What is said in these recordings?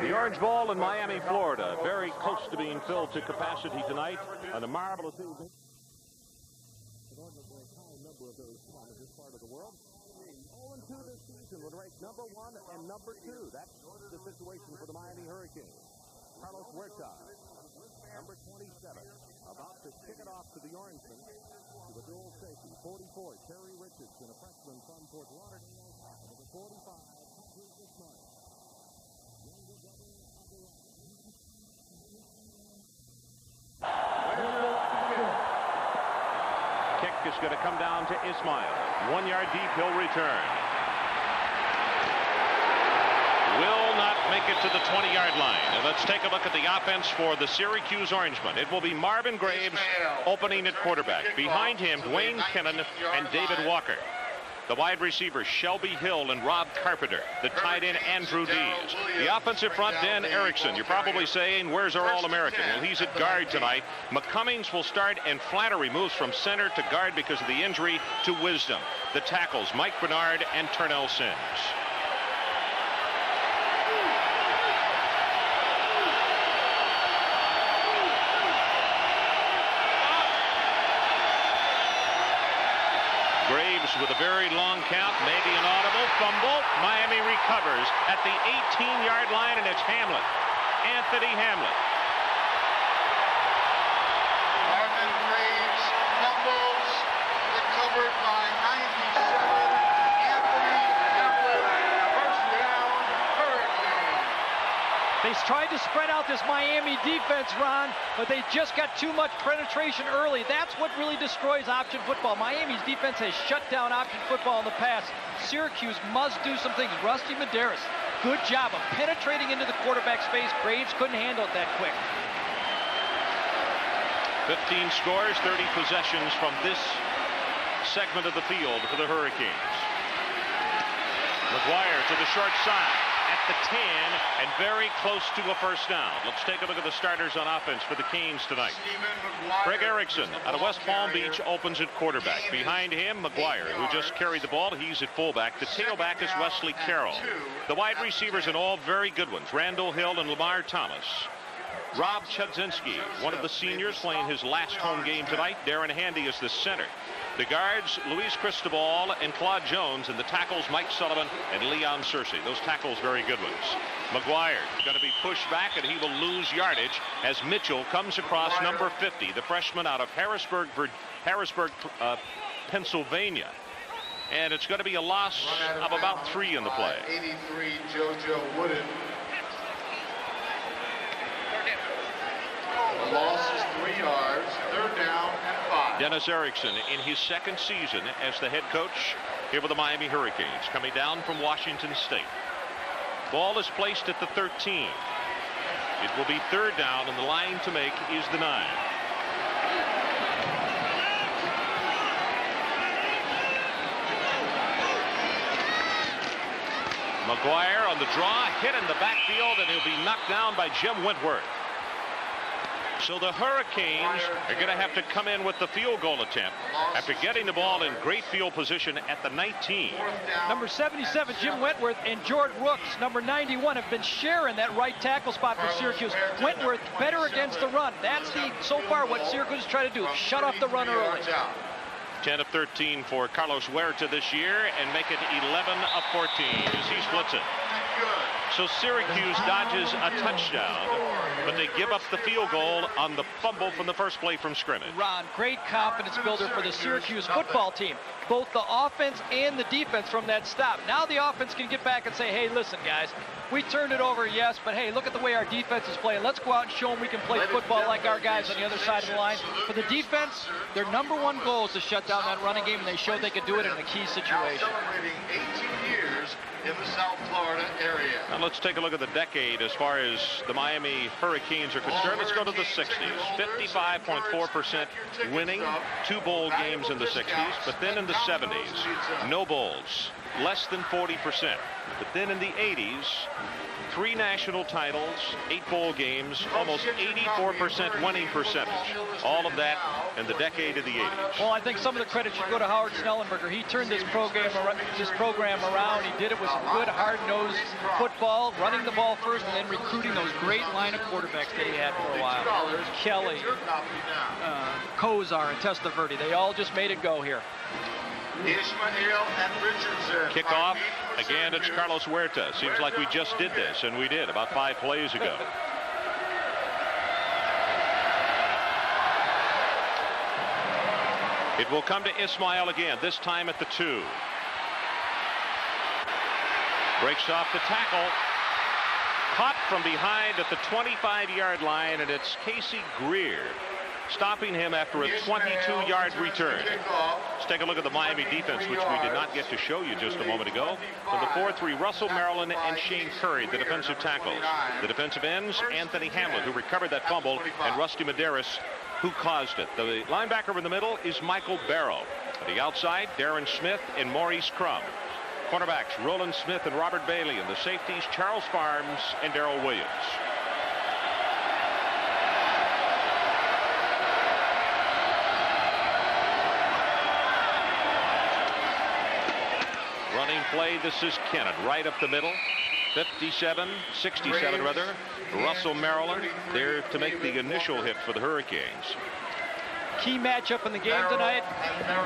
The Orange Bowl in Miami, Florida, very close to being filled to capacity tonight on a marvelous evening. Inordinately high number of those from this part of the world. 0-2 this season would rank number 1 and number 2. That's the situation for the Miami Hurricanes. Carlos Huerta, number 27, about to kick it off to the Orangemen. To the dual safety, 44, Terry Richardson, a freshman from Fort Lauderdale. Number 45, Patrick Ismail. Kick is going to come down to Ismail. 1 yard deep, he'll return. Will not make it to the 20-yard line. And let's take a look at the offense for the Syracuse Orangemen. It will be Marvin Graves opening at quarterback. Behind him, Dwayne Kennan and David Walker. The wide receivers, Shelby Hill and Rob Carpenter. The tight end, Andrew Dees. The offensive front, Dan Erickson. You're probably saying, where's our All-American? Well, he's at guard tonight. McCummings will start, and Flattery moves from center to guard because of the injury to Wisdom. The tackles, Mike Bernard and Turnell Sims. Graves with a very long count, maybe an audible fumble. Miami recovers at the 18-yard line, and it's Hamlet. Anthony Hamlet. Marvin Graves fumbles, recovered by 97. Anthony Hamlet, first down, Hurricane. They tried to spread out this Miami defense, Ron, but they just got too much penetration early. That's what really destroys option football. Miami's defense has shut down option football in the past. Syracuse must do some things. Rusty Medeiros, good job of penetrating into the quarterback space. Graves couldn't handle it that quick. 15 scores, 30 possessions from this segment of the field for the Hurricanes. McGuire to the short side at the 10 and very close to a first down. Let's take a look at the starters on offense for the Canes tonight. Greg Erickson out of West Palm Beach opens at quarterback. Behind him, McGuire, who just carried the ball. He's at fullback. The tailback is Wesley Carroll. The wide receivers and all very good ones. Randall Hill and Lamar Thomas. Rob Chudzinski, one of the seniors, playing his last home game tonight. Darren Handy is the center. The guards, Luis Cristobal and Claude Jones, and the tackles, Mike Sullivan and Leon Searcy. Those tackles, very good ones. McGuire going to be pushed back, and he will lose yardage as Mitchell comes across number 50, the freshman out of Harrisburg, Pennsylvania. And it's going to be a loss of about 3 in the play. 83, JoJo Wooden. The loss is 3 yards, 3rd down and 5. Dennis Erickson in his second season as the head coach here with the Miami Hurricanes, coming down from Washington State. Ball is placed at the 13. It will be 3rd down, and the line to make is the 9. McGuire on the draw, hit in the backfield, and he'll be knocked down by Jim Wentworth. So the Hurricanes are going to have to come in with the field goal attempt after getting the ball in great field position at the 19. Number 77, Jim Wentworth, and Jordan Rooks, number 91, have been sharing that right tackle spot for Syracuse. Wentworth better against the run. That's so far what Syracuse is trying to do. Shut off the run early. 10 of 13 for Carlos Huerta this year, and make it 11 of 14 as he splits it. So Syracuse dodges a touchdown, but they give up the field goal on the fumble from the first play from scrimmage. Ron, great confidence builder for the Syracuse football team. Both the offense and the defense from that stop. Now the offense can get back and say, hey, listen, guys, we turned it over, yes, but hey, look at the way our defense is playing. Let's go out and show them we can play football like our guys on the other side of the line. For the defense, their number 1 goal is to shut down that running game, and they showed they could do it in a key situation. Celebrating 18 years in the South Florida area. Now let's take a look at the decade as far as the Miami Hurricanes are concerned. Let's go to the 60s. 55.4% winning, 2 bowl games in the 60s, but then in the 70s, no bowls, less than 40%. But then in the 80s, 3 national titles, 8 bowl games, almost 84% winning percentage. All of that in the decade of the 80s. Well, I think some of the credit should go to Howard Snellenberger. He turned this program around. He did it with some good, hard-nosed football, running the ball first, and then recruiting those great line of quarterbacks that he had for a while. Kelly, Kozar, and Testaverde. They all just made it go here. Kickoff. Again, it's Carlos Huerta. Seems like we just did this, and we did about 5 plays ago. It will come to Ismail again, this time at the 2. Breaks off the tackle. Caught from behind at the 25-yard line, and it's Casey Greer stopping him after a 22-yard return. Let's take a look at the Miami defense, which we did not get to show you just a moment ago. For the 4-3, Russell Maryland and Shane Curry, the defensive tackles. The defensive ends, Anthony Hamlin, who recovered that fumble, and Rusty Medeiros, who caused it. The linebacker in the middle is Michael Barrow. At the outside, Darren Smith and Maurice Crum. Cornerbacks, Roland Smith and Robert Bailey, and the safeties, Charles Farms and Darrell Williams. Running play, this is Kennan, right up the middle. 67 rather. Russell Maryland there to make the initial hit for the Hurricanes. Key matchup in the game tonight.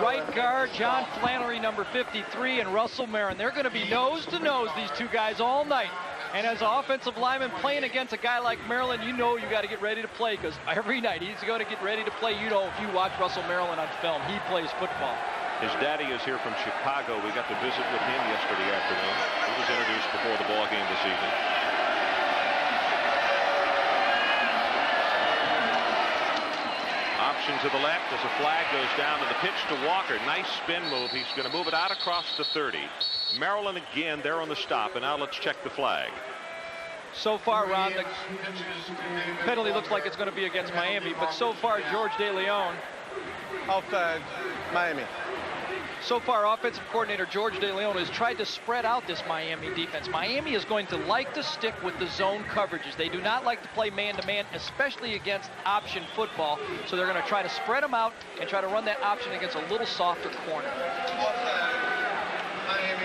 Right guard John Flannery, number 53, and Russell Maryland. They're going to be nose to nose, these two guys, all night. And as an offensive lineman playing against a guy like Maryland, you know you got to get ready to play, because every night he's going to get ready to play. You know, if you watch Russell Maryland on film, he plays football. His daddy is here from Chicago. We got to visit with him yesterday afternoon. He was introduced before the ball game this evening. Option to the left as a flag goes down, and the pitch to Walker. Nice spin move. He's going to move it out across the 30. Maryland again there on the stop, and now let's check the flag. So far, Ron, the penalty looks like it's going to be against Miami, but so far, George DeLeon. Offside, Miami. So far, offensive coordinator George DeLeon has tried to spread out this Miami defense. Miami is going to like to stick with the zone coverages. They do not like to play man-to-man, especially against option football. So they're going to try to spread them out and try to run that option against a little softer corner.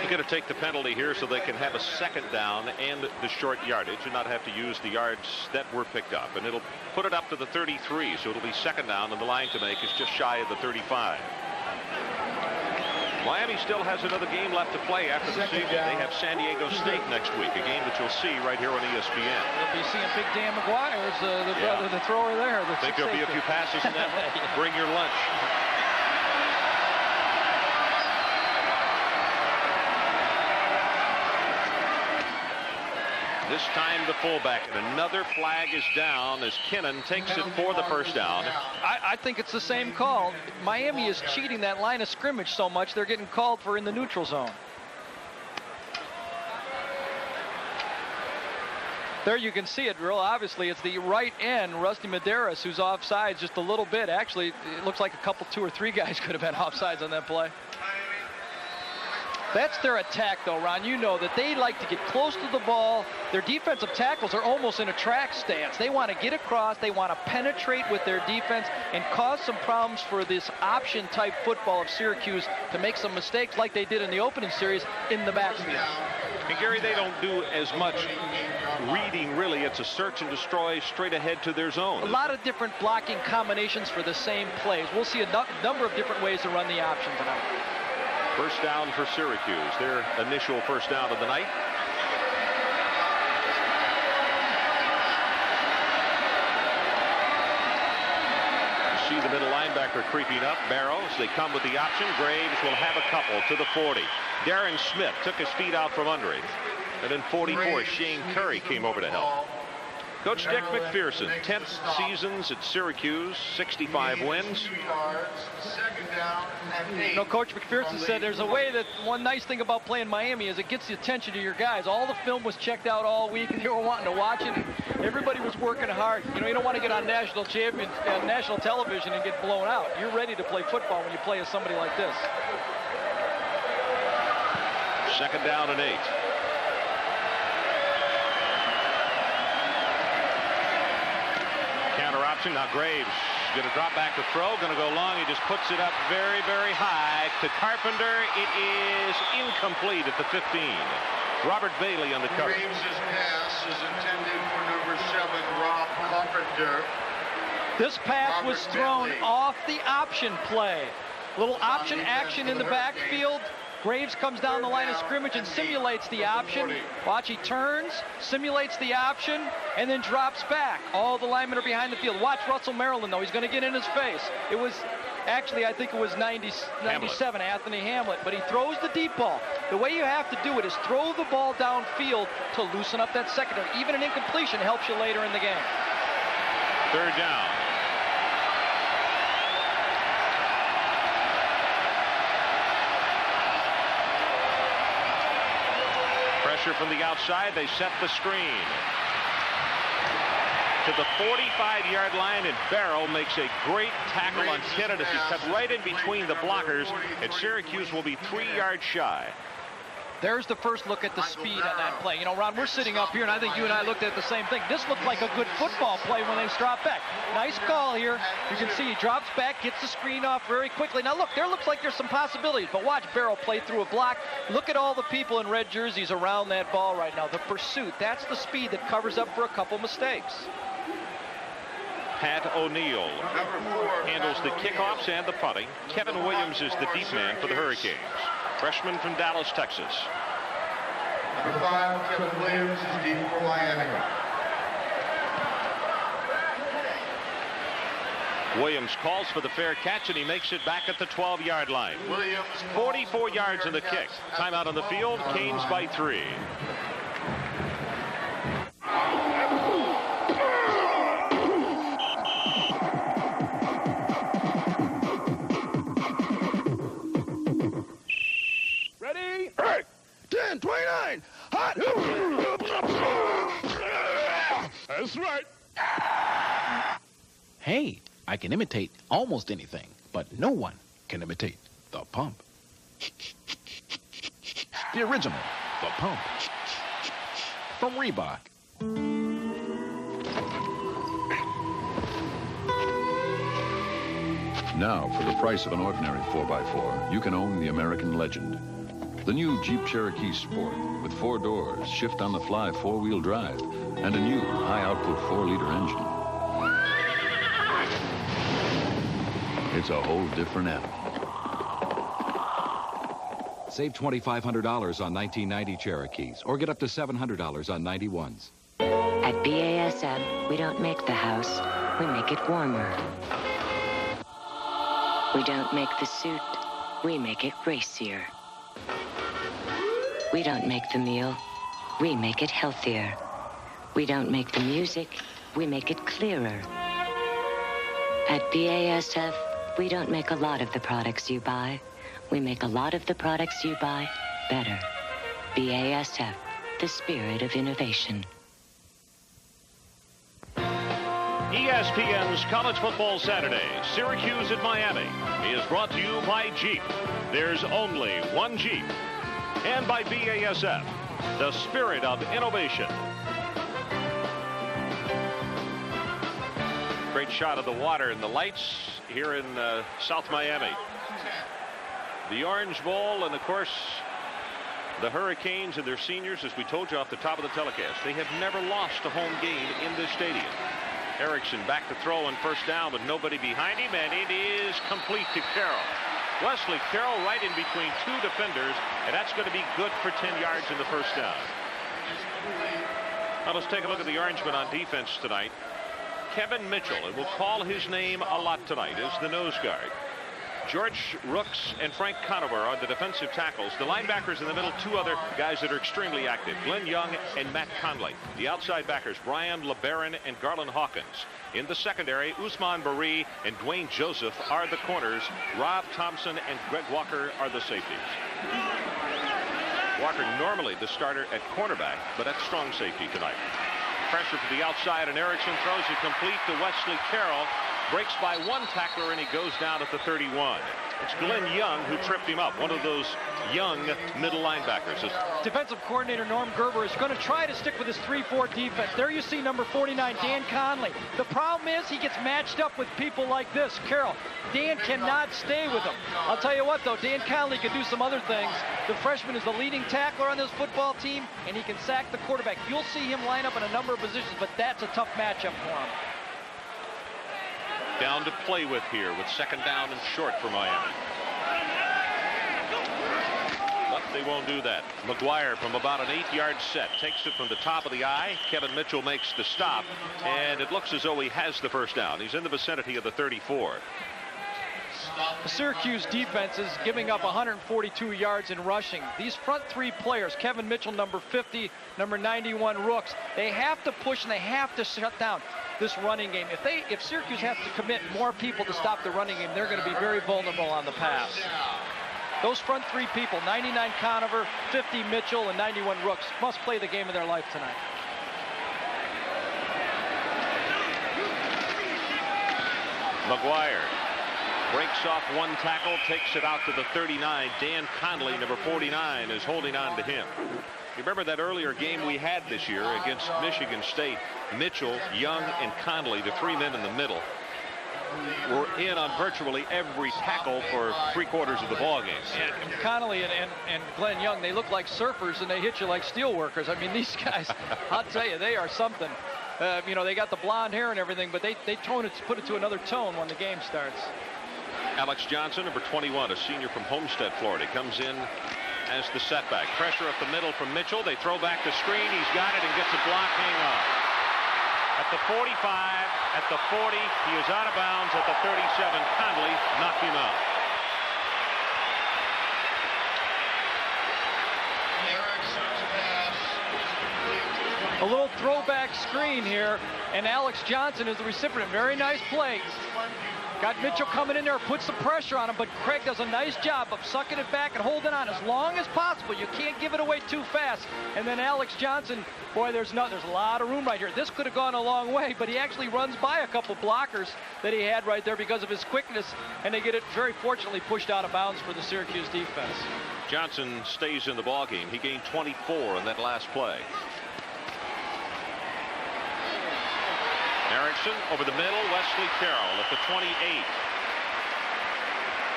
You're going to take the penalty here so they can have a second down and the short yardage and not have to use the yards that were picked up. And it'll put it up to the 33, so it'll be second down, and the line to make is just shy of the 35. Miami still has another game left to play after the season. They have San Diego State next week, a game that you'll see right here on ESPN. We'll be seeing Big Dan McGuire's the brother, the thrower there. I think there'll be a few passes in that. Yeah. Bring your lunch. This time the fullback, and another flag is down as Kennan takes it for the first down. I think it's the same call. Miami is cheating that line of scrimmage so much they're getting called for in the neutral zone. There you can see it real obviously. It's the right end, Rusty Medeiros, who's offsides just a little bit. Actually, it looks like a couple, 2 or 3 guys could have been offsides on that play. That's their attack, though, Ron. You know that they like to get close to the ball. Their defensive tackles are almost in a track stance. They want to get across. They want to penetrate with their defense and cause some problems for this option-type football of Syracuse to make some mistakes like they did in the opening series in the backfield. And, Gary, they don't do as much reading, really. It's a search and destroy straight ahead to their zone. A lot of different blocking combinations for the same plays. We'll see a number of different ways to run the option tonight. First down for Syracuse, their initial first down of the night. You see the middle linebacker creeping up. Barrows, they come with the option. Graves will have a couple to the 40. Darren Smith took his feet out from under him. And then 44, Shane Curry came over to help. Coach Dick McPherson, 10 seasons at Syracuse, 65 wins. You know, Coach McPherson said there's a way that one nice thing about playing Miami is it gets the attention of your guys. All the film was checked out all week, and they were wanting to watch it. Everybody was working hard. You know, you don't want to get on national television and get blown out. You're ready to play football when you play as somebody like this. Second down and 8. counter option. Now Graves going to drop back to throw. Going to go long. He just puts it up very, very high to Carpenter. It is incomplete at the 15. Robert Bailey on the cover. Graves' pass is intended for number 7, Rob Carpenter. This pass was thrown off the option play. Little option action in the backfield. Graves comes down the line of scrimmage and simulates the option. Watch, he turns, simulates the option, and then drops back. All the linemen are behind the field. Watch Russell Maryland, though. He's going to get in his face. It was, actually, I think it was 97, Anthony Hamlet. But he throws the deep ball. The way you have to do it is throw the ball downfield to loosen up that secondary. Even an incompletion helps you later in the game. Third down. Pressure from the outside. They set the screen to the 45-yard line, and Barrow makes a great tackle on Kennedy. He cut right in between the blockers, and Syracuse will be 3 yards shy. There's the first look at the speed on that play. You know, Ron, we're sitting up here, and I think you and I looked at the same thing. This looked like a good football play when they dropped back. Nice call here. You can see he drops back, gets the screen off very quickly. Now, look, there looks like there's some possibilities, but watch Barrow play through a block. Look at all the people in red jerseys around that ball right now. The pursuit, that's the speed that covers up for a couple mistakes. Pat O'Neill handles the kickoffs and the punting. Kevin Williams is the deep man for the Hurricanes. Freshman from Dallas, Texas. Number 5, Kevin Williams is deep for Miami. Williams calls for the fair catch, and he makes it back at the 12-yard line. 44 yards in the kick. Timeout on the field. Canes by 3. Ready? 10, 29, hot. That's right. Hey, I can imitate almost anything, but no one can imitate the pump. The original, the pump. From Reebok. Now, for the price of an ordinary 4x4, you can own the American legend. The new Jeep Cherokee Sport with 4 doors, shift-on-the-fly 4-wheel drive, and a new high-output 4-liter engine. It's a whole different animal. Save $2,500 on 1990 Cherokees, or get up to $700 on 91s. At BASF, we don't make the house, we make it warmer. We don't make the suit, we make it racier. We don't make the meal, we make it healthier. We don't make the music, we make it clearer. At BASF, we don't make a lot of the products you buy. We make a lot of the products you buy better. BASF, the spirit of innovation. ESPN's College Football Saturday, Syracuse at Miami, is brought to you by Jeep. There's only one Jeep. And by BASF, the spirit of innovation. Great shot of the water and the lights here in South Miami. The Orange Bowl, and of course, the Hurricanes and their seniors, as we told you off the top of the telecast, they have never lost a home game in this stadium. Erickson back to throw on first down, but nobody behind him, and it is complete to Carroll. Wesley Carroll right in between 2 defenders, and that's going to be good for 10 yards in the first down. Now let's take a look at the Orangemen on defense tonight. Kevin Mitchell, and we'll call his name a lot tonight, is the nose guard. George Rooks and Frank Conover are the defensive tackles. The linebackers in the middle, 2 other guys that are extremely active, Glenn Young and Matt Conley. The outside backers, Brian LeBaron and Garland Hawkins. In the secondary, Usman Baree and Dwayne Joseph are the corners. Rob Thompson and Greg Walker are the safeties. Walker normally the starter at cornerback, but at strong safety tonight. Pressure to the outside, and Erickson throws it complete to Wesley Carroll. breaks by one tackler, and he goes down at the 31. It's Glenn Young who tripped him up, one of those young middle linebackers. Defensive coordinator Norm Gerber is going to try to stick with his 3-4 defense. There you see number 49, Dan Conley. The problem is he gets matched up with people like this. Carroll, Dan cannot stay with him. I'll tell you what, though, Dan Conley can do some other things. The freshman is the leading tackler on this football team, and he can sack the quarterback. You'll see him line up in a number of positions, but that's a tough matchup for him. Down to play with here with second down and short for Miami. But they won't do that. McGuire from about an 8-yard set takes it from the top of the eye. Kevin Mitchell makes the stop, and it looks as though he has the first down. He's in the vicinity of the 34. The Syracuse defense is giving up 142 yards in rushing. These front three players, Kevin Mitchell, number 50, number 91, Rooks, they have to push and they have to shut down this running game. If Syracuse has to commit more people to stop the running game, they're going to be very vulnerable on the pass. Those front three people, 99 Conover, 50 Mitchell, and 91 Rooks, must play the game of their life tonight. McGuire breaks off one tackle, takes it out to the 39. Dan Conley, number 49, is holding on to him. You remember that earlier game we had this year against Michigan State? Mitchell, Young, and Conley, the three men in the middle, were in on virtually every tackle for 3/4 of the ball game. And Conley and Glenn Young, they look like surfers and they hit you like steel workers. I mean, these guys, I'll tell you, they are something. You know, they got the blonde hair and everything, but they put it to another tone when the game starts. Alex Johnson, number 21, a senior from Homestead, Florida, comes in as the setback. Pressure up the middle from Mitchell. They throw back the screen. He's got it and gets a block. Hang on. At the 45, at the 40, he is out of bounds. At the 37, Conley knocked him out. A little throwback screen here, and Alex Johnson is the recipient. Very nice play. Got Mitchell coming in there, puts some pressure on him, but Craig does a nice job of sucking it back and holding on as long as possible. You can't give it away too fast. And then Alex Johnson, boy, there's a lot of room right here. This could have gone a long way, but he actually runs by a couple blockers that he had right there because of his quickness, and they get it very fortunately pushed out of bounds for the Syracuse defense. Johnson stays in the ballgame. He gained 24 in that last play. Erickson over the middle, Wesley Carroll at the 28.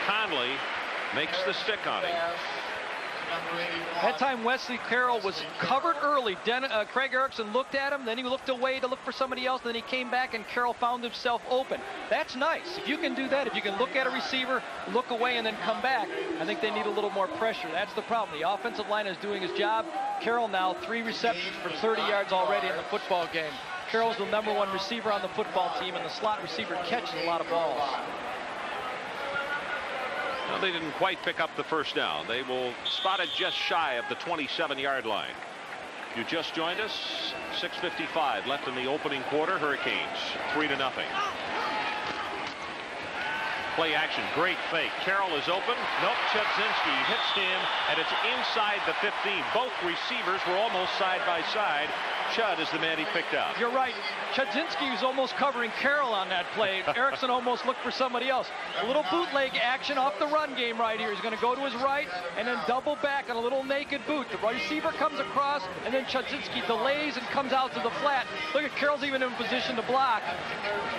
Conley makes the stick on him. That time Wesley Carroll was covered early. Craig Erickson looked at him, then he looked away to look for somebody else, then he came back and Carroll found himself open. That's nice. If you can do that, if you can look at a receiver, look away, and then come back, I think they need a little more pressure. That's the problem. The offensive line is doing his job. Carroll now 3 receptions for 30 yards already in the football game. Carroll's the #1 receiver on the football team, and the slot receiver catches a lot of balls. Well, they didn't quite pick up the first down. They will spot it just shy of the 27-yard line. You just joined us. 6:55 left in the opening quarter. Hurricanes 3-0. Play action, great fake. Carroll is open. Nope, Chudzinski hits him, and it's inside the 15. Both receivers were almost side by side. Chud is the man he picked out. You're right. Chudzinski was almost covering Carroll on that play. Erickson almost looked for somebody else. A little bootleg action off the run game right here. He's going to go to his right and then double back on a little naked boot. The receiver comes across, and then Chudzinski delays and comes out to the flat. Look at Carroll's even in position to block.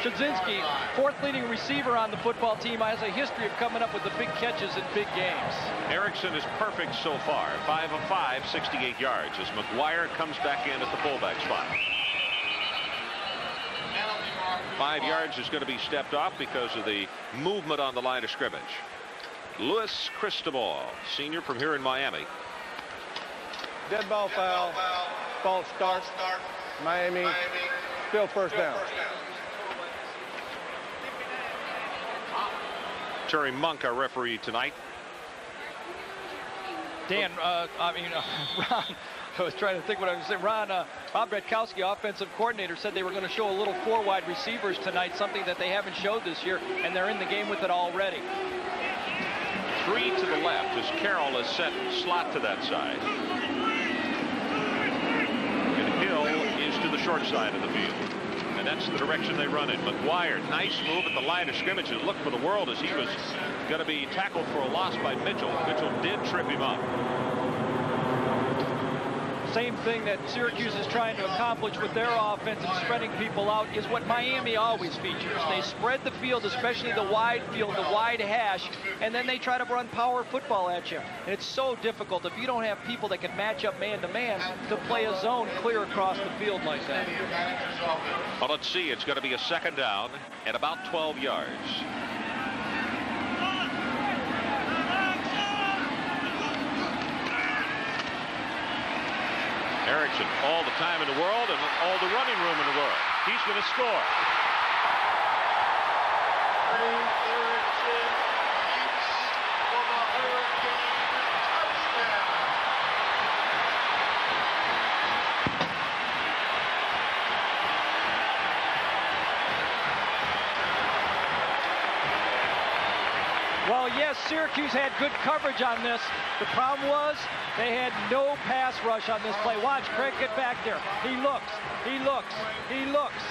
Chudzinski, 4th leading receiver on the football team, has a history of coming up with the big catches in big games. Erickson is perfect so far. 5 of 5, 68 yards as McGuire comes back in at the fullback spot. 5 yards is going to be stepped off because of the movement on the line of scrimmage. Luis Cristobal, senior from here in Miami. Dead ball foul. False start. Miami. Still first down. Terry Monk, our referee tonight. Dan, Ron, I was trying to think what I was going to say. Ron, Bob Bratkowski, offensive coordinator, said they were going to show a little 4 wide receivers tonight, something that they haven't showed this year, and they're in the game with it already. 3 to the left as Carroll is set slot to that side. And Hill is to the short side of the field. And and that's the direction they run it. McGuire, nice move at the line of scrimmage, and looked for the world as he was going to be tackled for a loss by Mitchell. Mitchell did trip him up. Same thing that Syracuse is trying to accomplish with their offense and spreading people out is what Miami always features. They spread the field, especially the wide field, the wide hash, and then they try to run power football at you. And it's so difficult if you don't have people that can match up man-to-man to play a zone clear across the field like that. Well, let's see. It's going to be a second down at about 12 yards. Erickson, all the time in the world and all the running room in the world. He's going to score. Erickson leaps for the Hurricane touchdown. Well, yes, Syracuse had good coverage on this. The problem was they had no pass rush on this play. Watch Craig get back there. He looks, he looks, he looks.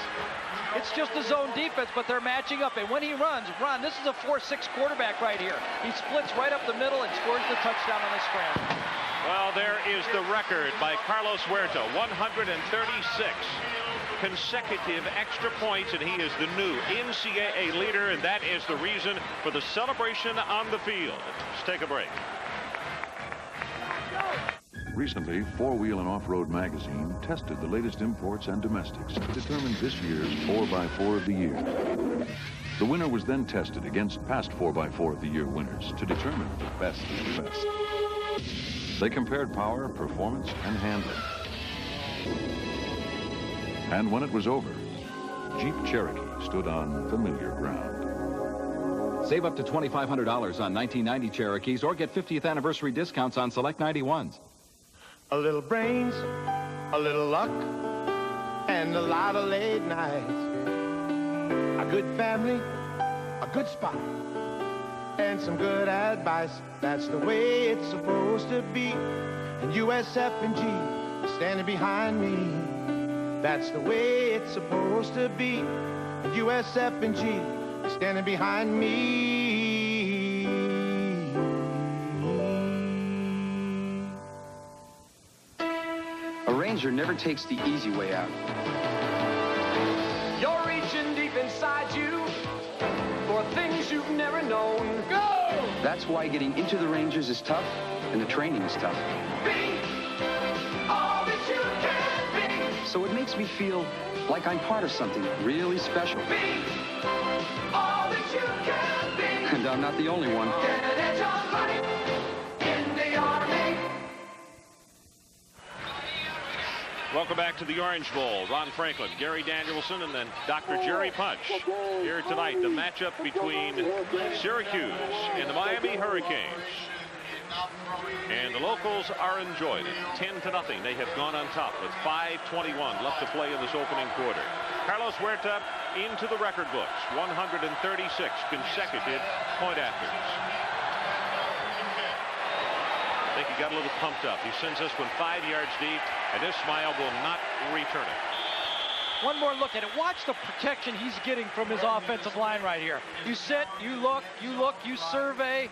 It's just a zone defense, but they're matching up. And when he runs, Ron, this is a 4-6 quarterback right here. He splits right up the middle and scores the touchdown on the scramble. Well, there is the record by Carlos Huerta, 136 consecutive extra points, and he is the new NCAA leader, and that is the reason for the celebration on the field. Let's take a break. Recently, Four Wheel and Off-Road magazine tested the latest imports and domestics to determine this year's 4x4 of the year. The winner was then tested against past 4x4 of the year winners to determine the best of the best. They compared power, performance, and handling. And when it was over, Jeep Cherokee stood on familiar ground. Save up to $2,500 on 1990 Cherokees or get 50th anniversary discounts on select 91s. A little brains, a little luck, and a lot of late nights. A good family, a good spot, and some good advice. That's the way it's supposed to be. And USF&G is standing behind me. That's the way it's supposed to be. And USF&G is standing behind me. A Ranger never takes the easy way out. You're reaching deep inside you for things you've never known. Go! That's why getting into the Rangers is tough and the training is tough. Be all that you can be. So it makes me feel like I'm part of something really special. Be all that you can be. And I'm not the only one. Get an edge on life in the Army. Welcome back to the Orange Bowl. Ron Franklin, Gary Danielson, and then Dr. Jerry Punch. Here tonight, the matchup between Syracuse and the Miami Hurricanes. And the locals are enjoying it. 10-0. They have gone on top with 5:21 left to play in this opening quarter. Carlos Huerta into the record books. 136 consecutive point afters. I think he got a little pumped up. He sends this one 5 yards deep, and this smile will not return it. One more look at it. Watch the protection he's getting from his offensive line right here. You sit, you look, you survey.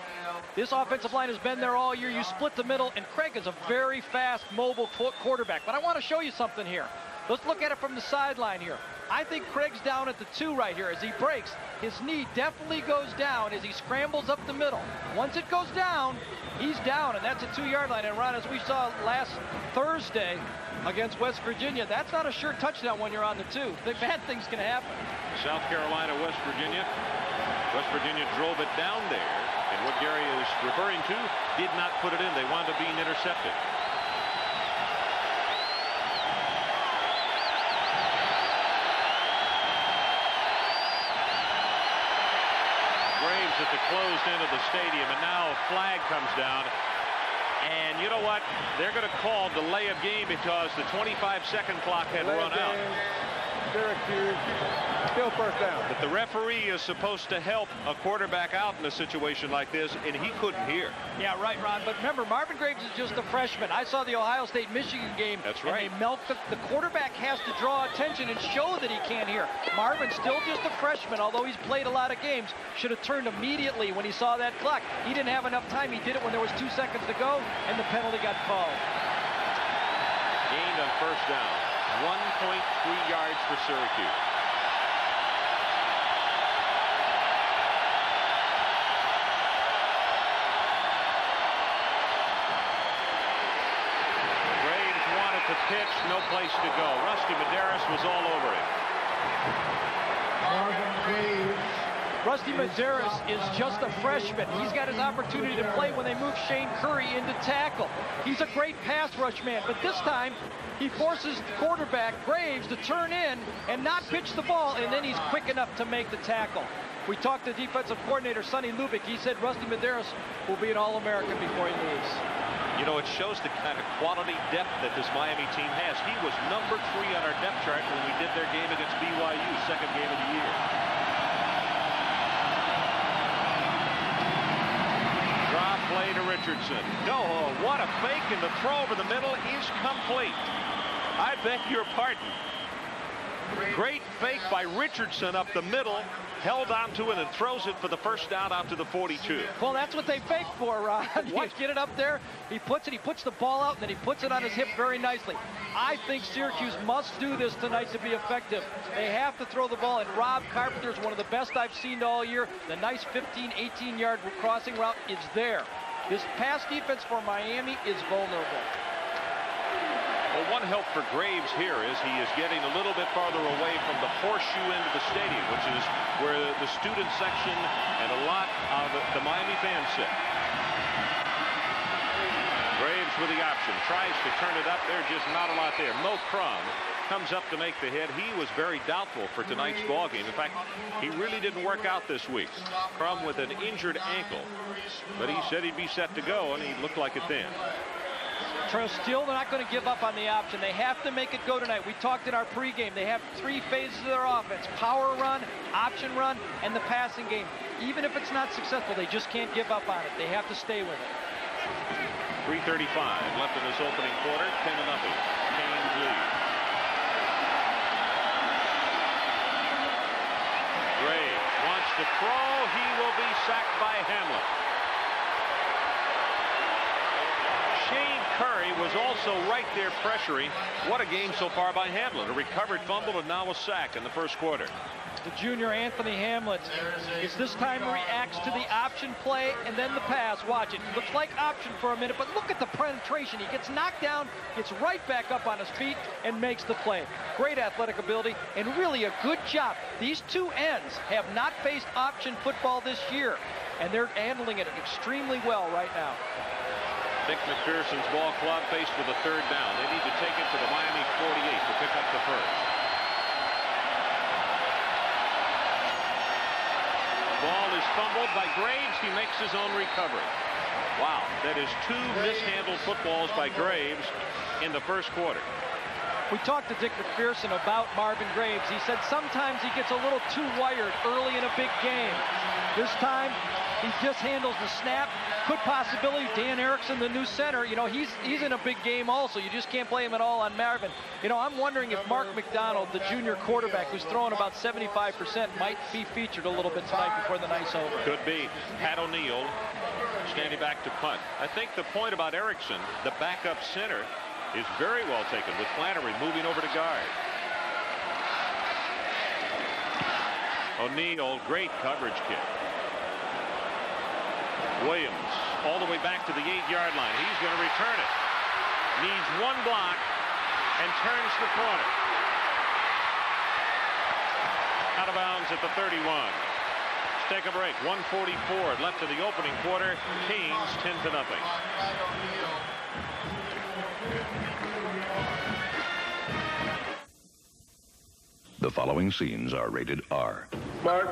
This offensive line has been there all year. You split the middle, and Craig is a very fast, mobile quarterback. But I want to show you something here. Let's look at it from the sideline here. I think Craig's down at the 2 right here. As he breaks, his knee definitely goes down as he scrambles up the middle. Once it goes down, he's down, and that's a 2-yard line. And Ron, as we saw last Thursday against West Virginia, that's not a sure touchdown when you're on the 2. The bad things can happen. South Carolina, West Virginia. West Virginia drove it down there, and what Gary is referring to, did not put it in. They wound up being intercepted. At the closed end of the stadium, and now a flag comes down, and you know what, they're going to call delay of game because the 25-second clock had run out. Syracuse, still first down. But the referee is supposed to help a quarterback out in a situation like this, and he couldn't hear. Yeah, right, Ron. But remember, Marvin Graves is just a freshman. I saw the Ohio State-Michigan game. That's right. And they milked the quarterback has to draw attention and show that he can't hear. Marvin's still just a freshman, although he's played a lot of games. Should have turned immediately when he saw that clock. He didn't have enough time. He did it when there was 2 seconds to go, and the penalty got called. Gained on first down. 1.3 yards for Syracuse. Graves wanted to pitch, no place to go. Rusty Medeiros was all over him. Rusty Medeiros is just a freshman. He's got his opportunity to play when they move Shane Curry into tackle. He's a great pass rush man, but this time he forces quarterback Graves to turn in and not pitch the ball, and then he's quick enough to make the tackle. We talked to defensive coordinator Sonny Lubick. He said Rusty Medeiros will be an All-American before he leaves. You know, it shows the kind of quality depth that this Miami team has. He was number 3 on our depth chart when we did their game against BYU, second game of the year. Drop play to Richardson. No, what a fake, and the throw over the middle is complete. I beg your pardon. Great fake by Richardson up the middle, held onto it and throws it for the first down out to the 42. Well, that's what they fake for, Ron. What? Get it up there, he puts the ball out, and then he puts it on his hip very nicely. I think Syracuse must do this tonight to be effective. They have to throw the ball, and Rob Carpenter is one of the best I've seen all year. The nice 15, 18-yard crossing route is there. This pass defense for Miami is vulnerable. Well, one help for Graves here is he is getting a little bit farther away from the horseshoe end of the stadium, which is where the student section and a lot of the Miami fans sit. Graves with the option, tries to turn it up. There's just not a lot there. Mo Crum comes up to make the hit. He was very doubtful for tonight's ball game. In fact, he really didn't work out this week. Crum with an injured ankle, but he said he'd be set to go, and he looked like it then. Still, they're not going to give up on the option. They have to make it go tonight. We talked in our pregame. They have 3 phases of their offense: power run, option run, and the passing game. Even if it's not successful, they just can't give up on it. They have to stay with it. 3:35 left in this opening quarter. 10-0. Canes lead. Graves wants to throw. He will be sacked by Hamlet. Shane Curry was also right there pressuring. What a game so far by Hamlet. A recovered fumble and now a sack in the first quarter. The junior Anthony Hamlet is this time reacts to the option play and then the pass. Watch it. Looks like option for a minute, but look at the penetration. He gets knocked down, gets right back up on his feet, and makes the play. Great athletic ability and really a good job. These two ends have not faced option football this year, and they're handling it extremely well right now. Dick McPherson's ball club faced with a third down. They need to take it to the Miami 48 to pick up the first. Ball is fumbled by Graves. He makes his own recovery. Wow, that is 2 mishandled footballs by Graves in the first quarter. We talked to Dick McPherson about Marvin Graves. He said sometimes he gets a little too wired early in a big game. This time, he just handles the snap. Good possibility. Dan Erickson, the new center, you know, he's in a big game also. You just can't play him at all on Marvin. You know, I'm wondering if Mark McDonald, the junior quarterback who's throwing about 75%, might be featured a little bit tonight before the night's over. Could be. Pat O'Neill standing back to punt. I think the point about Erickson, the backup center, is very well taken with Flannery moving over to guard. O'Neill, great coverage kick. Williams all the way back to the 8-yard line. He's going to return it. Needs one block and turns the corner. Out of bounds at the 31. Let's take a break. 1:44 left in the opening quarter. Canes 10-0. The following scenes are rated R. Mark.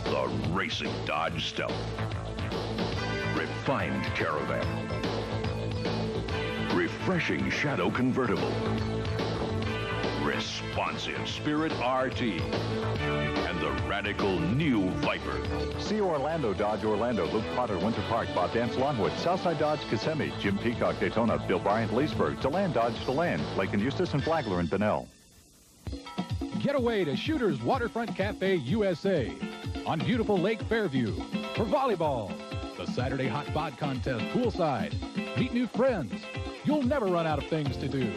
The racing Dodge Stealth. Refined Caravan. Refreshing Shadow Convertible. Respect responsive Spirit RT and the radical new Viper. See Orlando, Dodge Orlando, Luke Potter, Winter Park, Bob Dance, Longwood, Southside Dodge, Kissimmee, Jim Peacock, Daytona, Bill Bryant, Leesburg, DeLand, Dodge, DeLand, Lake and Eustis, and Flagler and Benell. Get away to Shooter's Waterfront Cafe USA on beautiful Lake Fairview for volleyball, the Saturday Hot Bod Contest poolside. Meet new friends. You'll never run out of things to do.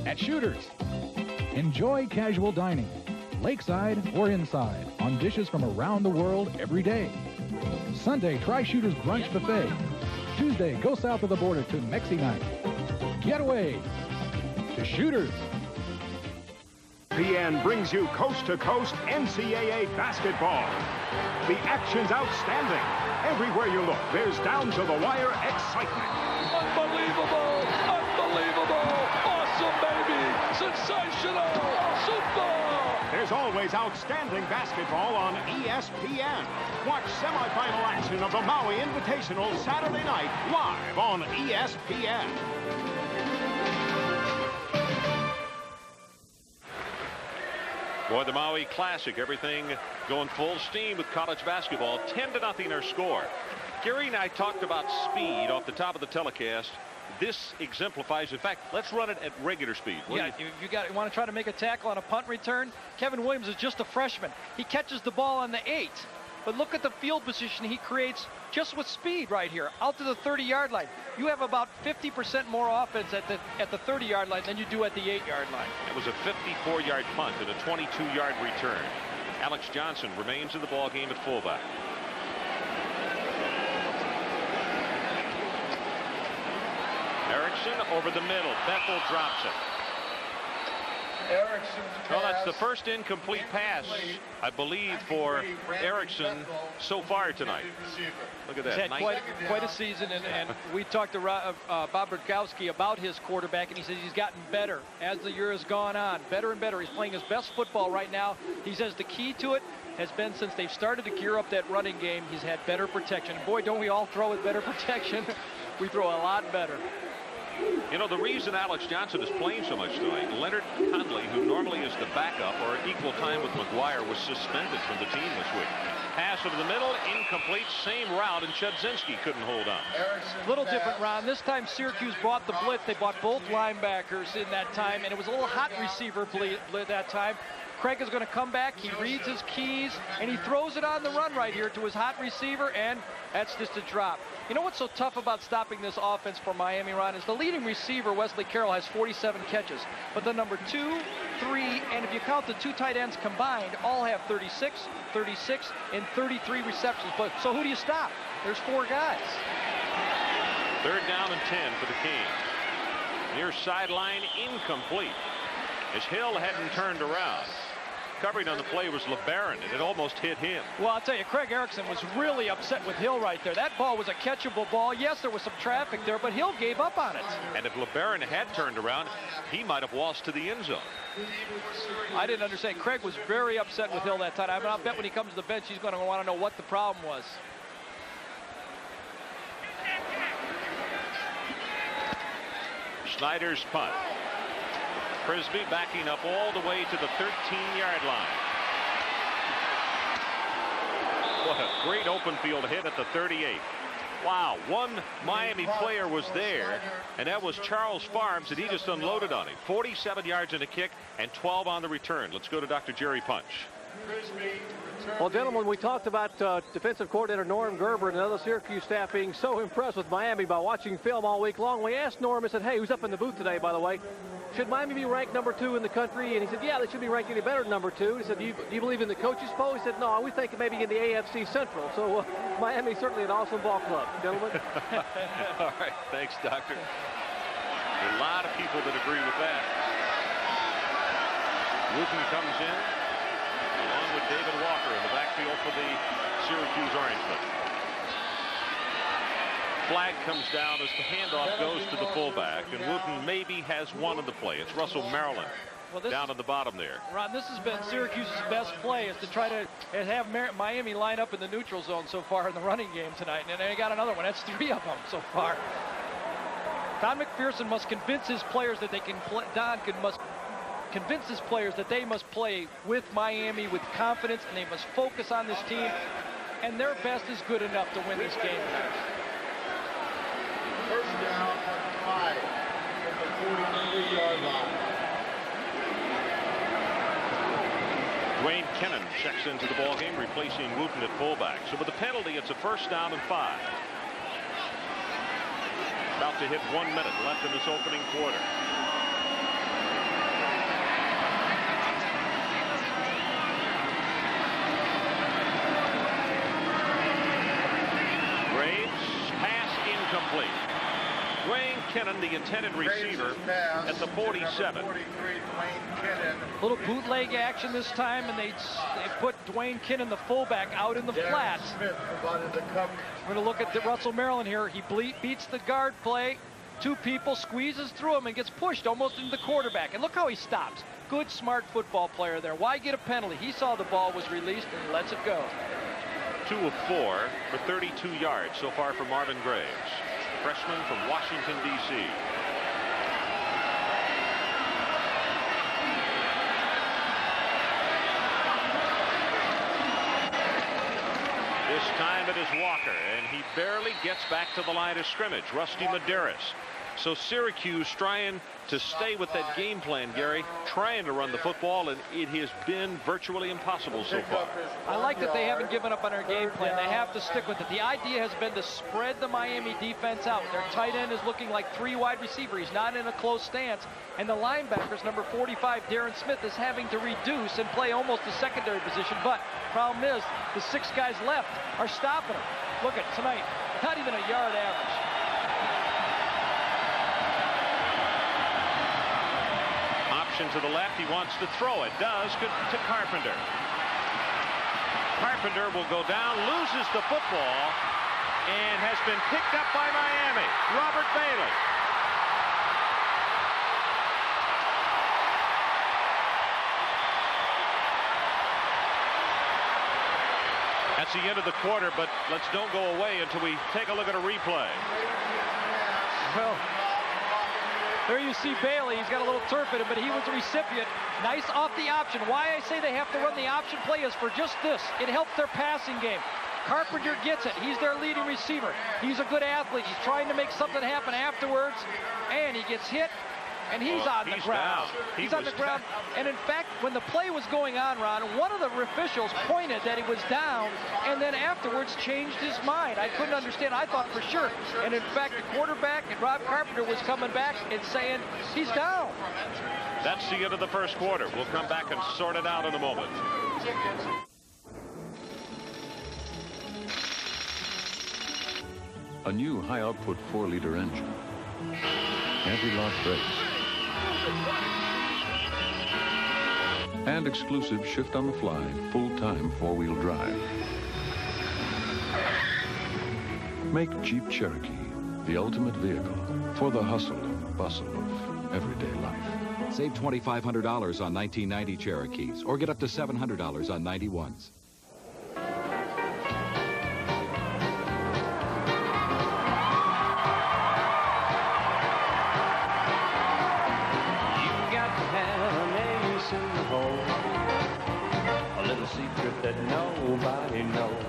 At Shooter's, enjoy casual dining, lakeside or inside, on dishes from around the world every day. Sunday, try Shooter's Brunch Buffet. Tuesday, go south of the border to Mexi Night. Get away to Shooter's. ESPN brings you coast-to-coast NCAA basketball. The action's outstanding. Everywhere you look, there's down-to-the-wire excitement. Unbelievable! Unbelievable! Awesome, baby! Sensational! Super! There's always outstanding basketball on ESPN. Watch semifinal action of the Maui Invitational Saturday night live on ESPN. Boy, the Maui Classic, everything going full steam with college basketball. 10-0 our score. Gary and I talked about speed off the top of the telecast. This exemplifies, in fact, let's run it at regular speed. You want to try to make a tackle on a punt return? Kevin Williams is just a freshman. He catches the ball on the 8. But look at the field position he creates just with speed right here, out to the 30-yard line. You have about 50% more offense at the 30-yard line than you do at the 8-yard line. It was a 54-yard punt and a 22-yard return. Alex Johnson remains in the ball game at fullback. Erickson over the middle. Bethel drops it. Well, that's the first incomplete pass, I believe, for Erickson so far tonight. Look at that. He's had quite a season, and we talked to Bob Burkowski about his quarterback, and he says he's gotten better as the year has gone on. Better and better. He's playing his best football right now. He says the key to it has been since they've started to gear up that running game, he's had better protection. Boy, don't we all throw with better protection. We throw a lot better. You know, the reason Alex Johnson is playing so much tonight, Leonard Conley, who normally is the backup or equal time with McGuire, was suspended from the team this week. Pass over the middle, incomplete, same route, and Chudzinski couldn't hold on. Little different, Ron. This time Syracuse brought the blitz. They brought both linebackers in that time, and it was a little hot receiver blitz that time. Craig is going to come back. He reads his keys, and he throws it on the run right here to his hot receiver, and that's just a drop. You know what's so tough about stopping this offense for Miami, Ron, is the leading receiver, Wesley Carroll, has 47 catches. But the number 2, 3, and if you count the 2 tight ends combined, all have 36, 36, and 33 receptions. But so who do you stop? There's 4 guys. 3rd down and 10 for the Kings. Near sideline, incomplete, as Hill hadn't turned around. Covering on the play was LeBaron, and it almost hit him. Well, I'll tell you, Craig Erickson was really upset with Hill right there. That ball was a catchable ball. Yes, there was some traffic there, but Hill gave up on it. And if LeBaron had turned around, he might have waltzed to the end zone. I didn't understand. Craig was very upset with Hill that time. I mean, I'll bet when he comes to the bench, he's going to want to know what the problem was. Snyder's punt. Frisbee backing up all the way to the 13-yard line. What a great open field hit at the 38. Wow, one Miami player was there, and that was Charles Farms, and he just unloaded on him. 47 yards in a kick and 12 on the return. Let's go to Dr. Jerry Punch. Well, gentlemen, we talked about defensive coordinator Norm Gerber and another Syracuse staff being so impressed with Miami by watching film all week long. We asked Norm, I said, hey, who's up in the booth today, by the way? Should Miami be ranked number 2 in the country? And he said, yeah, they should be ranked any better than number 2. He said, do you believe in the coaches poll? He said, no, we think maybe in the AFC Central. So Miami's certainly an awesome ball club, gentlemen. All right, thanks, Doctor. A lot of people that agree with that. Wooten comes in, along with David Walker in the backfield for the Syracuse Orangemen. Flag comes down as the handoff goes to the fullback, and Wooten maybe has one of the play. It's Russell Maryland down at the bottom there. Ron, this has been Syracuse's best play, is to try to have Miami line up in the neutral zone so far in the running game tonight, and they got another one. That's 3 of them so far. Don McPherson must convince his players that they can play. convince his players that they must play with Miami with confidence, and they must focus on this team, and their best is good enough to win this game tonight. First down and 5 from the 43-yard line. Dwayne Kennan checks into the ball game, replacing Wooten at fullback. So with the penalty, it's a first down and 5. About to hit 1 minute left in this opening quarter. Graves, pass incomplete. Dwayne Kennan, the intended receiver, at the 47. Little bootleg action this time, and they put Dwayne Kennan, the fullback, out in the flats. We're going to look at Russell Maryland here. He beats the guard play. 2 people, squeezes through him, and gets pushed almost into the quarterback. And look how he stops. Good, smart football player there. Why get a penalty? He saw the ball was released and lets it go. 2 of 4 for 32 yards so far for Marvin Graves, freshman from Washington, D.C. This time it is Walker, and he barely gets back to the line of scrimmage. Rusty Medeiros. So Syracuse trying to stay with that game plan, Gary, trying to run the football, and it has been virtually impossible so far. I like that they haven't given up on their game plan. They have to stick with it. The idea has been to spread the Miami defense out. Their tight end is looking like 3 wide receiver. He's not in a close stance. And the linebackers, number 45, Darren Smith, is having to reduce and play almost a secondary position. But problem is, the 6 guys left are stopping him. Look at tonight, not even a yard average. To the left, he wants to throw it, does, good to Carpenter. Carpenter will go down, loses the football, and has been picked up by Miami. Robert Bailey. That's the end of the quarter, but let's don't go away until we take a look at a replay. Well, there you see Bailey. He's got a little turf in him, but he was a recipient. Nice off the option. Why I say they have to run the option play is for just this. It helps their passing game. Carpenter gets it. He's their leading receiver. He's a good athlete. He's trying to make something happen afterwards, and he gets hit, and he's on the ground. He's on the ground. And in fact, when the play was going on, Ron, one of the officials pointed that he was down, and then afterwards changed his mind. I couldn't understand. I thought for sure. And in fact, the quarterback and Rob Carpenter was coming back and saying he's down. That's the end of the first quarter. We'll come back and sort it out in a moment. A new high-output 4-liter engine. Anti-lock brakes. And exclusive shift-on-the-fly, full-time 4-wheel drive. Make Jeep Cherokee the ultimate vehicle for the hustle and bustle of everyday life. Save $2,500 on 1990 Cherokees, or get up to $700 on 91s. A little secret that nobody knows.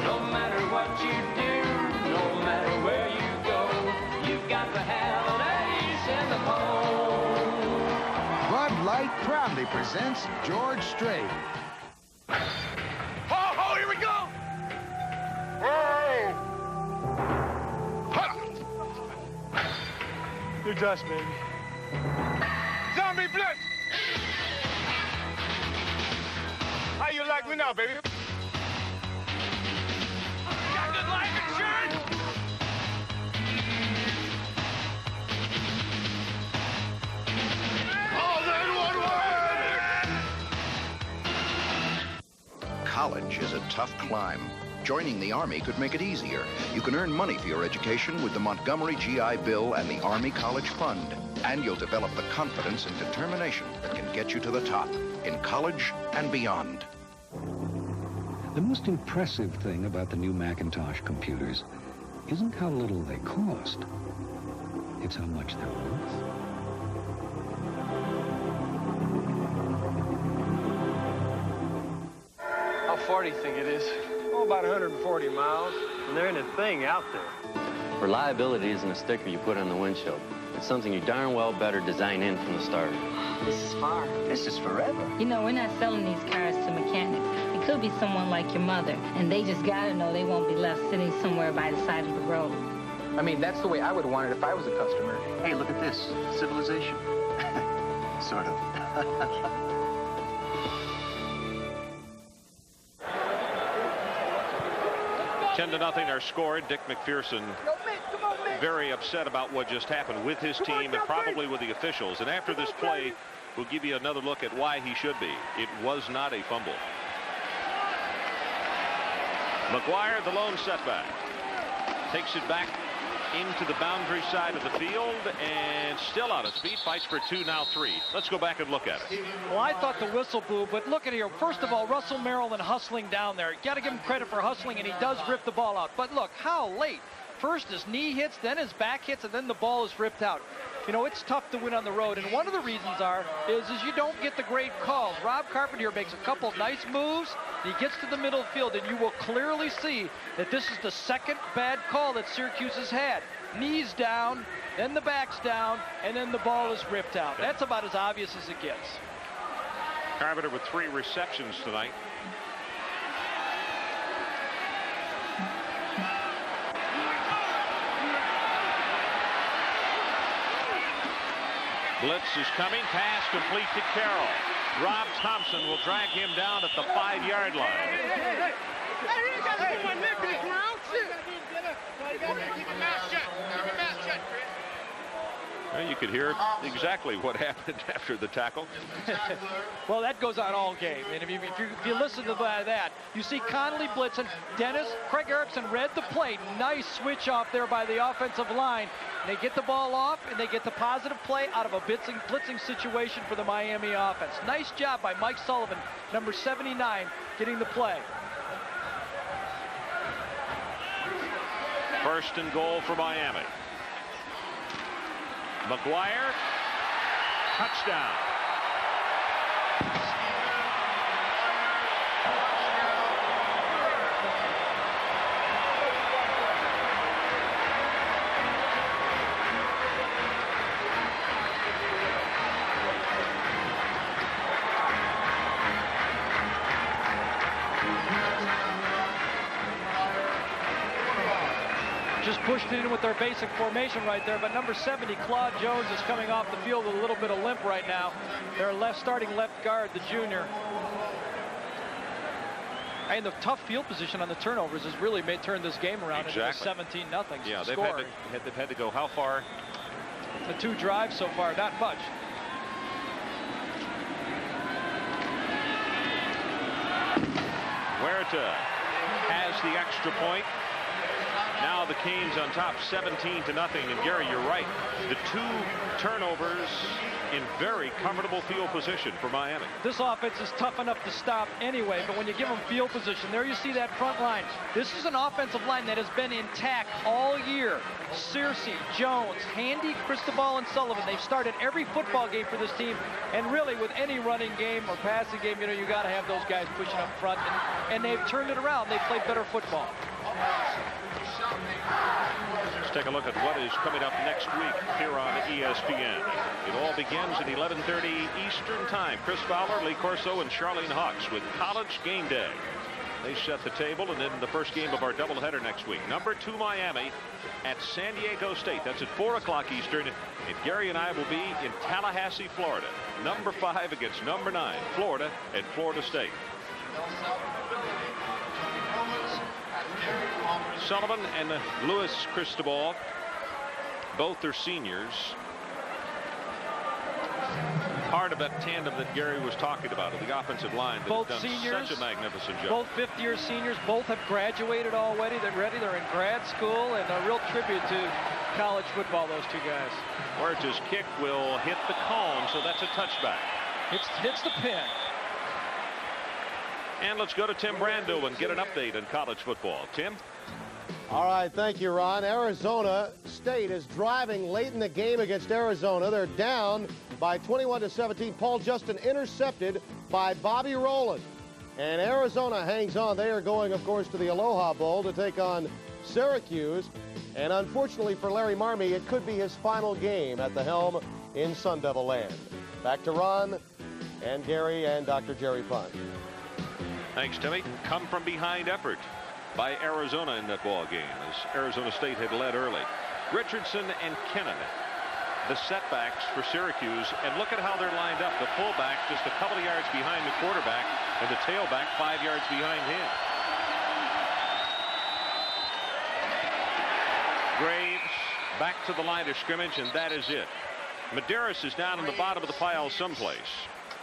No matter what you do, no matter where you go, you've got to have an ace in the hole. Bud Light proudly presents George Strait. Oh, here we go! Whoa! You're dust, baby. Zombie blood! How you like me now, baby? Got good life insurance? Call 911! College is a tough climb. Joining the Army could make it easier. You can earn money for your education with the Montgomery GI Bill and the Army College Fund. And you'll develop the confidence and determination that can get you to the top in college and beyond. The most impressive thing about the new Macintosh computers isn't how little they cost. It's how much they're worth. far do you think it is? Oh, about 140 miles. And there ain't a thing out there. Reliability isn't a sticker you put on the windshield. It's something you darn well better design in from the start. This is far. This is forever. You know, we're not selling these cars to mechanics. It could be someone like your mother, and they just gotta know they won't be left sitting somewhere by the side of the road. I mean, that's the way I would want it if I was a customer. Hey, look at this. Civilization. Sort of. 10-0 our score. Dick McPherson very upset about what just happened with his team and probably with the officials. And after this play, we'll give you another look at why he should be. It was not a fumble. McGuire, the lone setback. Takes it back into the boundary side of the field and still on his feet. Fights for 2, now 3. Let's go back and look at it. Well, I thought the whistle blew, but look at here. First of all, Russell Maryland hustling down there. Got to give him credit for hustling, and he does rip the ball out. But look, how late. First his knee hits, then his back hits, and then the ball is ripped out. You know, it's tough to win on the road, and one of the reasons is you don't get the great calls. Rob Carpenter makes a couple nice moves. He gets to the middle of the field, and you will clearly see that this is the second bad call that Syracuse has had. Knees down, then the back's down, and then the ball is ripped out. That's about as obvious as it gets. Carpenter with 3 receptions tonight. Blitz is coming. Pass complete to Carroll. Rob Thompson will drag him down at the 5-yard line. Well, you could hear exactly what happened after the tackle. Well, that goes on all game. And if you listen to that, you see Connolly blitzing. Craig Erickson read the play. Nice switch off there by the offensive line. They get the ball off, and they get the positive play out of a blitzing situation for the Miami offense. Nice job by Mike Sullivan, number 79, getting the play. First and goal for Miami. McGuire, touchdown. Just pushed it in with their basic formation right there, but number 70, Claude Jones, is coming off the field with a little bit of limp right now. Their starting left guard, the junior. And the tough field position on the turnovers has really turned this game around into a 17-0 Yeah, score. they've had to go how far? The 2 drives so far, not much. Huerta has the extra point. Now the Canes on top 17-0. And Gary, you're right. The 2 turnovers in very comfortable field position for Miami. This offense is tough enough to stop anyway, but when you give them field position, there you see that front line. This is an offensive line that has been intact all year. Searcy, Jones, Handy, Cristobal, and Sullivan. They've started every football game for this team, and really with any running game or passing game, you know, you got to have those guys pushing up front, and they've turned it around. They've played better football. Let's take a look at what is coming up next week here on ESPN. It all begins at 11:30 Eastern Time. Chris Fowler, Lee Corso, and Charlene Hawks with College Game Day. They set the table, and then the first game of our doubleheader next week. Number 2 Miami at San Diego State. That's at 4 o'clock Eastern. And Gary and I will be in Tallahassee, Florida. Number 5 against number 9, Florida at Florida State. Sullivan and Louis Cristobal, both are seniors. Part of that tandem that Gary was talking about of the offensive line that both has done seniors, such a magnificent job. Both fifth-year seniors, both have graduated already. They're ready. They're in grad school, and a real tribute to college football, those 2 guys. Huerta's kick will hit the cone, so that's a touchback. Hits the pin. And let's go to Tim Brando and get an update on college football. Tim? All right, thank you, Ron. Arizona State is driving late in the game against Arizona. They're down by 21-17. Paul Justin intercepted by Bobby Rowland. And Arizona hangs on. They are going, of course, to the Aloha Bowl to take on Syracuse. And unfortunately for Larry Marmie, it could be his final game at the helm in Sun Devil land. Back to Ron and Gary and Dr. Jerry Punt. Thanks, Timmy. Come from behind effort by Arizona in that ball game as Arizona State had led early. Richardson and Kennan, the setbacks for Syracuse, and look at how they're lined up. The fullback just a couple of yards behind the quarterback, and the tailback 5 yards behind him. Graves back to the line of scrimmage, and that is it. Medeiros is down in the bottom of the pile someplace.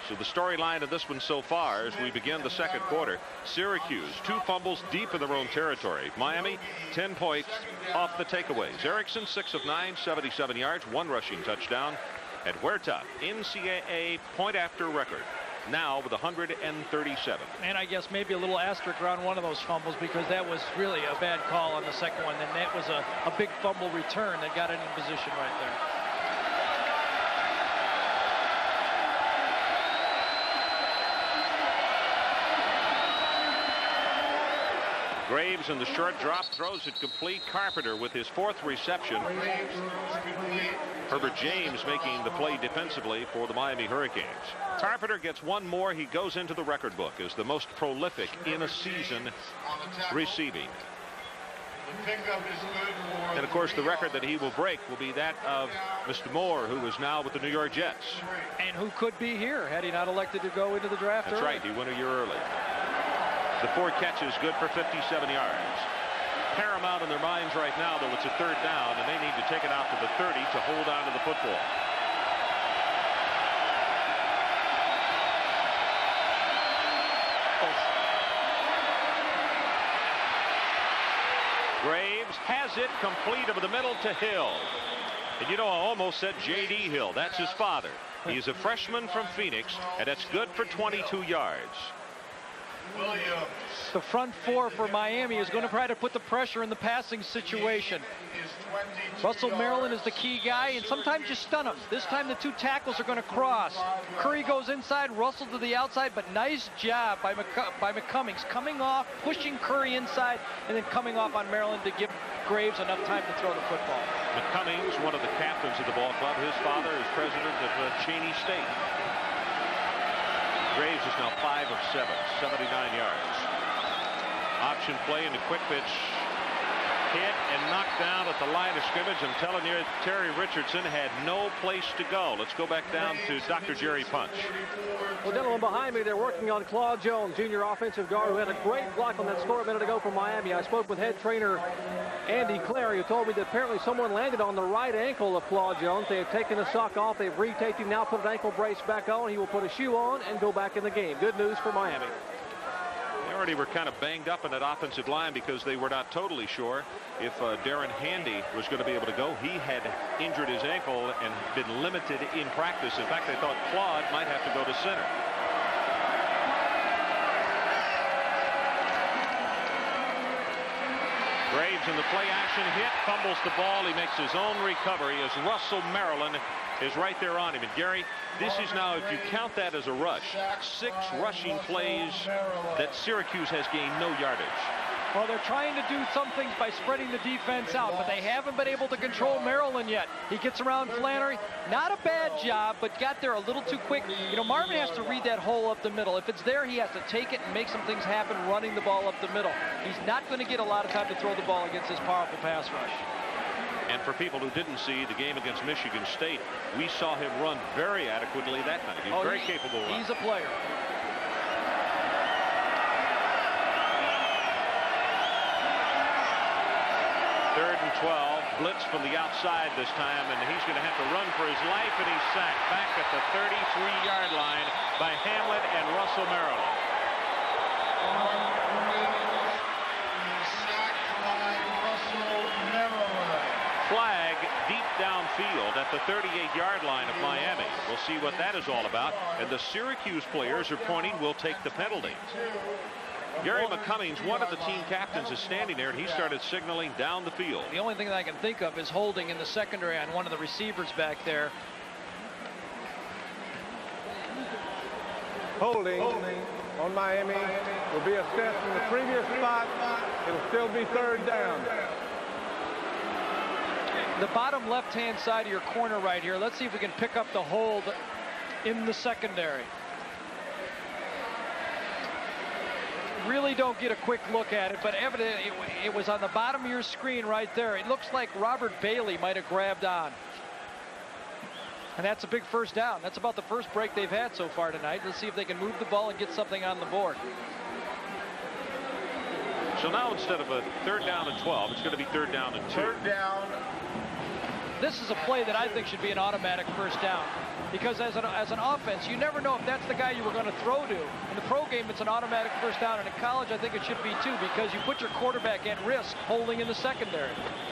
So the storyline of this one so far as we begin the second quarter, Syracuse 2 fumbles deep in their own territory. Miami 10 points off the takeaways. Erickson 6 of 9, 77 yards, 1 rushing touchdown. And Huerta, NCAA point after record, now with 137. And I guess maybe a little asterisk around one of those fumbles because that was really a bad call on the second one. And that was a big fumble return that got it in position right there. Graves in the short drop throws it complete. Carpenter with his 4th reception. Herbert James making the play defensively for the Miami Hurricanes. Carpenter gets 1 more. He goes into the record book as the most prolific in a season receiving. And of course the record that he will break will be that of Mr. Moore, who is now with the New York Jets. And who could be here had he not elected to go into the draft That's early. right, he went a year early. The 4 catches good for 57 yards. Paramount in their minds right now, though, it's a 3rd down, and they need to take it out to the 30 to hold on to the football. Graves has it complete over the middle to Hill. And you know, I almost said J.D. Hill. That's his father. He's a freshman from Phoenix, and that's good for 22 yards. The front 4 for Miami is going to try to put the pressure in the passing situation. Russell Maryland is the key guy, and sometimes you stun him. This time the 2 tackles are going to cross. Curry goes inside, Russell to the outside, but nice job by McCummings coming off, pushing Curry inside, and then coming off on Maryland to give Graves enough time to throw the football. McCummings, one of the captains of the ball club. His father is president of Cheney State. Graves is now 5 of 7, 79 yards. Option play into quick pitch. Hit and knocked down at the line of scrimmage. I'm telling you, Terry Richardson had no place to go. Let's go back down to Dr. Jerry Punch. Well, gentlemen behind me, they're working on Claude Jones, junior offensive guard, who had a great block on that score a minute ago for Miami. I spoke with head trainer Andy Clary, who told me that apparently someone landed on the right ankle of Claude Jones. They have taken the sock off. They've retaped him, now put an ankle brace back on. He will put a shoe on and go back in the game. Good news for Miami. They already were kind of banged up in that offensive line because they were not totally sure if Darren Handy was going to be able to go. He had injured his ankle and been limited in practice. In fact, they thought Claude might have to go to center. Graves in the play action hit, fumbles the ball. He makes his own recovery as Russell Maryland is right there on him. And Gary, this is now, if you count that as a rush, 6 rushing plays that Syracuse has gained no yardage. Well, they're trying to do some things by spreading the defense out, but they haven't been able to control Maryland yet. He gets around Flannery. Not a bad job, but got there a little too quick. You know, Marvin has to read that hole up the middle. If it's there, he has to take it and make some things happen running the ball up the middle. He's not going to get a lot of time to throw the ball against this powerful pass rush. And for people who didn't see the game against Michigan State, we saw him run very adequately that night. He's very capable. He's a player. Third and 12, blitz from the outside this time, and he's going to have to run for his life, and he's sacked back at the 33-yard line by Hamlet and Russell Maryland. Flag deep downfield at the 38-yard line of Miami. We'll see what that is all about, and the Syracuse players are pointing we'll take the penalty. Gary McCummings, one of the team captains, is standing there, and he started signaling down the field. The only thing that I can think of is holding in the secondary on one of the receivers back there. Holding on Miami will be assessed from the previous spot. It'll still be third down. The bottom left-hand side of your corner right here. Let's see if we can pick up the hold in the secondary. Really don't get a quick look at it, but evidently it was on the bottom of your screen right there. It looks like Robert Bailey might have grabbed on. And that's a big first down. That's about the first break they've had so far tonight. Let's see if they can move the ball and get something on the board. So now instead of a third down and 12, it's going to be third down and 2. Third down. This is a play that I think should be an automatic first down. Because as an offense, you never know if that's the guy you were going to throw to. In the pro game, it's an automatic first down. And in college, I think it should be too, because you put your quarterback at risk holding in the secondary.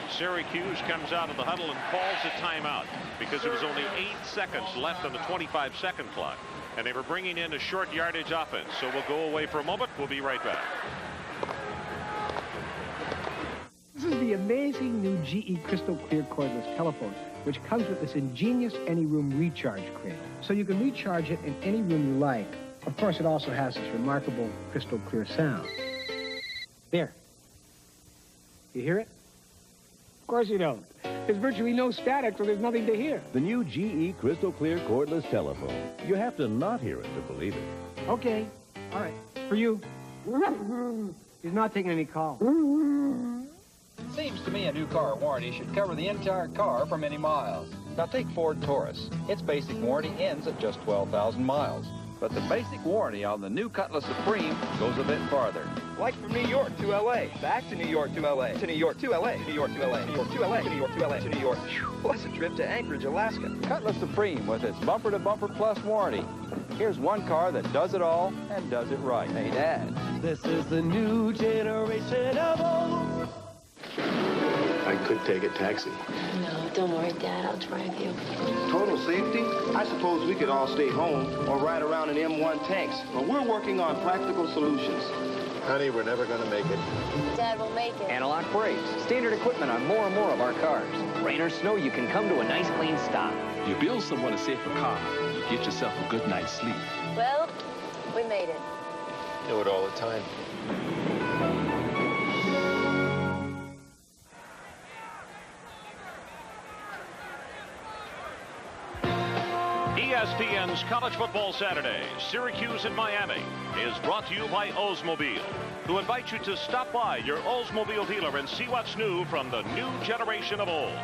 Syracuse comes out of the huddle and calls a timeout because there was only 8 seconds left on the 25-second clock. And they were bringing in a short yardage offense. So we'll go away for a moment. We'll be right back. This is the amazing new GE Crystal Clear cordless telephone, which comes with this ingenious any-room recharge cradle. So you can recharge it in any room you like. Of course, it also has this remarkable crystal clear sound. There. You hear it? Of course you don't. There's virtually no static, so there's nothing to hear. The new GE Crystal Clear cordless telephone. You have to not hear it to believe it. Okay. All right. For you. He's not taking any calls. Seems to me a new car warranty should cover the entire car for many miles. Now take Ford Taurus. Its basic warranty ends at just 12,000 miles. But the basic warranty on the new Cutlass Supreme goes a bit farther. Like from New York to L.A., back to New York to L.A., to New York to L.A., New York to L.A., New York to L.A., to New York to L.A., to New York. Plus a trip to Anchorage, Alaska. Cutlass Supreme with its bumper-to-bumper plus warranty. Here's one car that does it all and does it right. Hey, Dad. This is the new generation of old. I could take a taxi. No, don't worry, Dad. I'll drive you. Total safety? I suppose we could all stay home or ride around in M1 tanks. But we're working on practical solutions. Honey, we're never going to make it. Dad will make it. Analog brakes. Standard equipment on more and more of our cars. Rain or snow, you can come to a nice clean stop. You build someone a safer car. You get yourself a good night's sleep. Well, we made it. Do it all the time. ESPN's College Football Saturday, Syracuse and Miami, is brought to you by Oldsmobile, who invite you to stop by your Oldsmobile dealer and see what's new from the new generation of Olds.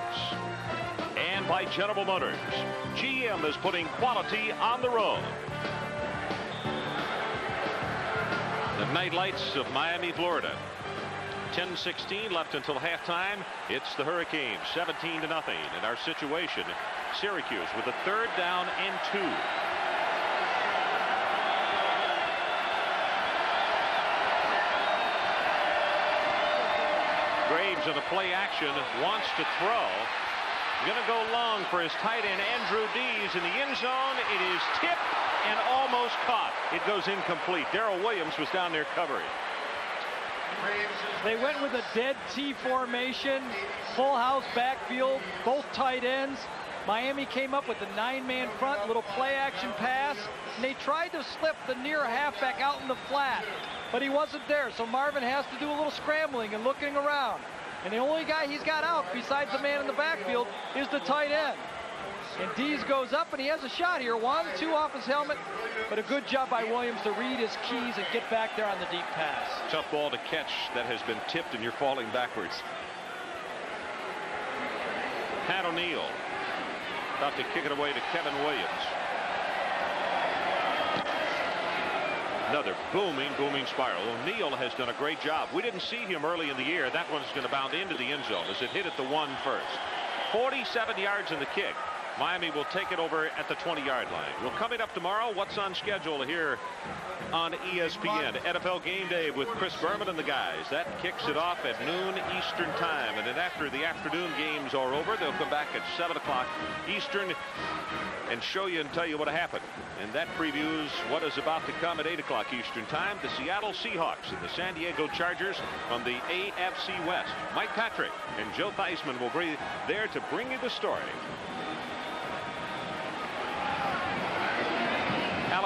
And by General Motors, GM is putting quality on the road. The night lights of Miami, Florida. 10:16 left until halftime. It's the Hurricanes 17-0 in our situation. Syracuse with a third down and 2. Graves in the play action wants to throw. Going to go long for his tight end Andrew Dees in the end zone. It is tipped and almost caught. It goes incomplete. Darrell Williams was down there covering. They went with a dead T formation, full house backfield, both tight ends. Miami came up with a 9-man front, little play action pass, and they tried to slip the near halfback out in the flat, but he wasn't there, so Marvin has to do a little scrambling and looking around. And the only guy he's got out besides the man in the backfield is the tight end. And Dees goes up, and he has a shot here. 1, 2 off his helmet, but a good job by Williams to read his keys and get back there on the deep pass. Tough ball to catch that has been tipped, and you're falling backwards. Pat O'Neill about to kick it away to Kevin Williams. Another booming spiral. O'Neill has done a great job. We didn't see him early in the year. That one's going to bound into the end zone as it hit at the 1 first. 47 yards in the kick. Miami will take it over at the 20-yard line. Well, coming up tomorrow, what's on schedule here on ESPN? NFL Game Day with Chris Berman and the guys. That kicks it off at noon Eastern time. And then after the afternoon games are over, they'll come back at 7 o'clock Eastern and show you and tell you what happened. And that previews what is about to come at 8 o'clock Eastern time. The Seattle Seahawks and the San Diego Chargers from the AFC West. Mike Patrick and Joe Theismann will be there to bring you the story.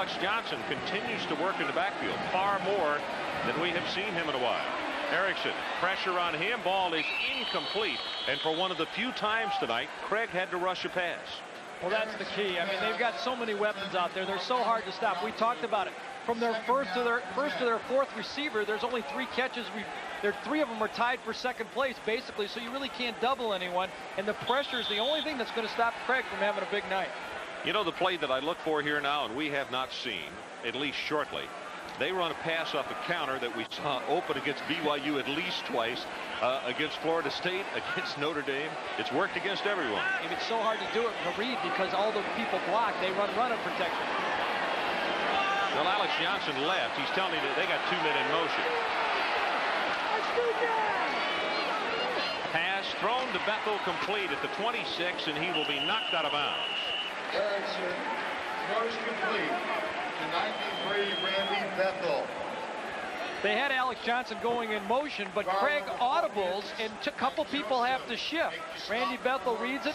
Alex Johnson continues to work in the backfield far more than we have seen him in a while. Erickson, pressure on him. Ball is incomplete. And for one of the few times tonight, Craig had to rush a pass. Well, that's the key. I mean, they've got so many weapons out there. They're so hard to stop. We talked about it. From their first to their fourth receiver, there's only 3 catches. Three of them are tied for second place, basically, so you really can't double anyone. And the pressure is the only thing that's going to stop Craig from having a big night. You know, the play that I look for here now, and we have not seen, at least shortly, they run a pass off a counter that we saw open against BYU at least twice, against Florida State, against Notre Dame. It's worked against everyone. It's so hard to do it to read because all the people block. They run protection. Well, Alex Johnson left. He's telling me that they got 2 men in motion. Pass thrown to Bethel, complete at the 26, and he will be knocked out of bounds. Erickson, throws complete to 93, Randy Bethel. They had Alex Johnson going in motion, but Craig audibles, and a couple people have to shift. Randy Bethel reads it,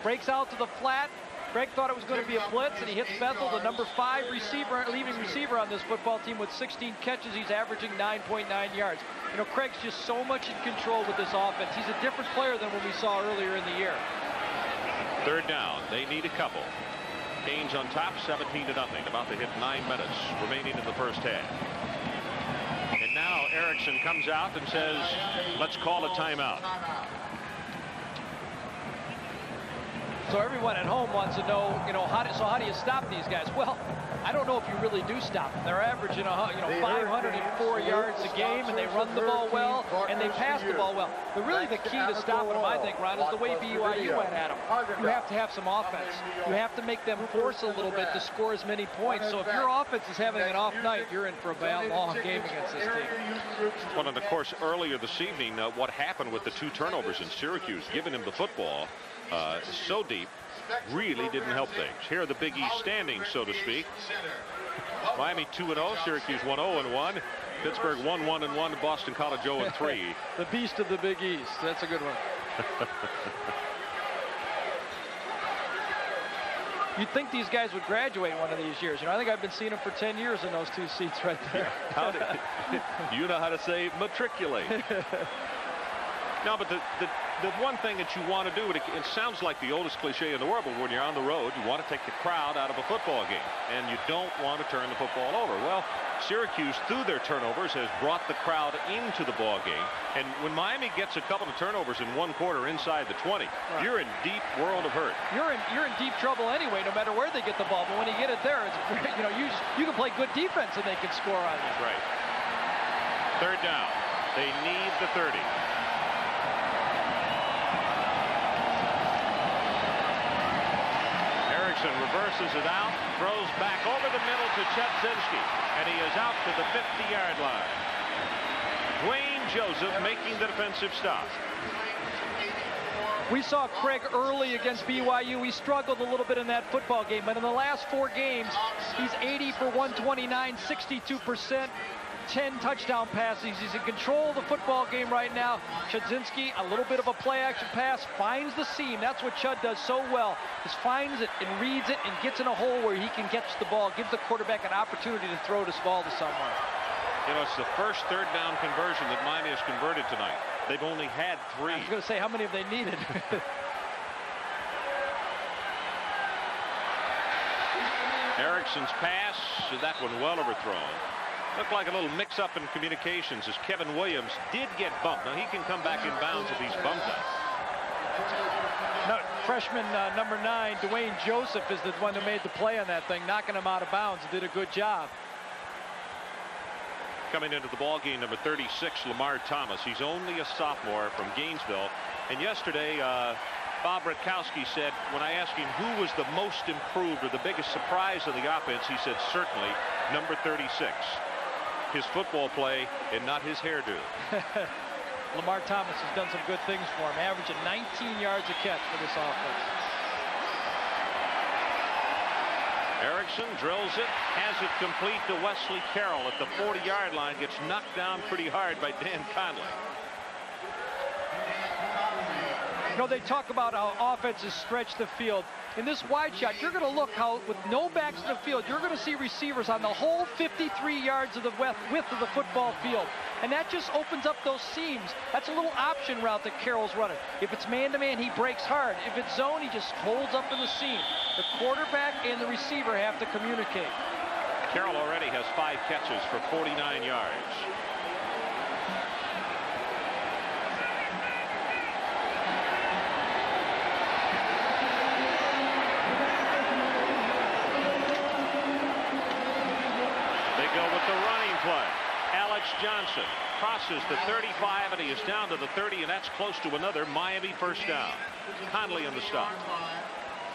breaks out to the flat. Craig thought it was going to be a blitz, and he hits Bethel, the number 5 receiver, leading receiver on this football team with 16 catches. He's averaging 9.9 yards. You know, Craig's just so much in control with this offense. He's a different player than what we saw earlier in the year. 3rd down. They need a couple. Canes on top, 17-0. About to hit 9 minutes remaining in the first half. And now Erickson comes out and says, let's call a timeout. So everyone at home wants to know, how do you stop these guys? Well, I don't know if you really do stop them. They're averaging, 504 yards a game, and they run the ball well, and they pass the ball well. But really the key to stopping them, I think, Ron, is the way BYU went at them. You have to have some offense. You have to make them force a little bit to score as many points. So if your offense is having an off night, you're in for a long game against this team. Well, and of course, earlier this evening, what happened with the 2 turnovers in Syracuse, giving him the football so deep, really didn't help things. Here are the Big East standings, so to speak. Miami 2-0, Syracuse 1-0-1, Pittsburgh 1-1-1, Boston College 0-3. The beast of the Big East. That's a good one. You'd think these guys would graduate one of these years. I think I've been seeing them for 10 years in those 2 seats right there. You know how to say matriculate. No, but the one thing that you want to do, it sounds like the oldest cliche in the world, but when you're on the road, you want to take the crowd out of a football game, and you don't want to turn the football over. Well, Syracuse, through their turnovers, has brought the crowd into the ball game, and when Miami gets a couple of turnovers in 1 quarter inside the 20, right, you're in deep world of hurt. You're in deep trouble anyway, no matter where they get the ball. But when you get it there, it's, you can play good defense and they can score on you. Right. 3rd down. They need the 30. Reverses it out, throws back over the middle to Chudzinski, and he is out to the 50-yard line. Dwayne Joseph making the defensive stop. We saw Craig early against BYU. He struggled a little bit in that football game, but in the last 4 games, he's 80 for 129, 62%. 10 touchdown passes. He's in control of the football game right now. Chudzinski, a little bit of a play action pass, finds the seam. That's what Chud does so well. Just finds it and reads it and gets in a hole where he can catch the ball, gives the quarterback an opportunity to throw this ball to someone. It's the first 3rd down conversion that Miami has converted tonight. They've only had 3. I was going to say, how many have they needed? Erickson's pass, that one well overthrown. Looked like a little mix-up in communications as Kevin Williams did get bumped. Now, he can come back in bounds if he's bumped up. No, freshman number 9, Dwayne Joseph, is the one who made the play on that thing, knocking him out of bounds. Did a good job. Coming into the ball game, number 36, Lamar Thomas. He's only a sophomore from Gainesville. And yesterday, Bob Rutkowski said, when I asked him who was the most improved or the biggest surprise of the offense, he said certainly number 36. His football play and not his hairdo. Lamar Thomas has done some good things for him, averaging 19 yards a catch for this offense. Erickson drills it, has it complete to Wesley Carroll at the 40-yard line, gets knocked down pretty hard by Dan Conley. You know, they talk about how offenses stretch the field. In this wide shot, you're going to look how, with no backs in the field, you're going to see receivers on the whole 53 yards of the width of the football field. And that just opens up those seams. That's a little option route that Carroll's running. If it's man-to-man, he breaks hard. If it's zone, he just holds up in the seam. The quarterback and the receiver have to communicate. Carroll already has 5 catches for 49 yards. Johnson crosses the 35, and he is down to the 30, and that's close to another Miami first down. Conley on the stop.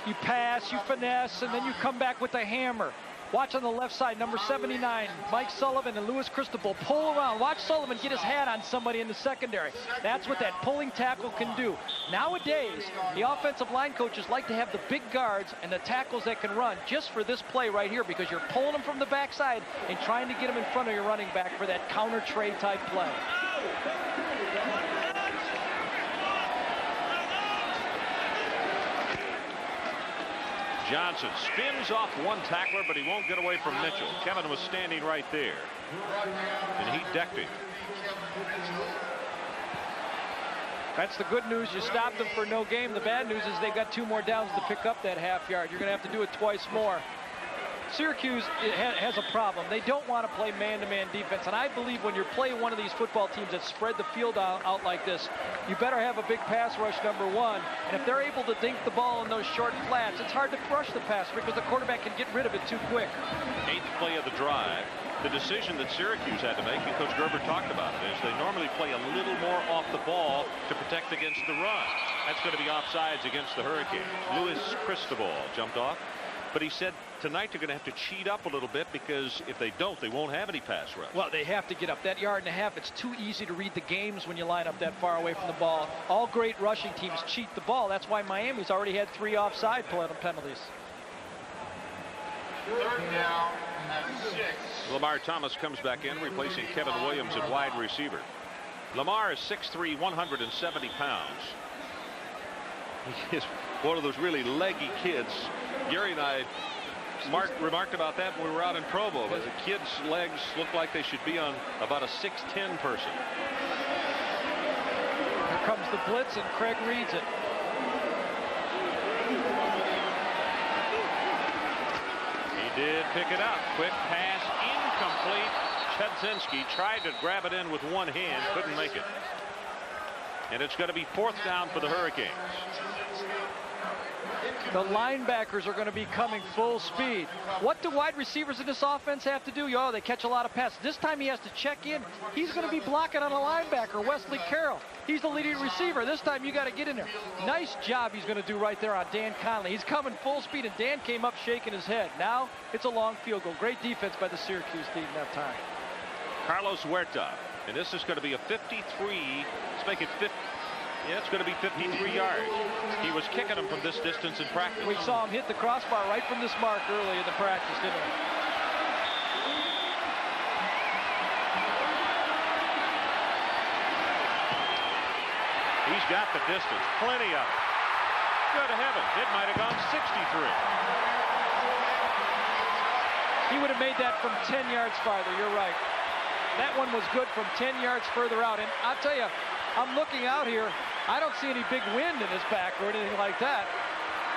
You pass, you finesse, and then you come back with the hammer. Watch on the left side, number 79, Mike Sullivan and Louis Cristobal pull around. Watch Sullivan get his hat on somebody in the secondary. That's what that pulling tackle can do. Nowadays, the offensive line coaches like to have the big guards and the tackles that can run just for this play right here, because you're pulling them from the backside and trying to get them in front of your running back for that counter trade type play. Johnson spins off one tackler, but he won't get away from Mitchell. Kevin was standing right there, and he decked him. That's the good news. You stopped them for no game. The bad news is they've got 2 more downs to pick up that half yard. You're going to have to do it twice more. Syracuse has a problem. They don't want to play man-to-man defense, and I believe when you're playing one of these football teams that spread the field out like this, you better have a big pass rush, number 1, and if they're able to dink the ball in those short flats, it's hard to rush the pass because the quarterback can get rid of it too quick. 8th play of the drive. The decision that Syracuse had to make, and Coach Gerber talked about it, is they normally play a little more off the ball to protect against the run. That's going to be offsides against the Hurricanes. Louis Cristobal jumped off. But he said tonight they're going to have to cheat up a little bit, because if they don't, they won't have any pass rush. Well, they have to get up that 1.5 yards. It's too easy to read the games when you line up that far away from the ball. All great rushing teams cheat the ball. That's why Miami's already had 3 offside penalties. 3rd down and 6. Lamar Thomas comes back in, replacing Kevin Williams at wide receiver. Lamar is 6'3", 170 pounds. He is one of those really leggy kids. Gary and I remarked about that when we were out in Provo. As a kid's legs look like they should be on about a 6'10" person. Here comes the blitz, and Craig reads it. He did pick it up. Quick pass, incomplete. Chudzinski tried to grab it in with one hand, couldn't make it. And it's going to be 4th down for the Hurricanes. The linebackers are going to be coming full speed. What do wide receivers in this offense have to do? Oh, they catch a lot of passes. This time he has to check in. He's going to be blocking on a linebacker, Wesley Carroll. He's the leading receiver. This time you got to get in there. Nice job he's going to do right there on Dan Conley. He's coming full speed, and Dan came up shaking his head. Now it's a long field goal. Great defense by the Syracuse team that time. Carlos Huerta, and this is going to be a 53. Let's make it 50. Yeah, it's going to be 53 yards. He was kicking them from this distance in practice. We saw him hit the crossbar right from this mark early in the practice, didn't we? He's got the distance, plenty of it. Good heavens, it might have gone 63. He would have made that from 10 yards farther, you're right. That one was good from 10 yards further out, and I'll tell you, I'm looking out here. I don't see any big wind in his back or anything like that.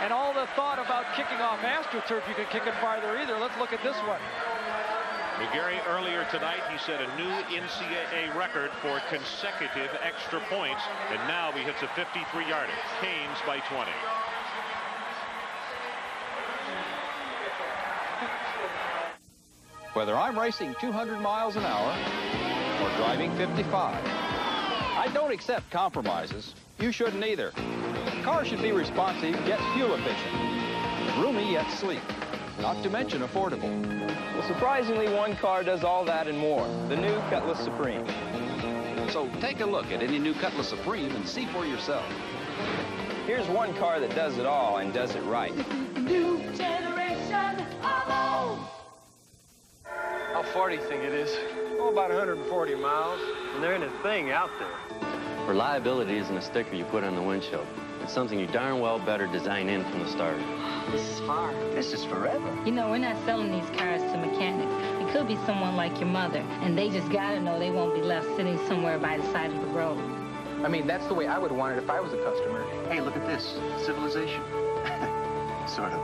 And all the thought about kicking off AstroTurf, you could kick it farther either. Let's look at this one. McGarry earlier tonight, he set a new NCAA record for consecutive extra points, and now he hits a 53-yarder. Canes by 20. Whether I'm racing 200 miles an hour or driving 55, I don't accept compromises. You shouldn't either. The car should be responsive yet fuel efficient, roomy yet sleek, not to mention affordable. Well, surprisingly, one car does all that and more. The new Cutlass Supreme. So take a look at any new Cutlass Supreme and see for yourself. Here's one car that does it all and does it right. New generation of How far do you think it is? Oh, about 140 miles. And there ain't a thing out there. Reliability isn't a sticker you put on the windshield. It's something you darn well better design in from the start. This is far. This is forever. You know, we're not selling these cars to mechanics. It could be someone like your mother, and they just gotta know they won't be left sitting somewhere by the side of the road. I mean, that's the way I would want it if I was a customer. Hey, look at this. Civilization. Sort of.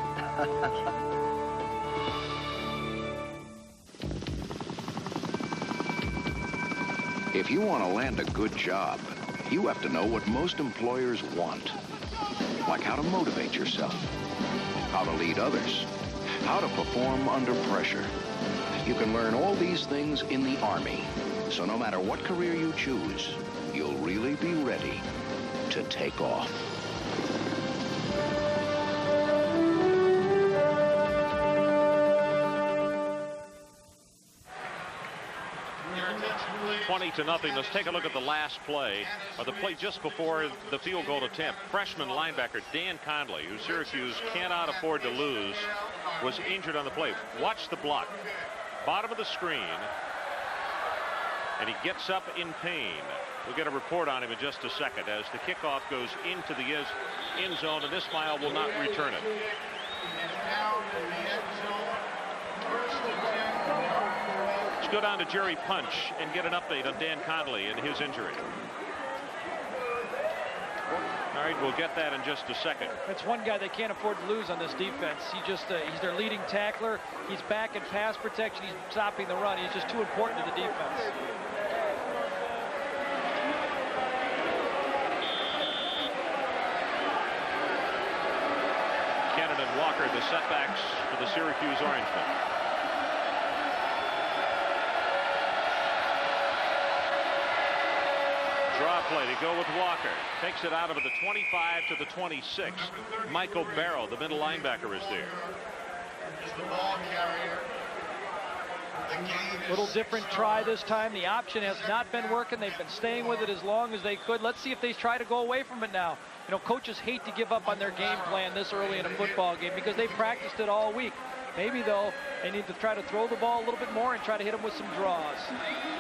If you want to land a good job, you have to know what most employers want. Like how to motivate yourself, how to lead others, how to perform under pressure. You can learn all these things in the Army. So no matter what career you choose, you'll really be ready to take off. To nothing. Let's take a look at the last play, or the play just before the field goal attempt. Freshman linebacker Dan Conley, who Syracuse cannot afford to lose, was injured on the play. Watch the block. Bottom of the screen. And he gets up in pain. We'll get a report on him in just a second as the kickoff goes into the end zone, and this mile will not return it. Go down to Jerry Punch and get an update on Dan Conley and his injury. All right, we'll get that in just a second. That's one guy they can't afford to lose on this defense. He's their leading tackler. He's back in pass protection. He's stopping the run. He's just too important to the defense. Cannon and Walker, the setbacks for the Syracuse Orangemen. Draw play to go with Walker. Takes it out of the 25 to the 26. Michael Barrow, the middle linebacker, is there. The ball carrier. Little different try this time. The option has not been working. They've been staying with it as long as they could. Let's see if they try to go away from it now. You know, coaches hate to give up on their game plan this early in a football game because they practiced it all week. Maybe, though, they need to try to throw the ball a little bit more and try to hit them with some draws.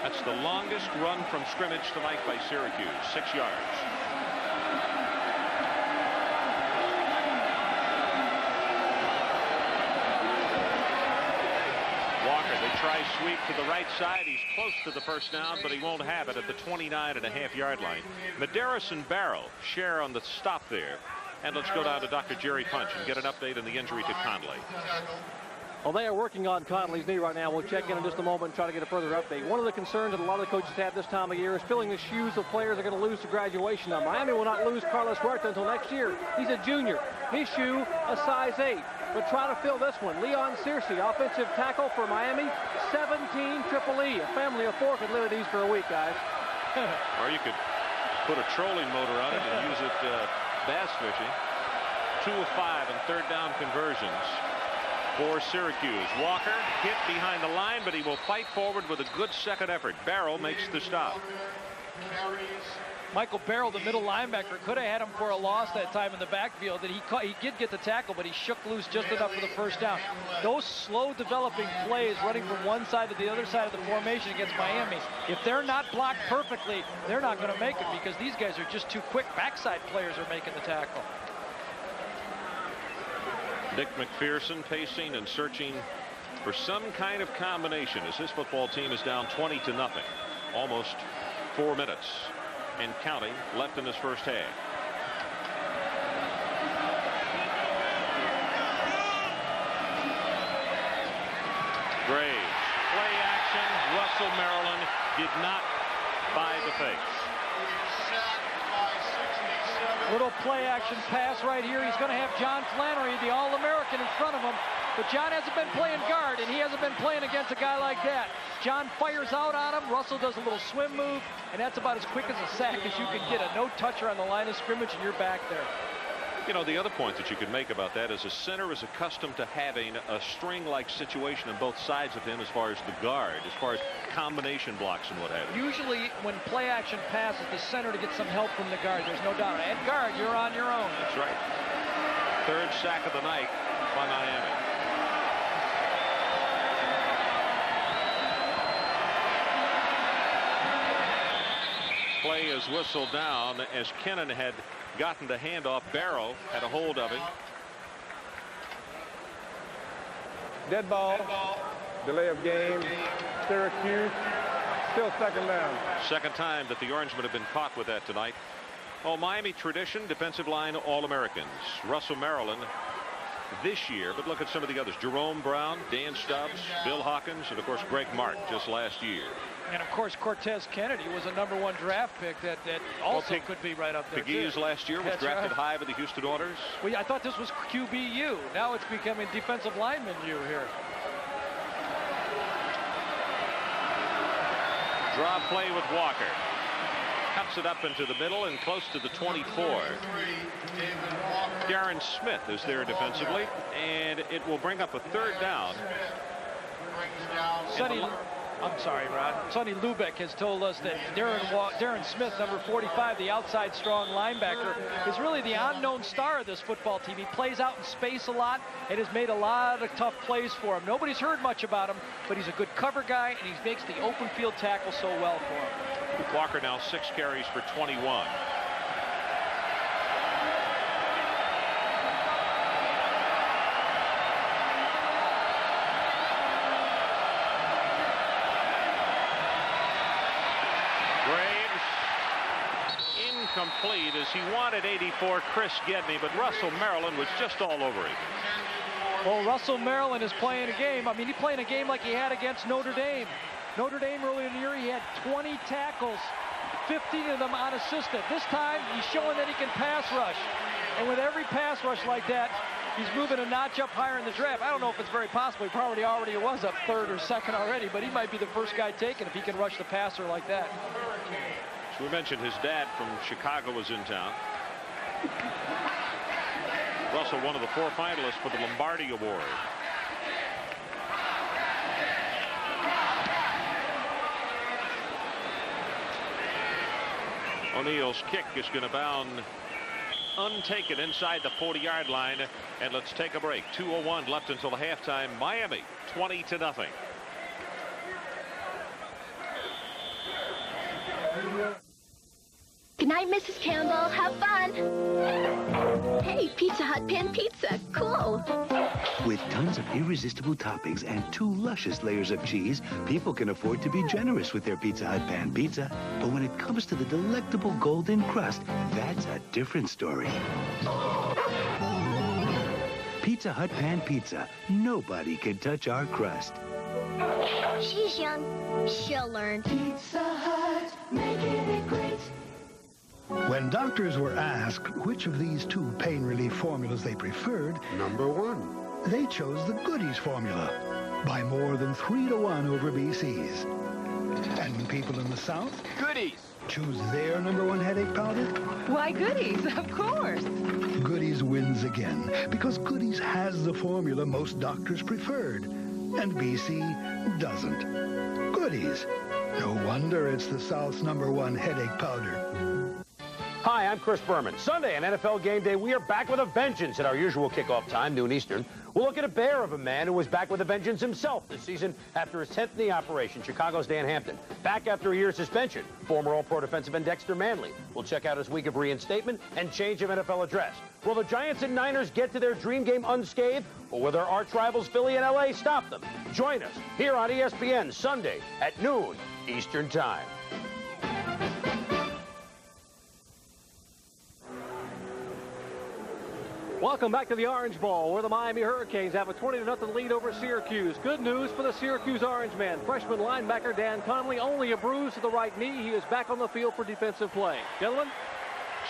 That's the longest run from scrimmage tonight by Syracuse, 6 yards. Walker, they try sweep to the right side. He's close to the first down, but he won't have it at the 29.5-yard line. Medeiros and Barrow share on the stop there. And let's go down to Dr. Jerry Punch and get an update on the injury to Conley. Well, they are working on Conley's knee right now. We'll check in just a moment and try to get a further update. One of the concerns that a lot of the coaches have this time of year is filling the shoes of players they're going to lose to graduation. Now, Miami will not lose Carlos Huerta until next year. He's a junior. His shoe, a size 8. But try to fill this one. Leon Searcy, offensive tackle for Miami, 17 Triple E. A family of 4 could live at these for a week, guys. Or you could put a trolling motor on it and use it bass fishing. 2 of 5 and third down conversions for Syracuse. Walker hit behind the line, but he will fight forward with a good second effort. Barrow makes the stop. Michael Barrow, the middle linebacker, could have had him for a loss that time in the backfield. That he did get the tackle, but he shook loose just enough for the first down. Those slow developing plays running from one side to the other side of the formation against Miami, if they're not blocked perfectly, they're not going to make it because these guys are just too quick. Backside players are making the tackle. Nick McPherson pacing and searching for some kind of combination as his football team is down 20-0. Almost 4 minutes and counting left in this first half. Graves, play action. Russell, Maryland did not buy the fake. Little play action pass right here. He's going to have John Flannery, the All-American, in front of him. But John hasn't been playing guard, and he hasn't been playing against a guy like that. John fires out on him. Russell does a little swim move, and that's about as quick as a sack as you can get. A no-toucher on the line of scrimmage, and you're back there. You know, the other point that you could make about that is a center is accustomed to having a string-like situation on both sides of him as far as the guard, as far as combination blocks and what have you. Usually, when play action passes, the center to get some help from the guard. There's no doubt. At guard, you're on your own. That's right. Third sack of the night by Miami. Play is whistled down as Kennan had gotten the handoff. Barrow had a hold of him. Dead ball. Delay of game. Syracuse. Still second down. Second time that the Orangemen have been caught with that tonight. Oh, Miami tradition, defensive line All-Americans. Russell Maryland this year, but look at some of the others. Jerome Brown, Dan Stubbs, Bill Hawkins, and of course Greg Mark just last year. And of course Cortez Kennedy was a #1 draft pick that also could be right up there. Pegues last year was drafted high by the Houston Oilers. Well, I thought this was QBU. Now it's becoming defensive lineman U here. Draw play with Walker. Cuts it up into the middle and close to the 24. Darren Smith is there defensively, and it will bring up a third down. I'm sorry, Rod. Sonny Lubeck has told us that Darren Smith, number 45, the outside strong linebacker, is really the unknown star of this football team. He plays out in space a lot and has made a lot of tough plays for him. Nobody's heard much about him, but he's a good cover guy, and he makes the open field tackle so well for him. Walker now 6 carries for 21. Incomplete as he wanted 84 Chris Gedney, but Russell Maryland was just all over him. Well, Russell Maryland is playing a game. I mean, he's playing a game like he had against Notre Dame. Notre Dame earlier in the year, he had 20 tackles, 15 of them unassisted. This time, he's showing that he can pass rush. And with every pass rush like that, he's moving a notch up higher in the draft. I don't know if it's very possible. He probably already was up third or second already, but he might be the first guy taken if he can rush the passer like that. So we mentioned his dad from Chicago was in town. Russell, one of the 4 finalists for the Lombardi Award. O'Neal's kick is going to bound untaken inside the 40-yard line. And let's take a break. 2:01 left until halftime. Miami 20-0. Good night, Mrs. Campbell. Have fun. Hey, Pizza Hut Pan Pizza. Cool. With tons of irresistible toppings and 2 luscious layers of cheese, people can afford to be generous with their Pizza Hut Pan Pizza. But when it comes to the delectable golden crust, that's a different story. Pizza Hut Pan Pizza. Nobody can touch our crust. She's young. She'll learn. Pizza Hut, making it great. When doctors were asked which of these 2 pain relief formulas they preferred, #1, they chose the Goodies formula by more than 3-to-1 over BC's. And when people in the South Goodies choose their #1 headache powder, why, Goodies, of course. Goodies wins again because Goodies has the formula most doctors preferred, and BC doesn't. Goodies. No wonder it's the South's #1 headache powder. Hi, I'm Chris Berman. Sunday on NFL Game Day, we are back with a vengeance at our usual kickoff time, noon Eastern. We'll look at a bear of a man who was back with a vengeance himself this season after his 10th knee operation. Chicago's Dan Hampton. Back after a year's suspension. Former All-Pro defensive end Dexter Manley. We'll check out his week of reinstatement and change of NFL address. Will the Giants and Niners get to their dream game unscathed, or will their arch rivals Philly and LA stop them? Join us here on ESPN Sunday at noon Eastern Time. Welcome back to the Orange Bowl, where the Miami Hurricanes have a 20-0 lead over Syracuse. Good news for the Syracuse Orangemen. Freshman linebacker Dan Connolly, only a bruise to the right knee. He is back on the field for defensive play. Gentlemen?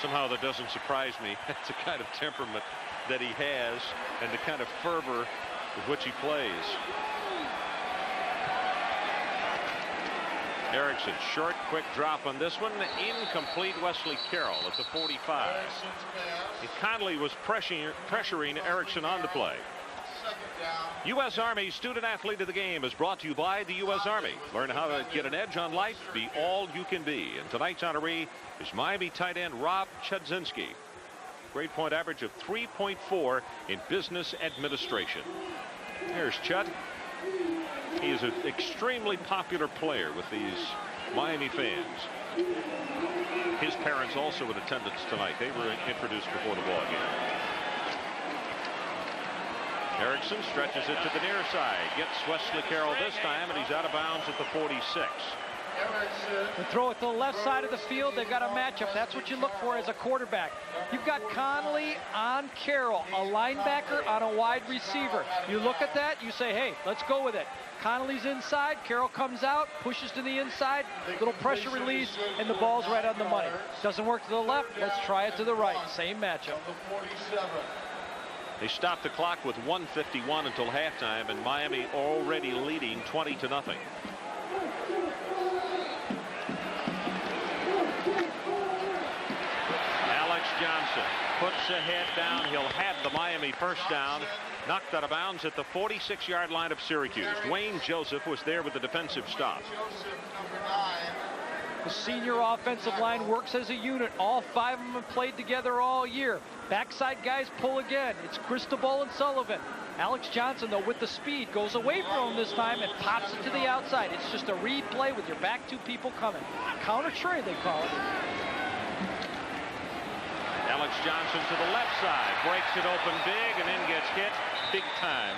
Somehow that doesn't surprise me. That's the kind of temperament that he has and the kind of fervor with which he plays. Erickson, short, quick drop on this one. Incomplete. Wesley Carroll at the 45. And Connolly was pressuring Erickson on the play. U.S. Army Student Athlete of the Game is brought to you by the U.S. Army. Learn how to get an edge on life. Be all you can be. And tonight's honoree is Miami tight end Rob Chudzinski. Grade point average of 3.4 in business administration. Here's Chud. He is an extremely popular player with these Miami fans. His parents also in attendance tonight. They were introduced before the ball game. Erickson stretches it to the near side, gets Wesley Carroll this time, and he's out of bounds at the 46. They throw it to the left side of the field. They've got a matchup. That's what you look for as a quarterback. You've got Connolly on Carroll, a linebacker on a wide receiver. You look at that, you say, hey, let's go with it. Connolly's inside, Carroll comes out, pushes to the inside, little pressure release, and the ball's right on the money. Doesn't work to the left, let's try it to the right. Same matchup. They stopped the clock with 1:51 until halftime, and Miami already leading 20-0. Alex Johnson puts the head down. He'll have the Miami first down. Knocked out of bounds at the 46-yard line of Syracuse. Dwayne Joseph was there with the defensive stop. The senior offensive line works as a unit. All 5 of them have played together all year. Backside guys pull again. It's Cristobal and Sullivan. Alex Johnson, though, with the speed, goes away from him this time and pops it to the outside. It's just a read play with your back 2 people coming. Counter trade, they call it. Alex Johnson to the left side, breaks it open big, and then gets hit big time.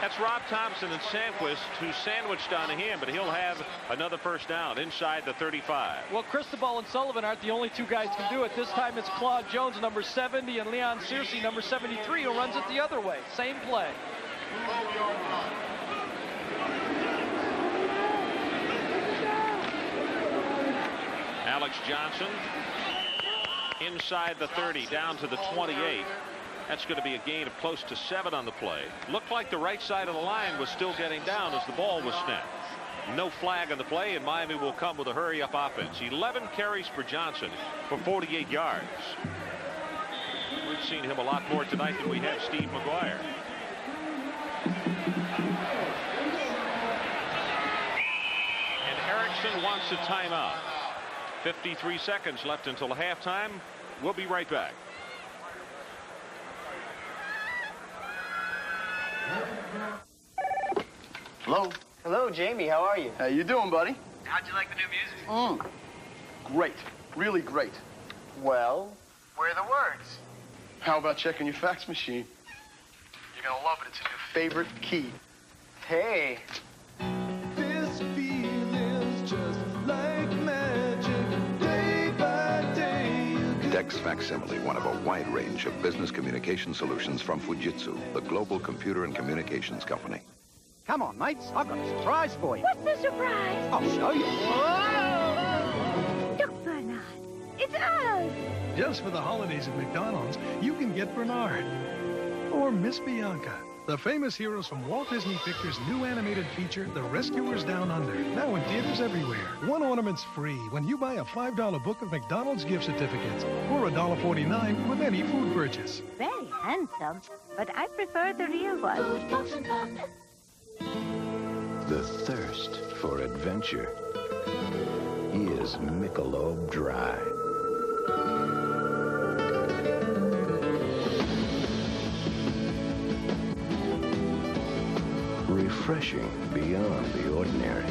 That's Rob Thompson and Sandquist, who sandwiched on him, but he'll have another first down inside the 35. Well, Cristobal and Sullivan aren't the only 2 guys who can do it. This time it's Claude Jones, number 70, and Leon Searcy, number 73, who runs it the other way. Same play. Alex Johnson inside the 30, down to the 28. That's going to be a gain of close to 7 on the play. Looked like the right side of the line was still getting down as the ball was snapped. No flag on the play, and Miami will come with a hurry-up offense. 11 carries for Johnson for 48 yards. We've seen him a lot more tonight than we have Steve McGuire. And Erickson wants a timeout. 53 seconds left until halftime. We'll be right back. Hello. Hello, Jamie. How are you? How you doing, buddy? How'd you like the new music? Great. Really great. Well, where are the words? How about checking your fax machine? You're gonna love it. It's in your favorite key. Hey. This feeling's just like magic. Day by day. Dex Facsimile, one of a wide range of business communication solutions from Fujitsu, the global computer and communications company. Come on, mates. I've got a surprise for you. What's the surprise? I'll show you. Look, Bernard. It's us. Just for the holidays at McDonald's, you can get Bernard. Or Miss Bianca, the famous heroes from Walt Disney Pictures' new animated feature, The Rescuers Down Under. Now in theaters everywhere. One ornament's free when you buy a $5 book of McDonald's gift certificates, or $1.49 with any food purchase. Very handsome, but I prefer the real one. The thirst for adventure is Michelob Dry. Refreshing beyond the ordinary.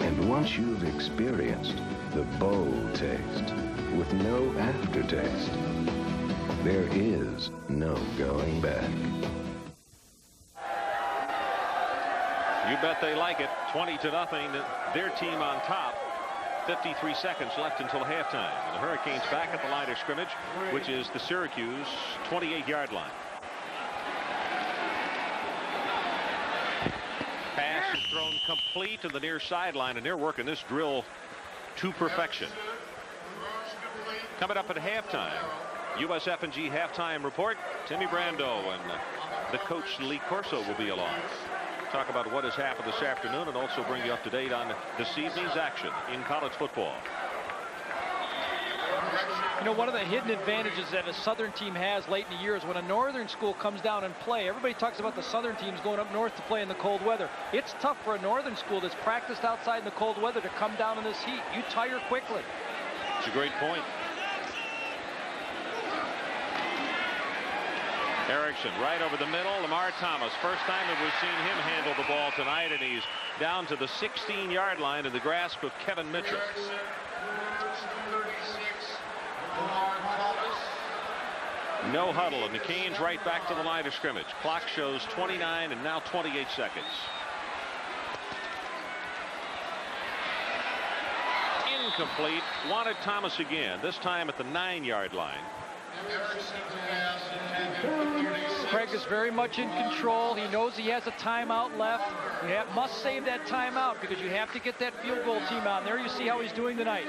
And once you've experienced the bold taste with no aftertaste, there is no going back. You bet they like it. 20-0. Their team on top. 53 seconds left until halftime. And the Hurricanes back at the line of scrimmage, which is the Syracuse 28-yard line. Pass is thrown complete to the near sideline, and they're working this drill to perfection. Coming up at halftime, USF&G halftime report. Timmy Brando and the coach Lee Corso will be along. Talk about what has happened this afternoon and also bring you up to date on this evening's action in college football. You know, one of the hidden advantages that a Southern team has late in the year is when a Northern school comes down and play. Everybody talks about the Southern teams going up north to play in the cold weather. It's tough for a Northern school that's practiced outside in the cold weather to come down in this heat. You tire quickly. It's a great point. Erickson right over the middle. Lamar Thomas, first time that we've seen him handle the ball tonight, and he's down to the 16-yard line in the grasp of Kevin Mitchell. No huddle, and the Canes right back to the line of scrimmage. Clock shows 29 and now 28 seconds. Incomplete. Wanted Thomas again, this time at the 9-yard line. Craig is very much in control. He knows he has a timeout left. You must save that timeout because you have to get that field goal team out. And there you see how he's doing tonight.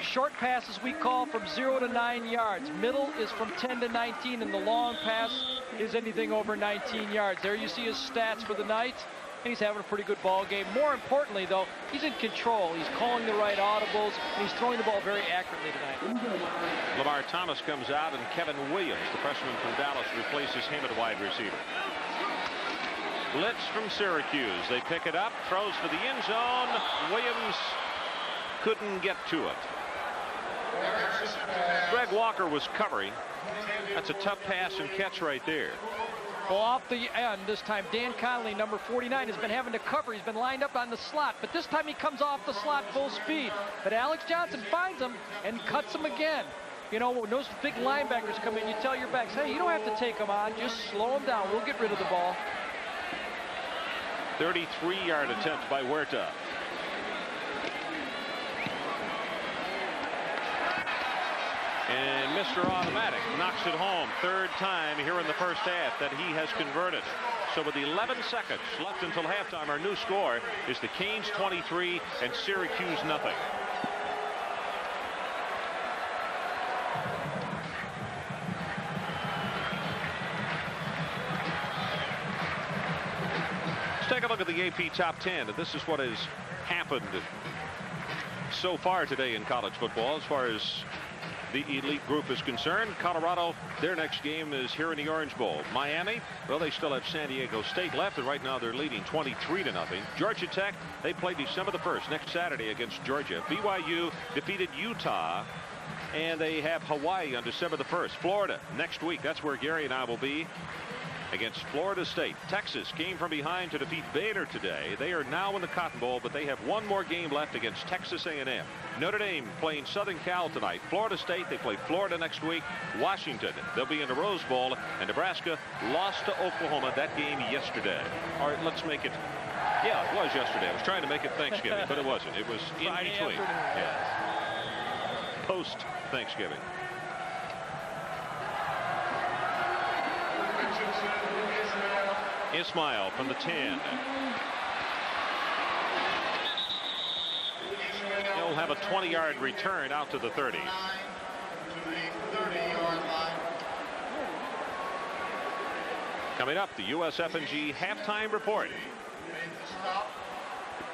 Short passes we call from 0 to 9 yards. Middle is from 10 to 19, and the long pass is anything over 19 yards. There you see his stats for the night. And he's having a pretty good ball game. More importantly, though, he's in control. He's calling the right audibles, and he's throwing the ball very accurately tonight. Lamar Thomas comes out, and Kevin Williams, the freshman from Dallas, replaces him at wide receiver. Blitz from Syracuse. They pick it up, throws for the end zone. Williams couldn't get to it. Greg Walker was covering. That's a tough pass and catch right there. Well, off the end this time, Dan Connolly, number 49, has been having to cover. He's been lined up on the slot, but this time he comes off the slot full speed. But Alex Johnson finds him and cuts him again. You know, when those big linebackers come in, you tell your backs, hey, you don't have to take them on. Just slow them down. We'll get rid of the ball. 33-yard attempt by Huerta. And Mr. Automatic knocks it home. Third time here in the first half that he has converted. So with 11 seconds left until halftime, our new score is the Canes 23 and Syracuse nothing. Let's take a look at the AP Top 10. And this is what has happened so far today in college football as far as the elite group is concerned. Colorado, their next game is here in the Orange Bowl. Miami, well, they still have San Diego State left, and right now they're leading 23-0. Georgia Tech, they play December the 1st, next Saturday against Georgia. BYU defeated Utah, and they have Hawaii on December the 1st. Florida, next week, that's where Gary and I will be, against Florida State. Texas came from behind to defeat Baylor today. They are now in the Cotton Bowl, but they have one more game left against Texas A&M. Notre Dame playing Southern Cal tonight. Florida State, they play Florida next week. Washington, they'll be in the Rose Bowl. And Nebraska lost to Oklahoma that game yesterday. All right, let's make it. Yeah, it was yesterday. I was trying to make it Thanksgiving, but it wasn't. It was in Friday between. Yeah. Post-Thanksgiving. Ismail from the 10. He'll have a 20-yard return out to the 30. Coming up, the USF&G halftime report.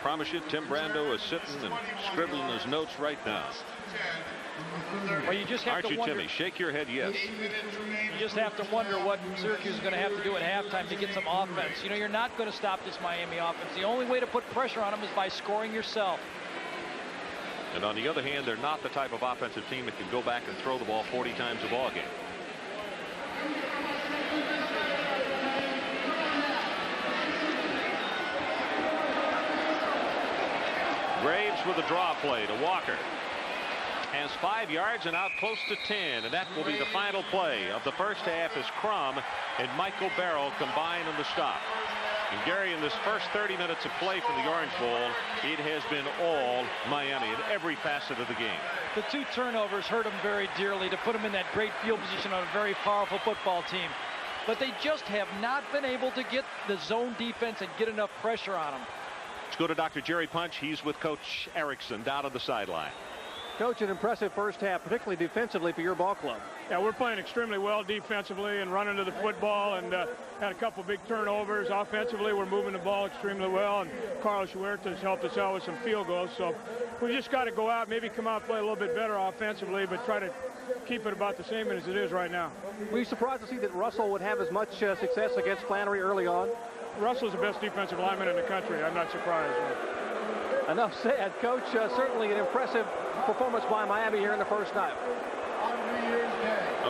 Promise you, Tim Brando is sitting and scribbling his notes right now. Well, you just have Aren't to you, wonder, Timmy? Shake your head yes. You just have to wonder what Syracuse is going to have to do at halftime to get some offense. You know, you're not going to stop this Miami offense. The only way to put pressure on them is by scoring yourself. And on the other hand, they're not the type of offensive team that can go back and throw the ball 40 times a ball game. Graves with a draw play to Walker. Has 5 yards and out close to 10, and that will be the final play of the first half as Crum and Michael Barrow combine on the stop. And Gary, in this first 30 minutes of play from the Orange Bowl, it has been all Miami in every facet of the game. The 2 turnovers hurt them very dearly to put them in that great field position on a very powerful football team. But they just have not been able to get the zone defense and get enough pressure on them. Let's go to Dr. Jerry Punch. He's with Coach Erickson down on the sideline. Coach, an impressive first half, particularly defensively for your ball club. Yeah, we're playing extremely well defensively and running to the football, and had a couple big turnovers. Offensively, we're moving the ball extremely well, and Carlos Huerta has helped us out with some field goals. So we just got to go out, maybe come out and play a little bit better offensively, but try to keep it about the same as it is right now. Were you surprised to see that Russell would have as much success against Flannery early on? Russell's the best defensive lineman in the country. I'm not surprised. Enough said. Coach, certainly an impressive performance by Miami here in the first half.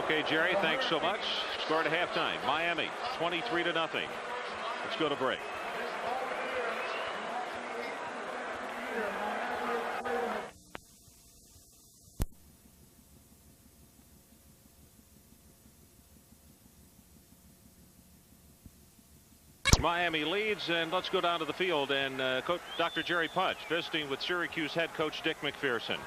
Okay, Jerry, thanks so much. Score at halftime. Miami 23-0. Let's go to break. Miami leads, and let's go down to the field. And Dr. Jerry Punch visiting with Syracuse head coach Dick McPherson.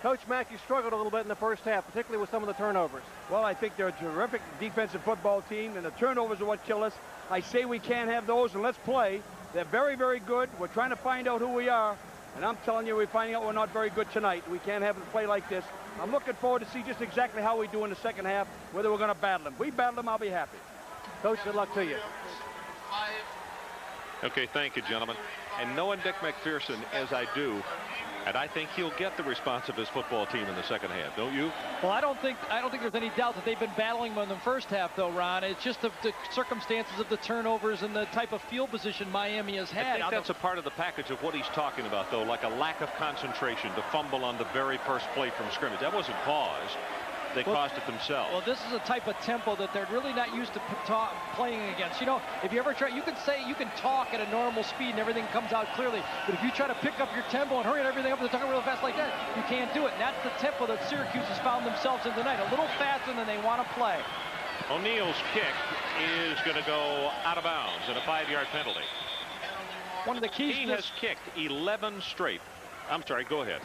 Coach Mack, you struggled a little bit in the first half, particularly with some of the turnovers. Well, I think they're a terrific defensive football team, and the turnovers are what kill us. I say we can't have those, and let's play. They're very, very good. We're trying to find out who we are, and I'm telling you, we're finding out we're not very good tonight. We can't have them play like this. I'm looking forward to see just exactly how we do in the second half, whether we're going to battle them. If we battle them, I'll be happy. Coach, good luck to you. Okay, thank you, gentlemen. And knowing Dick McPherson as I do, and I think he'll get the response of his football team in the second half, don't you? Well, I don't think there's any doubt that they've been battling them in the first half, though, Ron. It's just the circumstances of the turnovers and the type of field position Miami has had. I think that's a part of the package of what he's talking about, though, like a lack of concentration to fumble on the very first play from scrimmage. That wasn't caused. They caused it themselves. Well, this is a type of tempo that they're really not used to playing against. You know, if you ever try, you can talk at a normal speed and everything comes out clearly. But if you try to pick up your tempo and hurry everything up and talk real fast like that, you can't do it. And that's the tempo that Syracuse has found themselves in tonight. A little faster than they want to play. O'Neal's kick is going to go out of bounds and a 5-yard penalty. One of the keys he has kicked 11 straight. I'm sorry, go ahead.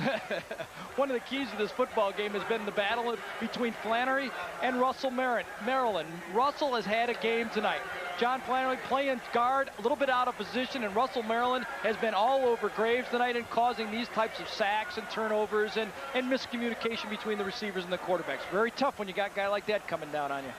One of the keys to this football game has been the battle between Flannery and Russell Maryland. Russell has had a game tonight. John Flannery playing guard, a little bit out of position, and Russell Maryland has been all over Graves tonight and causing these types of sacks and turnovers and miscommunication between the receivers and the quarterbacks. Very tough when you got a guy like that coming down on you.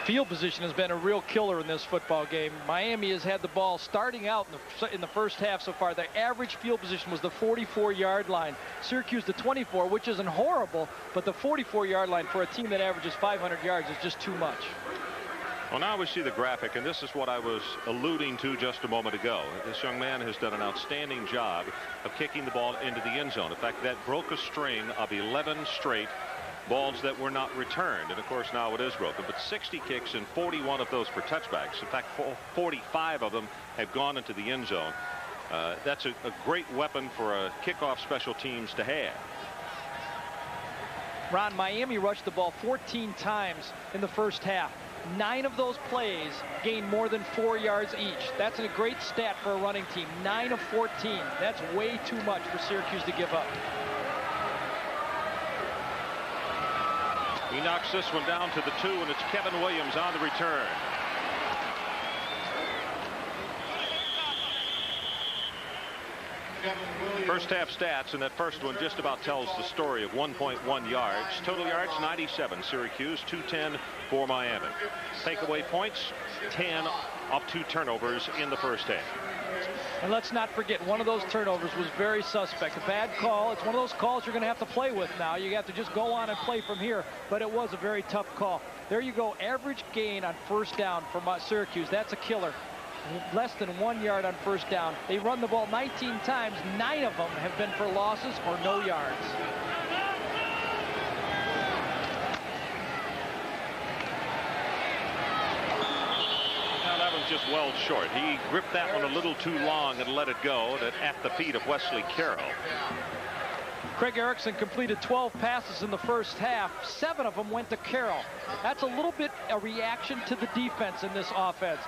Field position has been a real killer in this football game. Miami has had the ball starting out in the first half so far. The average field position was the 44-yard line. Syracuse the 24, which isn't horrible, but the 44-yard line for a team that averages 500 yards is just too much. Well, now we see the graphic, and this is what I was alluding to just a moment ago. This young man has done an outstanding job of kicking the ball into the end zone. In fact, that broke a string of 11 straight balls that were not returned, and of course now it is broken. But 60 kicks and 41 of those for touchbacks. In fact, 45 of them have gone into the end zone. That's a great weapon for a kickoff special teams to have. Ron, Miami rushed the ball 14 times in the first half. 9 of those plays gained more than 4 yards each. That's a great stat for a running team. 9 of 14. That's way too much for Syracuse to give up. He knocks this one down to the 2, and it's Kevin Williams on the return. First half stats, and that first one just about tells the story of 1.1 yards. Total yards, 97 Syracuse, 210 for Miami. Takeaway points, 10 off 2 turnovers in the first half. And let's not forget, one of those turnovers was very suspect. A bad call. It's one of those calls you're going to have to play with now. You have to just go on and play from here. But it was a very tough call. There you go. Average gain on first down for Syracuse. That's a killer. Less than 1 yard on first down. They run the ball 19 times. 9 of them have been for losses or no yards. Just well short. He gripped that one a little too long and let it go at the feet of Wesley Carroll. Craig Erickson completed 12 passes in the first half. 7 of them went to Carroll. That's a little bit a reaction to the defense in this offense.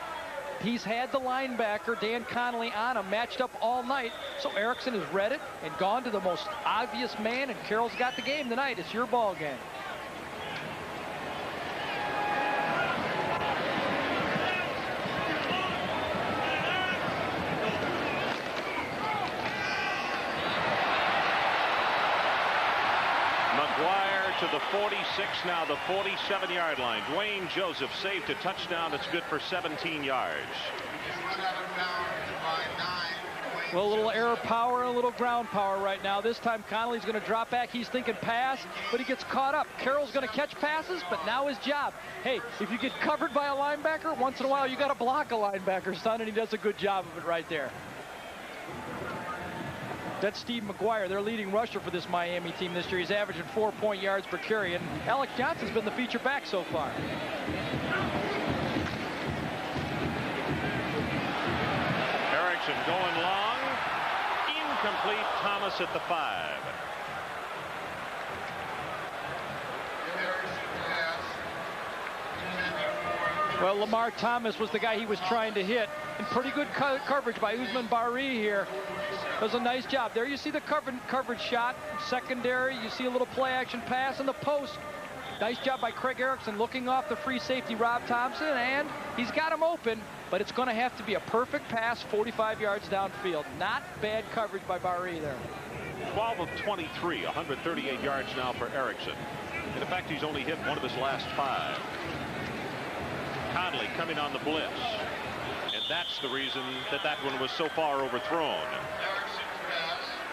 He's had the linebacker, Dan Connolly, on him, matched up all night. So Erickson has read it and gone to the most obvious man, and Carroll's got the game tonight. It's your ball game. To the 46, now the 47-yard line. Dwayne Joseph saved a touchdown that's good for 17 yards. Run out of bounds by 9. Dwayne Well, a little air power, a little ground power right now. This time Connolly's going to drop back. He's thinking pass, but he gets caught up. Carroll's going to catch passes, but now his job. Hey, if you get covered by a linebacker, once in a while you got to block a linebacker, son, and he does a good job of it right there. That's Steve McGuire, their leading rusher for this Miami team this year. He's averaging 4 yards per carry, and Alex Johnson's been the feature back so far. Erickson going long. Incomplete. Thomas at the 5. Well, Lamar Thomas was the guy he was trying to hit. And pretty good coverage by Usman Bari here. Does a nice job. There you see the coverage shot. Secondary, you see a little play action pass in the post. Nice job by Craig Erickson looking off the free safety Rob Thompson, and he's got him open, but it's going to have to be a perfect pass 45 yards downfield. Not bad coverage by Bari there. 12 of 23, 138 yards now for Erickson. And in fact, he's only hit one of his last 5. Conley coming on the blitz. And that's the reason that one was so far overthrown.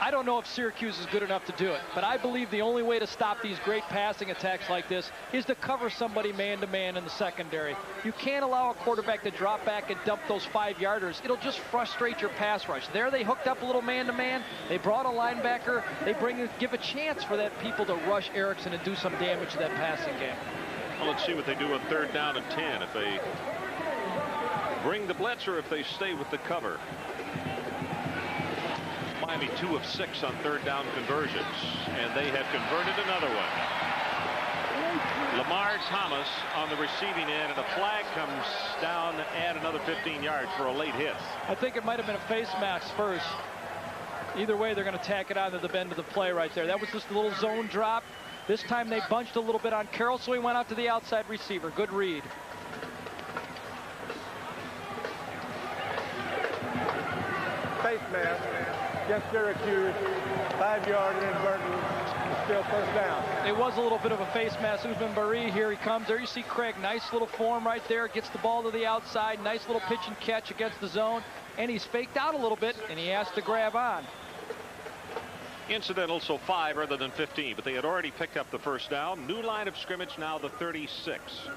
I don't know if Syracuse is good enough to do it, but I believe the only way to stop these great passing attacks like this is to cover somebody man-to-man in the secondary. You can't allow a quarterback to drop back and dump those 5-yarders. It'll just frustrate your pass rush. There they hooked up a little man-to-man. They brought a linebacker. They give a chance for that people to rush Erickson and do some damage to that passing game. Well, let's see what they do on 3rd down and 10. If they bring the blitz or if they stay with the cover. Miami 2 of 6 on 3rd down conversions, and they have converted another one. Lamar Thomas on the receiving end, and a flag comes down to add another 15 yards for a late hit. I think it might have been a face mask first. Either way, they're going to tack it on to the bend of the play right there. That was just a little zone drop. This time they bunched a little bit on Carroll, so he went out to the outside receiver. Good read. Face mask. Against Syracuse, 5-yard inadvertent, still 1st down. It was a little bit of a face mask. Usman Bari, here he comes. There you see Craig, nice little form right there, gets the ball to the outside, nice little pitch and catch against the zone, and he's faked out a little bit, and he has to grab on. Incidental, so 5 rather than 15, but they had already picked up the 1st down. New line of scrimmage now, the 36.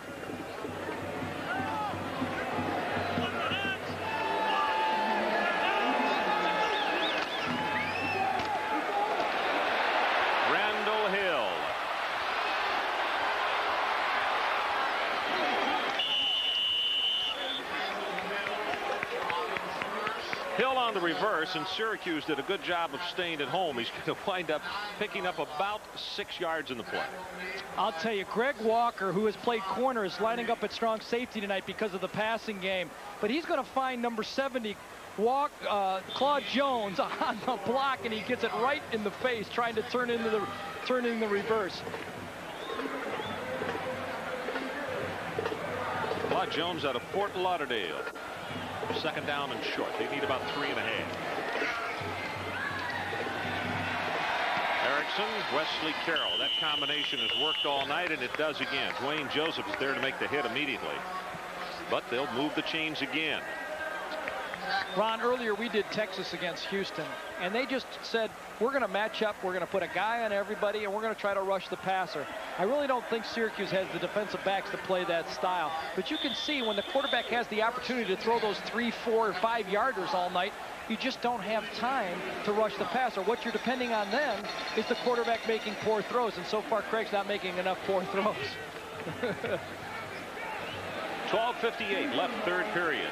Hill on the reverse, and Syracuse did a good job of staying at home. He's going to wind up picking up about 6 yards in the play. I'll tell you, Greg Walker, who has played corner, is lining up at strong safety tonight because of the passing game. But he's going to find number 70, Claude Jones, on the block, and he gets it right in the face, trying to turn in the reverse. Claude Jones out of Fort Lauderdale. 2nd down and short. They need about 3.5. Erickson, Wesley Carroll. That combination has worked all night, and it does again. Dwayne Joseph is there to make the hit immediately. But they'll move the chains again. Ron, earlier we did Texas against Houston, and they just said, we're going to match up, we're going to put a guy on everybody, and we're going to try to rush the passer. I really don't think Syracuse has the defensive backs to play that style. But you can see when the quarterback has the opportunity to throw those 3, 4, or 5-yarders all night, you just don't have time to rush the passer. What you're depending on then is the quarterback making poor throws, and so far Craig's not making enough poor throws. 12:58 left, 3rd period.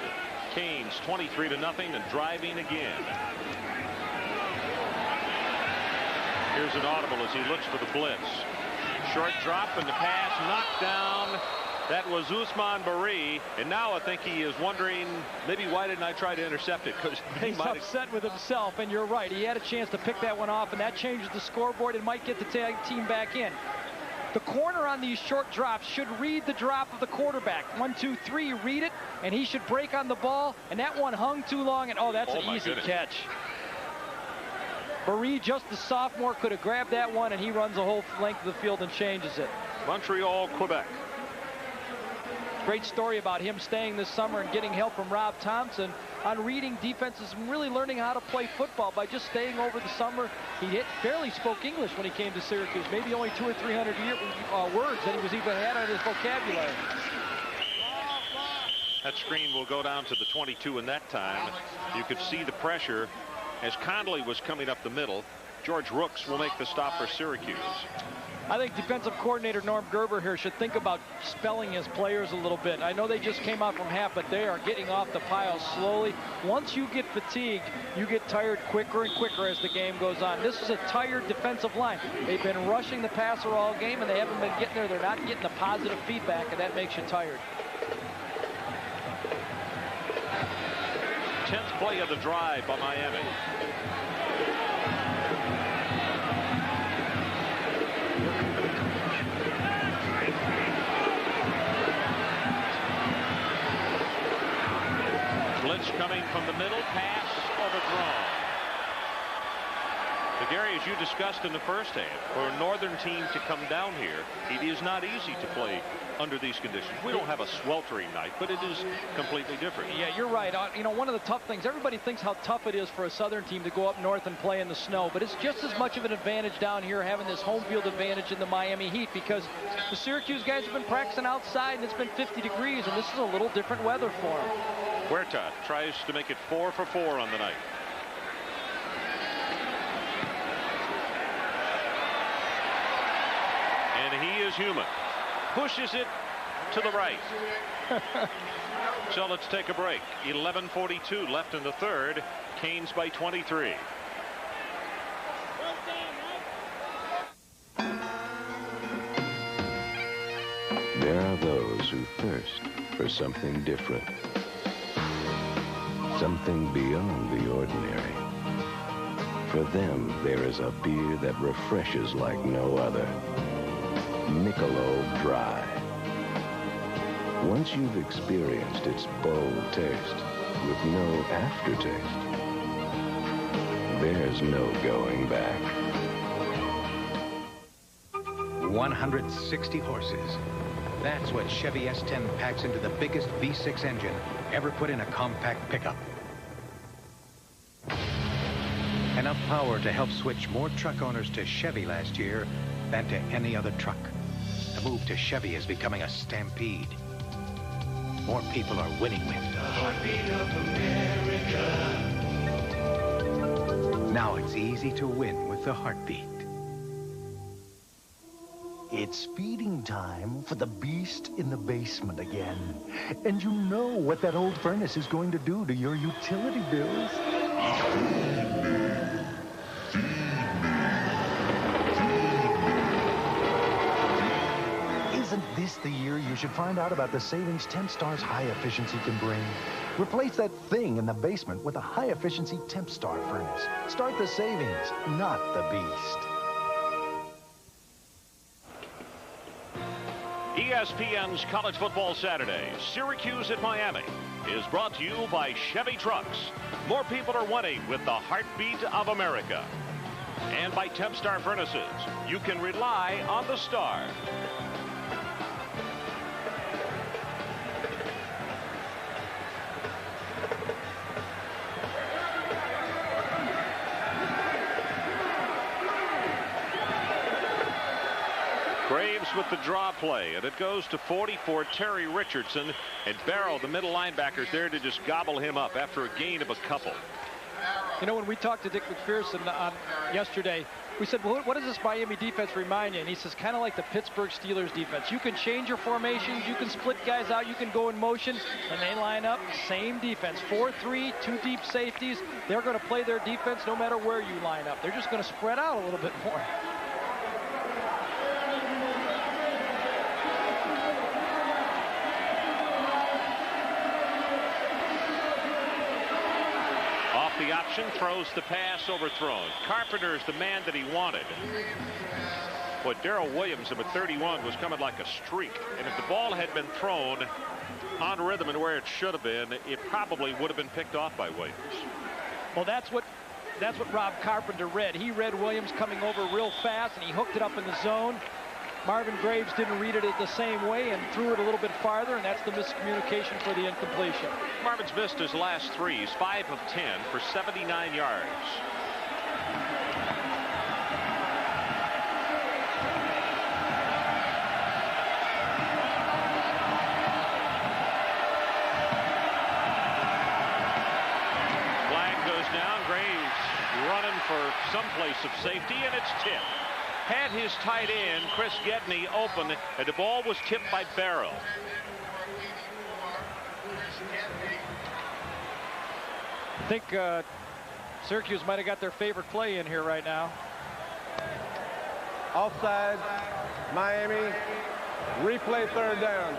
Canes 23-0 and driving again. Here's an audible as he looks for the blitz. Short drop and the pass knocked down. That was Usman Bari, and now I think he is wondering, maybe why didn't I try to intercept it? Because he's upset with himself, and you're right. He had a chance to pick that one off, and that changes the scoreboard and might get the team back in. The corner on these short drops should read the drop of the quarterback. 1, 2, 3, read it, and he should break on the ball. And that one hung too long, and oh, that's an easy catch. Bari, just the sophomore, could have grabbed that one, and he runs the whole length of the field and changes it. Montreal, Quebec. Great story about him staying this summer and getting help from Rob Thompson. on reading defenses and really learning how to play football by just staying over the summer. He barely spoke English when he came to Syracuse, maybe only 200 or 300 words that he was even had on his vocabulary. That screen will go down to the 22 in that time. You could see the pressure as Conley was coming up the middle. George Rooks will make the stop for Syracuse. I think defensive coordinator Norm Gerber here should think about spelling his players a little bit. I know they just came out from half, but they are getting off the pile slowly. Once you get fatigued, you get tired quicker and quicker as the game goes on. This is a tired defensive line. They've been rushing the passer all game, and they haven't been getting there. They're not getting the positive feedback, and that makes you tired. 10th play of the drive by Miami. Blitz coming from the middle, pass overthrown. But Gary, as you discussed in the first half, for a Northern team to come down here, it is not easy to play under these conditions. We don't have a sweltering night, but it is completely different. Yeah, you're right. You know, one of the tough things, everybody thinks how tough it is for a Southern team to go up north and play in the snow, but it's just as much of an advantage down here having this home field advantage in the Miami Heat, because the Syracuse guys have been practicing outside and it's been 50 degrees, and this is a little different weather for them. Huerta tries to make it 4 for 4 on the night. And he is human. Pushes it to the right. So let's take a break. 11:42 left in the third. Canes by 23. There are those who thirst for something different. Something beyond the ordinary. For them, there is a beer that refreshes like no other. Michelob Dry. Once you've experienced its bold taste with no aftertaste, there's no going back. 160 horses. That's what Chevy S10 packs into the biggest V6 engine ever put in a compact pickup. Enough power to help switch more truck owners to Chevy last year than to any other truck. The move to Chevy is becoming a stampede. More people are winning with the heartbeat of America. Now it's easy to win with the heartbeat. It's feeding time for the beast in the basement again. And you know what that old furnace is going to do to your utility bills. Isn't this the year you should find out about the savings Tempstar's high efficiency can bring? Replace that thing in the basement with a high efficiency Tempstar furnace. Start the savings, not the beast. ESPN's College Football Saturday, Syracuse at Miami, is brought to you by Chevy Trucks. More people are winning with the heartbeat of America. And by Tempstar Furnaces. You can rely on the star. Graves with the draw play, and it goes to 40 for Terry Richardson, and Barrow, the middle linebackers, there to just gobble him up after a gain of a couple. You know, when we talked to Dick McPherson yesterday, we said, well, what does this Miami defense remind you? And he says, kind of like the Pittsburgh Steelers defense. You can change your formations, you can split guys out, you can go in motion, and they line up, same defense. 4-3, 2 deep safeties. They're going to play their defense no matter where you line up. They're just going to spread out a little bit more. The option, throws the pass, overthrown. Carpenter's the man that he wanted. But Darrell Williams, number 31, was coming like a streak. And if the ball had been thrown on rhythm and where it should have been, it probably would have been picked off by Williams. Well, that's what Rob Carpenter read. He read Williams coming over real fast, and he hooked it up in the zone. Marvin Graves didn't read it the same way and threw it a little bit farther, and that's the miscommunication for the incompletion. Marvin's missed his last threes, 5 of 10 for 79 yards. Running for some place of safety, and it's tipped. Had his tight end, Chris Gedney, open, and the ball was tipped by Barrow. I think Syracuse might have got their favorite play in here right now. Offside, Miami, replay 3rd down.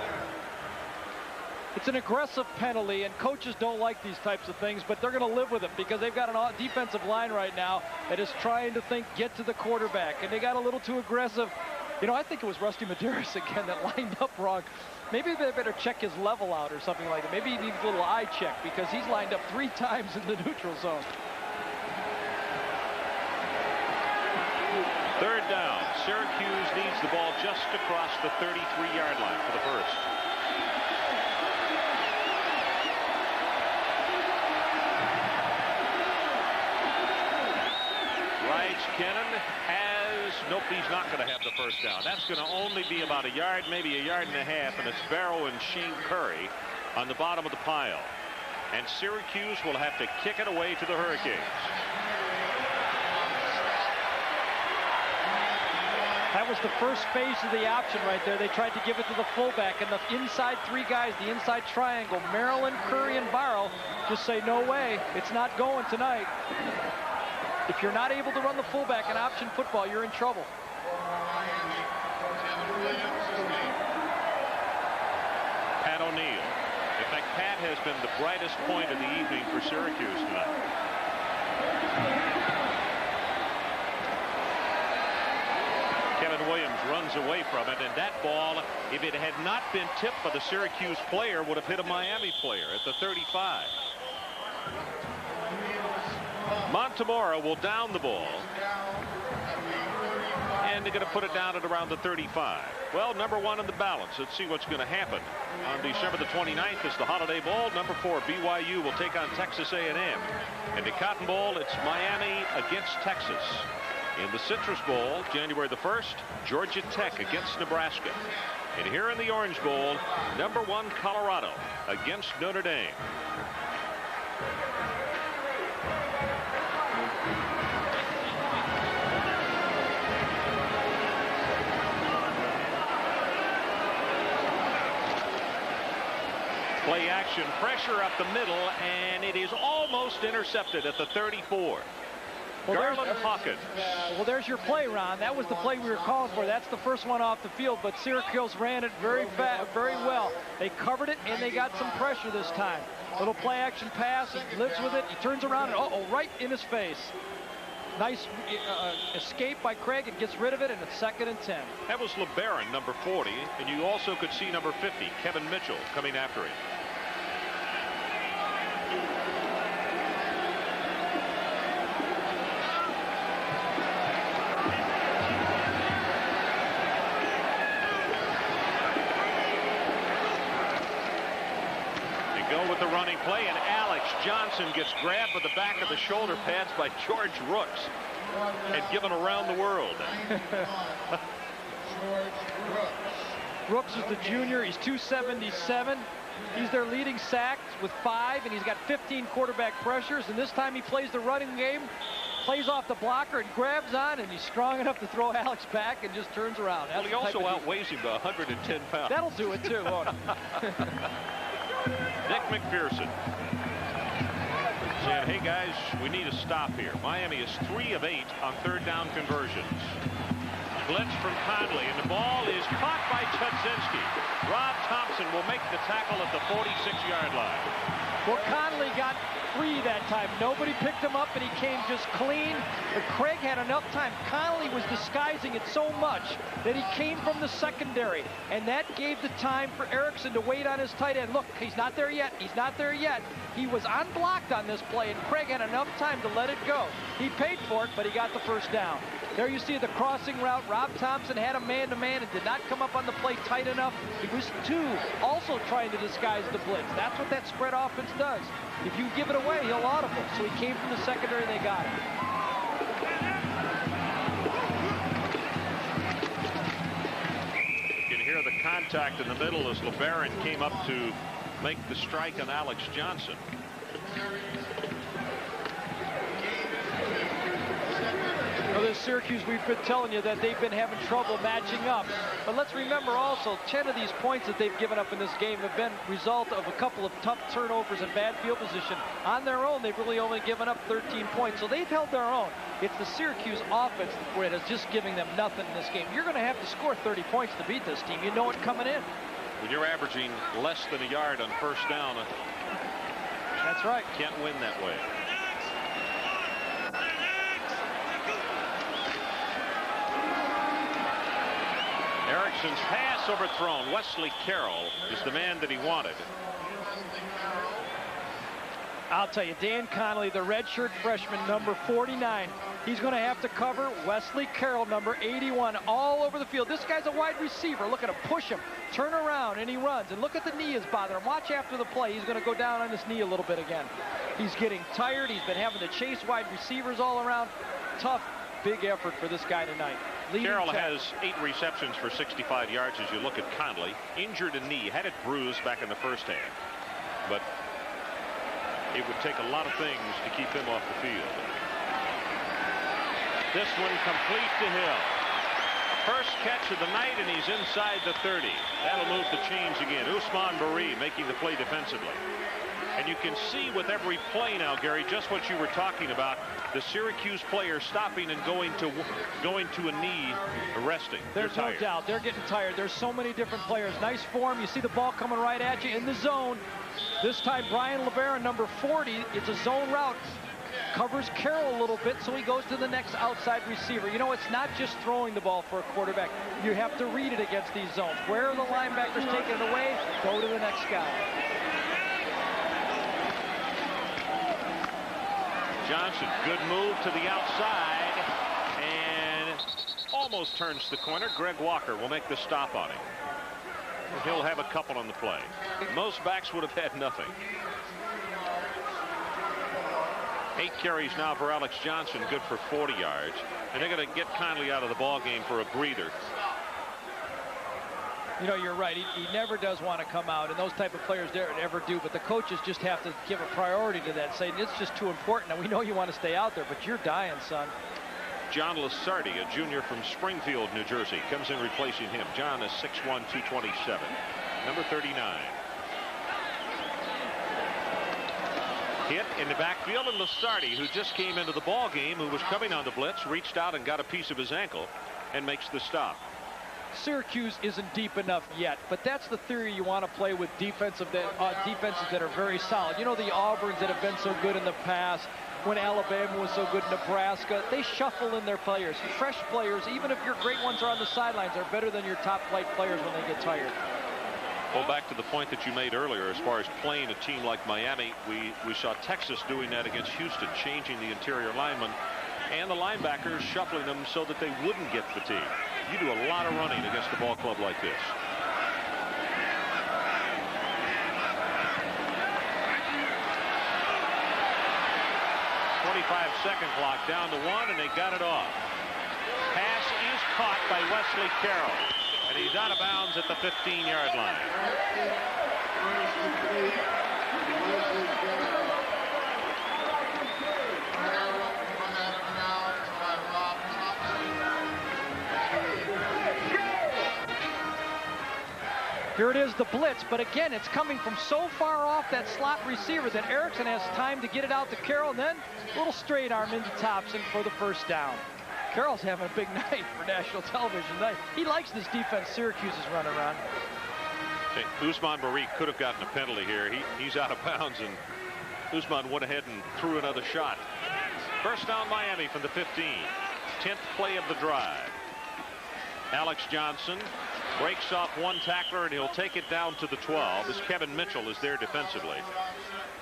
It's an aggressive penalty, and coaches don't like these types of things, but they're going to live with it because they've got a defensive line right now that is trying to get to the quarterback, and they got a little too aggressive. You know, I think it was Rusty Medeiros again that lined up wrong. Maybe they better check his level out or something like that. Maybe he needs a little eye check because he's lined up 3 times in the neutral zone. 3rd down. Syracuse needs the ball just across the 33-yard line for the first. Kennan has, nope, he's not going to have the first down. That's going to only be about a yard, maybe a yard and a half, and it's Barrow and Sheen Curry on the bottom of the pile. And Syracuse will have to kick it away to the Hurricanes. That was the first phase of the option right there. They tried to give it to the fullback, and the inside 3 guys, the inside triangle, Maryland, Curry, and Barrow, just say, no way, it's not going tonight. If you're not able to run the fullback in option football, you're in trouble. Pat O'Neill. In fact, Pat has been the brightest point of the evening for Syracuse tonight. Kevin Williams runs away from it, and that ball, if it had not been tipped by the Syracuse player, would have hit a Miami player at the 35. Montemora will down the ball, and they're going to put it down at around the 35. Well, number 1 in the balance. Let's see what's going to happen. On December the 29th is the Holiday Bowl. Number 4, BYU, will take on Texas A&M. In the Cotton Bowl, it's Miami against Texas. In the Citrus Bowl, January the 1st, Georgia Tech against Nebraska. And here in the Orange Bowl, number 1, Colorado against Notre Dame. Play action, pressure up the middle, and it is almost intercepted at the 34. Well, Garland Hawkins. Well, there's your play, Ron. That was the play we were calling for. That's the first one off the field, but Syracuse ran it very well. They covered it, and they got some pressure this time. Little play action pass. He lives with it. He turns around, and uh-oh, right in his face. Nice escape by Craig, and gets rid of it, and it's 2nd and 10. That was LeBaron, number 40, and you also could see number 50, Kevin Mitchell, coming after him. With the running play, and Alex Johnson gets grabbed by the back of the shoulder pads by George Rooks and given around the world. Rooks is the junior. He's 277. He's their leading sacks with 5, and he's got 15 quarterback pressures, and this time he plays the running game, plays off the blocker and grabs on, and he's strong enough to throw Alex back and just turns around. Well, he also outweighs him by 110 pounds. That'll do it too, won't it? Nick McPherson saying, hey guys, we need a stop here. Miami is 3 of 8 on 3rd down conversions. Blitz from Conley, and the ball is caught by Chudzinski. Rob Thompson will make the tackle at the 46-yard line. Well, Conley got free that time. Nobody picked him up, and he came just clean. But Craig had enough time. Connolly was disguising it so much that he came from the secondary, and that gave the time for Erickson to wait on his tight end. Look, he's not there yet. He's not there yet. He was unblocked on this play, and Craig had enough time to let it go. He paid for it, but he got the first down. There you see the crossing route. Rob Thompson had a man-to-man and did not come up on the play tight enough. It was two also trying to disguise the blitz. That's what that spread offense does. If you give it away, he'll audible. So he came from the secondary, they got him. You can hear the contact in the middle as LeBaron came up to make the strike on Alex Johnson. Well, this Syracuse, we've been telling you that they've been having trouble matching up. But let's remember also, 10 of these points that they've given up in this game have been result of a couple of tough turnovers and bad field position. On their own, they've really only given up 13 points, so they've held their own. It's the Syracuse offense that is just giving them nothing in this game. You're going to have to score 30 points to beat this team. You know it coming in. When you're averaging less than a yard on first down, that's right. Can't win that way. Erickson's pass overthrown. Wesley Carroll is the man that he wanted. I'll tell you, Dan Connolly, the redshirt freshman, number 49. He's going to have to cover Wesley Carroll, number 81, all over the field. This guy's a wide receiver. Look at him, push him, turn around, and he runs. And look at the knee is bothering him. Watch after the play. He's going to go down on his knee a little bit again. He's getting tired. He's been having to chase wide receivers all around. Tough, big effort for this guy tonight. Carroll has 8 receptions for 65 yards as you look at Conley. Injured a knee, had it bruised back in the first half. But it would take a lot of things to keep him off the field. This one complete to Hill. First catch of the night, and he's inside the 30. That'll move the chains again. Ousmane Barry making the play defensively. And you can see with every play now, Gary, just what you were talking about. The Syracuse players stopping and going to a knee, resting. There's no doubt. They're getting tired. There's so many different players. Nice form. You see the ball coming right at you in the zone. This time, Brian LeBaron, number 40, it's a zone route. Covers Carroll a little bit, so he goes to the next outside receiver. You know, it's not just throwing the ball for a quarterback. You have to read it against these zones. Where are the linebackers taking it away? Go to the next guy. Johnson, good move to the outside, and almost turns the corner. Greg Walker will make the stop on him. He'll have a couple on the play. Most backs would have had nothing. 8 carries now for Alex Johnson, good for 40 yards. And they're going to get Conley out of the ball game for a breather. You know, you're right. He never does want to come out, and those type of players never do. But the coaches just have to give a priority to that, saying it's just too important. Now, we know you want to stay out there, but you're dying, son. John Lasardi, a junior from Springfield, New Jersey, comes in replacing him. John is 6'1", 227, number 39. Hit in the backfield, and Lasardi, who just came into the ball game, who was coming on the blitz, reached out and got a piece of his ankle and makes the stop. Syracuse isn't deep enough yet, but that's the theory you want to play with defenses that are very solid. You know, the Auburns that have been so good in the past, when Alabama was so good in Nebraska, they shuffle in their players. Fresh players, even if your great ones are on the sidelines, are better than your top flight players when they get tired. Well, back to the point that you made earlier, as far as playing a team like Miami, we saw Texas doing that against Houston, changing the interior linemen and the linebackers, shuffling them so that they wouldn't get fatigued. You do a lot of running against a ball club like this. .25-second clock down to 1, and they got it off. Pass is caught by Wesley Carroll, and he's out of bounds at the 15-yard line. Here it is, the blitz, but again, it's coming from so far off that slot receiver that Erickson has time to get it out to Carroll, and then a little straight arm into Thompson for the first down. Carroll's having a big night for national television tonight. He likes this defense Syracuse is running around. Ousmane Barry could have gotten a penalty here. He's out of bounds, and Usman went ahead and threw another shot. First down Miami from the 15. 10th play of the drive. Alex Johnson breaks off one tackler, and he'll take it down to the 12 as Kevin Mitchell is there defensively.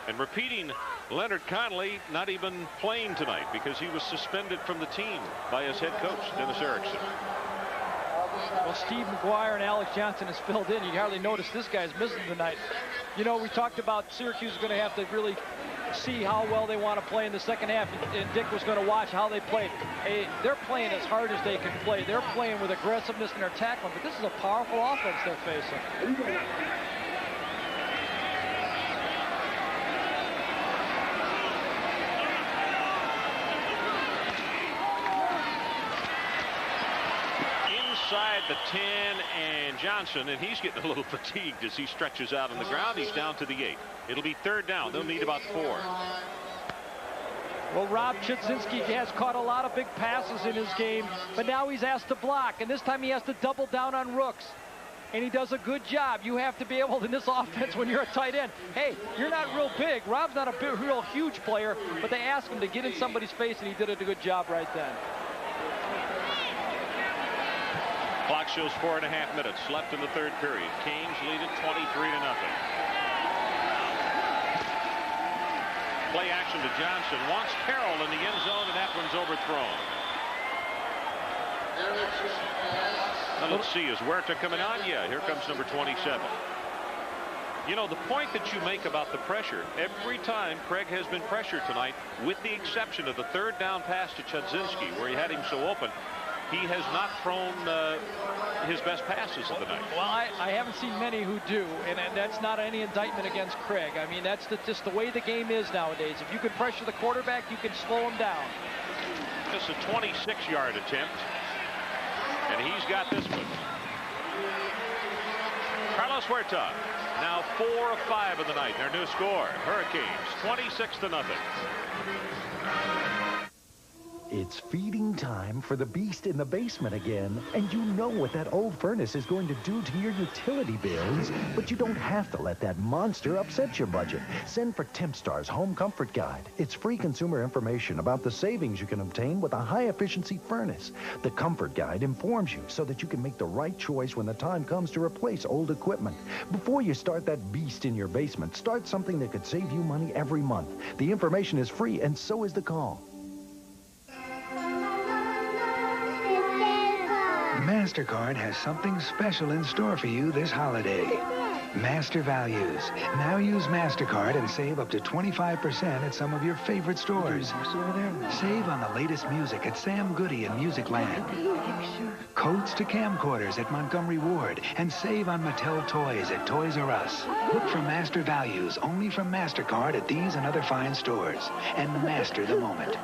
And repeating, Leonard Connolly not even playing tonight because he was suspended from the team by his head coach, Dennis Erickson. Well, Steve McGuire and Alex Johnson is filled in. You hardly notice this guy's missing tonight. You know, we talked about Syracuse is going to have to really see how well they want to play in the second half, and Dick was going to watch how they played. Hey, they're playing as hard as they can play. They're playing with aggressiveness in their tackling, but this is a powerful offense they're facing. Inside the 10 and Johnson, and he's getting a little fatigued as he stretches out on the ground. He's down to the 8. It'll be third down. They'll need about 4. Well, Rob Chudzinski has caught a lot of big passes in his game, but now he's asked to block, and this time he has to double down on Rooks. And he does a good job. You have to be able in this offense when you're a tight end. Hey, you're not real big. Rob's not a big, real huge player, but they asked him to get in somebody's face, and he did a good job right then. Clock shows 4.5 minutes left in the third period. Canes lead it 23-0. Play action to Johnson. Wants Carroll in the end zone, and that one's overthrown. Now let's see, is Huerta coming on? Yeah, here comes number 27. You know, the point that you make about the pressure, every time Craig has been pressured tonight, with the exception of the third down pass to Chudzinski, where he had him so open, he has not thrown his best passes of the night. Well, I haven't seen many who do, and that's not any indictment against Craig. I mean, that's just the way the game is nowadays. If you can pressure the quarterback, you can slow him down. This is a 26-yard attempt, and he's got this one. Carlos Huerta, now 4 of 5 of the night. Their new score, Hurricanes, 26-0. It's feeding time for the beast in the basement again, and you know what that old furnace is going to do to your utility bills, but you don't have to let that monster upset your budget. Send for Tempstar's Home Comfort Guide. It's free consumer information about the savings you can obtain with a high-efficiency furnace. The Comfort Guide informs you so that you can make the right choice when the time comes to replace old equipment. Before you start that beast in your basement, start something that could save you money every month. The information is free, and so is the call. MasterCard has something special in store for you this holiday. Master Values. Now use MasterCard and save up to 25% at some of your favorite stores. Save on the latest music at Sam Goody and Musicland. Coats to camcorders at Montgomery Ward, and save on Mattel toys at Toys R Us. Look for Master Values only from MasterCard at these and other fine stores. And master the moment.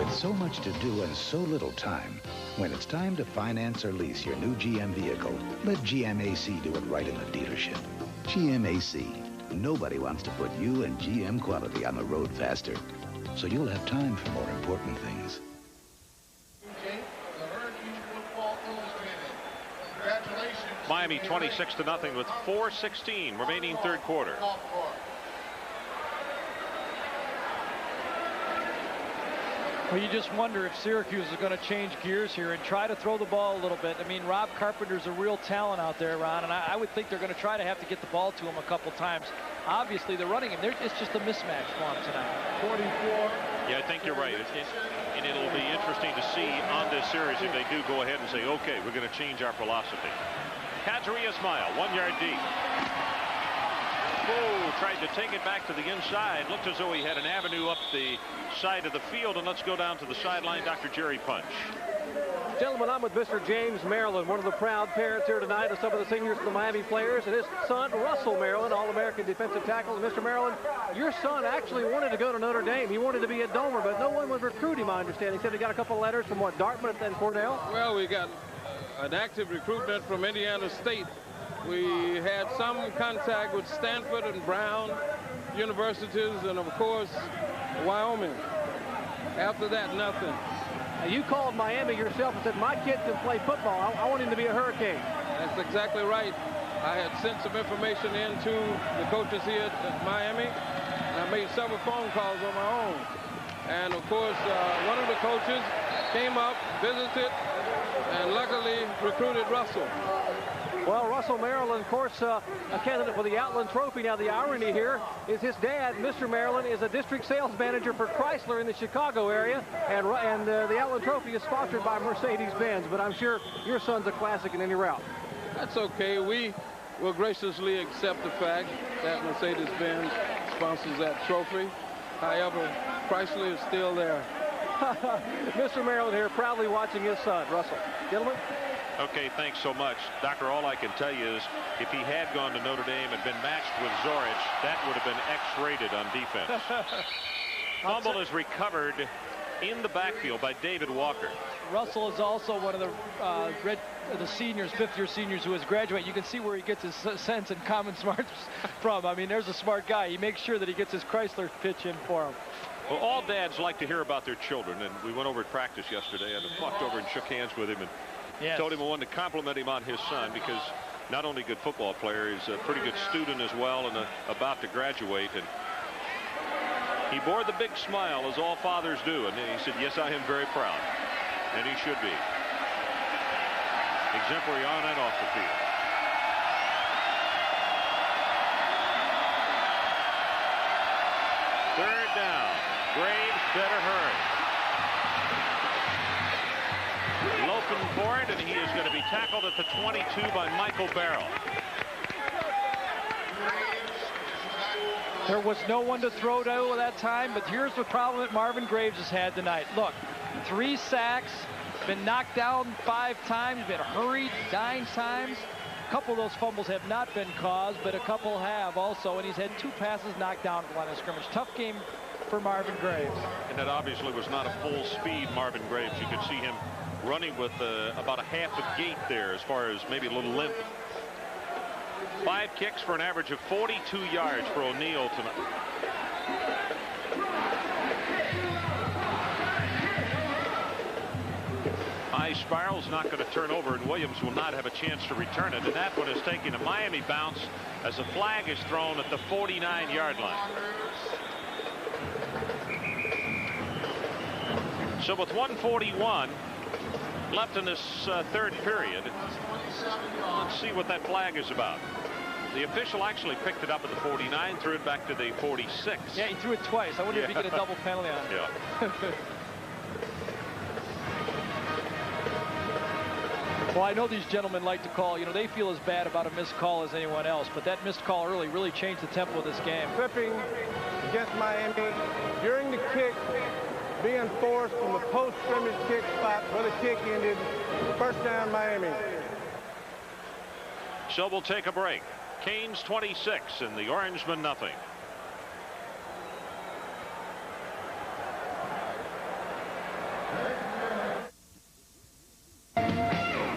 So much to do and so little time. When it's time to finance or lease your new GM vehicle, let GMAC do it right in the dealership. GMAC. Nobody wants to put you and GM quality on the road faster. So you'll have time for more important things. Miami 26-0 with 4:16 remaining third quarter. Well, you just wonder if Syracuse is going to change gears here and try to throw the ball a little bit. I mean, Rob Carpenter's a real talent out there, Ron, and I would think they're going to try to have to get the ball to him a couple times. Obviously, they're running him. It's just a mismatch for him tonight. 44. Yeah, I think you're right. And it'll be interesting to see on this series if they do go ahead and say, okay, we're going to change our philosophy. Kadri Ismail, 1 yard deep. Oh, tried to take it back to the inside. Looked as though he had an avenue up the side of the field. And let's go down to the sideline. Dr. Jerry Punch. Gentlemen, I'm with Mr. James Maryland, one of the proud parents here tonight of some of the seniors of the Miami players, and his son, Russell Maryland, All-American defensive tackle. And Mr. Maryland, your son actually wanted to go to Notre Dame. He wanted to be a Domer, but no one would recruit him, I understand. He said he got a couple of letters from, what, Dartmouth and Cornell? Well, we got an active recruitment from Indiana State. We had some contact with Stanford and Brown. universities, and of course, Wyoming. After that, nothing. Now, you called Miami yourself and said, my kid can play football. I want him to be a Hurricane. That's exactly right. I had sent some information in to the coaches here at Miami, and I made several phone calls on my own. And, of course, one of the coaches came up, visited, and luckily recruited Russell. Well, Russell Maryland, of course, a candidate for the Outland Trophy. Now, the irony here is his dad, Mr. Maryland, is a district sales manager for Chrysler in the Chicago area, and the Outland Trophy is sponsored by Mercedes-Benz, but I'm sure your son's a classic in any route. That's okay. We will graciously accept the fact that Mercedes-Benz sponsors that trophy. However, Chrysler is still there. Mr. Maryland here, proudly watching his son, Russell. Gentlemen? Okay, thanks so much. Doctor, all I can tell you is if he had gone to Notre Dame and been matched with Zorich, that would have been X-rated on defense. Fumble is recovered in the backfield by David Walker. Russell is also one of the seniors, fifth-year seniors who has graduated. You can see where he gets his sense and common smarts from. I mean, there's a smart guy. He makes sure that he gets his Chrysler pitch in for him. Well, all dads like to hear about their children, and we went over at practice yesterday. I walked over and shook hands with him and told him I wanted to compliment him on his son because not only a good football player, he's a pretty good student as well and about to graduate. And he bore the big smile as all fathers do, and he said, yes, I am very proud, and he should be. Exemplary on and off the field. Third down. Graves better hurry. Loping for it, and he is going to be tackled at the 22 by Michael Barrow. There was no one to throw to at that time, but here's the problem that Marvin Graves has had tonight. Look, 3 sacks, been knocked down 5 times, been hurried 9 times. A couple of those fumbles have not been caused, but a couple have also, and he's had 2 passes knocked down at the line of scrimmage. Tough game for Marvin Graves. And that obviously was not a full speed Marvin Graves. You could see him running with about a half a gait there as far as maybe a little limp. 5 kicks for an average of 42 yards for O'Neal tonight. High spiral's not going to turn over, and Williams will not have a chance to return it. And that one is taking a Miami bounce as a flag is thrown at the 49-yard line. So with 1:41 left in this third period, let's see what that flag is about. The official actually picked it up at the 49, threw it back to the 46. Yeah, he threw it twice. I wonder if he get a double penalty on it. Yeah. Well, I know these gentlemen like to call. You know, they feel as bad about a missed call as anyone else, but that missed call early really changed the tempo of this game. Tripping against Miami during the kick, being forced from the post-scrimmage kick spot where the kick ended. First down, Miami. So we'll take a break. Canes 26 and the Orangemen nothing.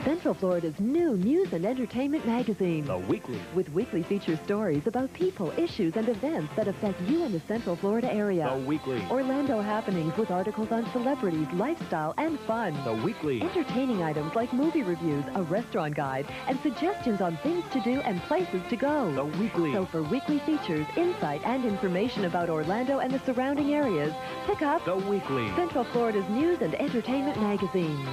Central Florida's new news and entertainment magazine. The Weekly. With weekly feature stories about people, issues, and events that affect you in the Central Florida area. The Weekly. Orlando happenings with articles on celebrities, lifestyle, and fun. The Weekly. Entertaining items like movie reviews, a restaurant guide, and suggestions on things to do and places to go. The Weekly. So for weekly features, insight, and information about Orlando and the surrounding areas, pick up The Weekly. Central Florida's news and entertainment magazine.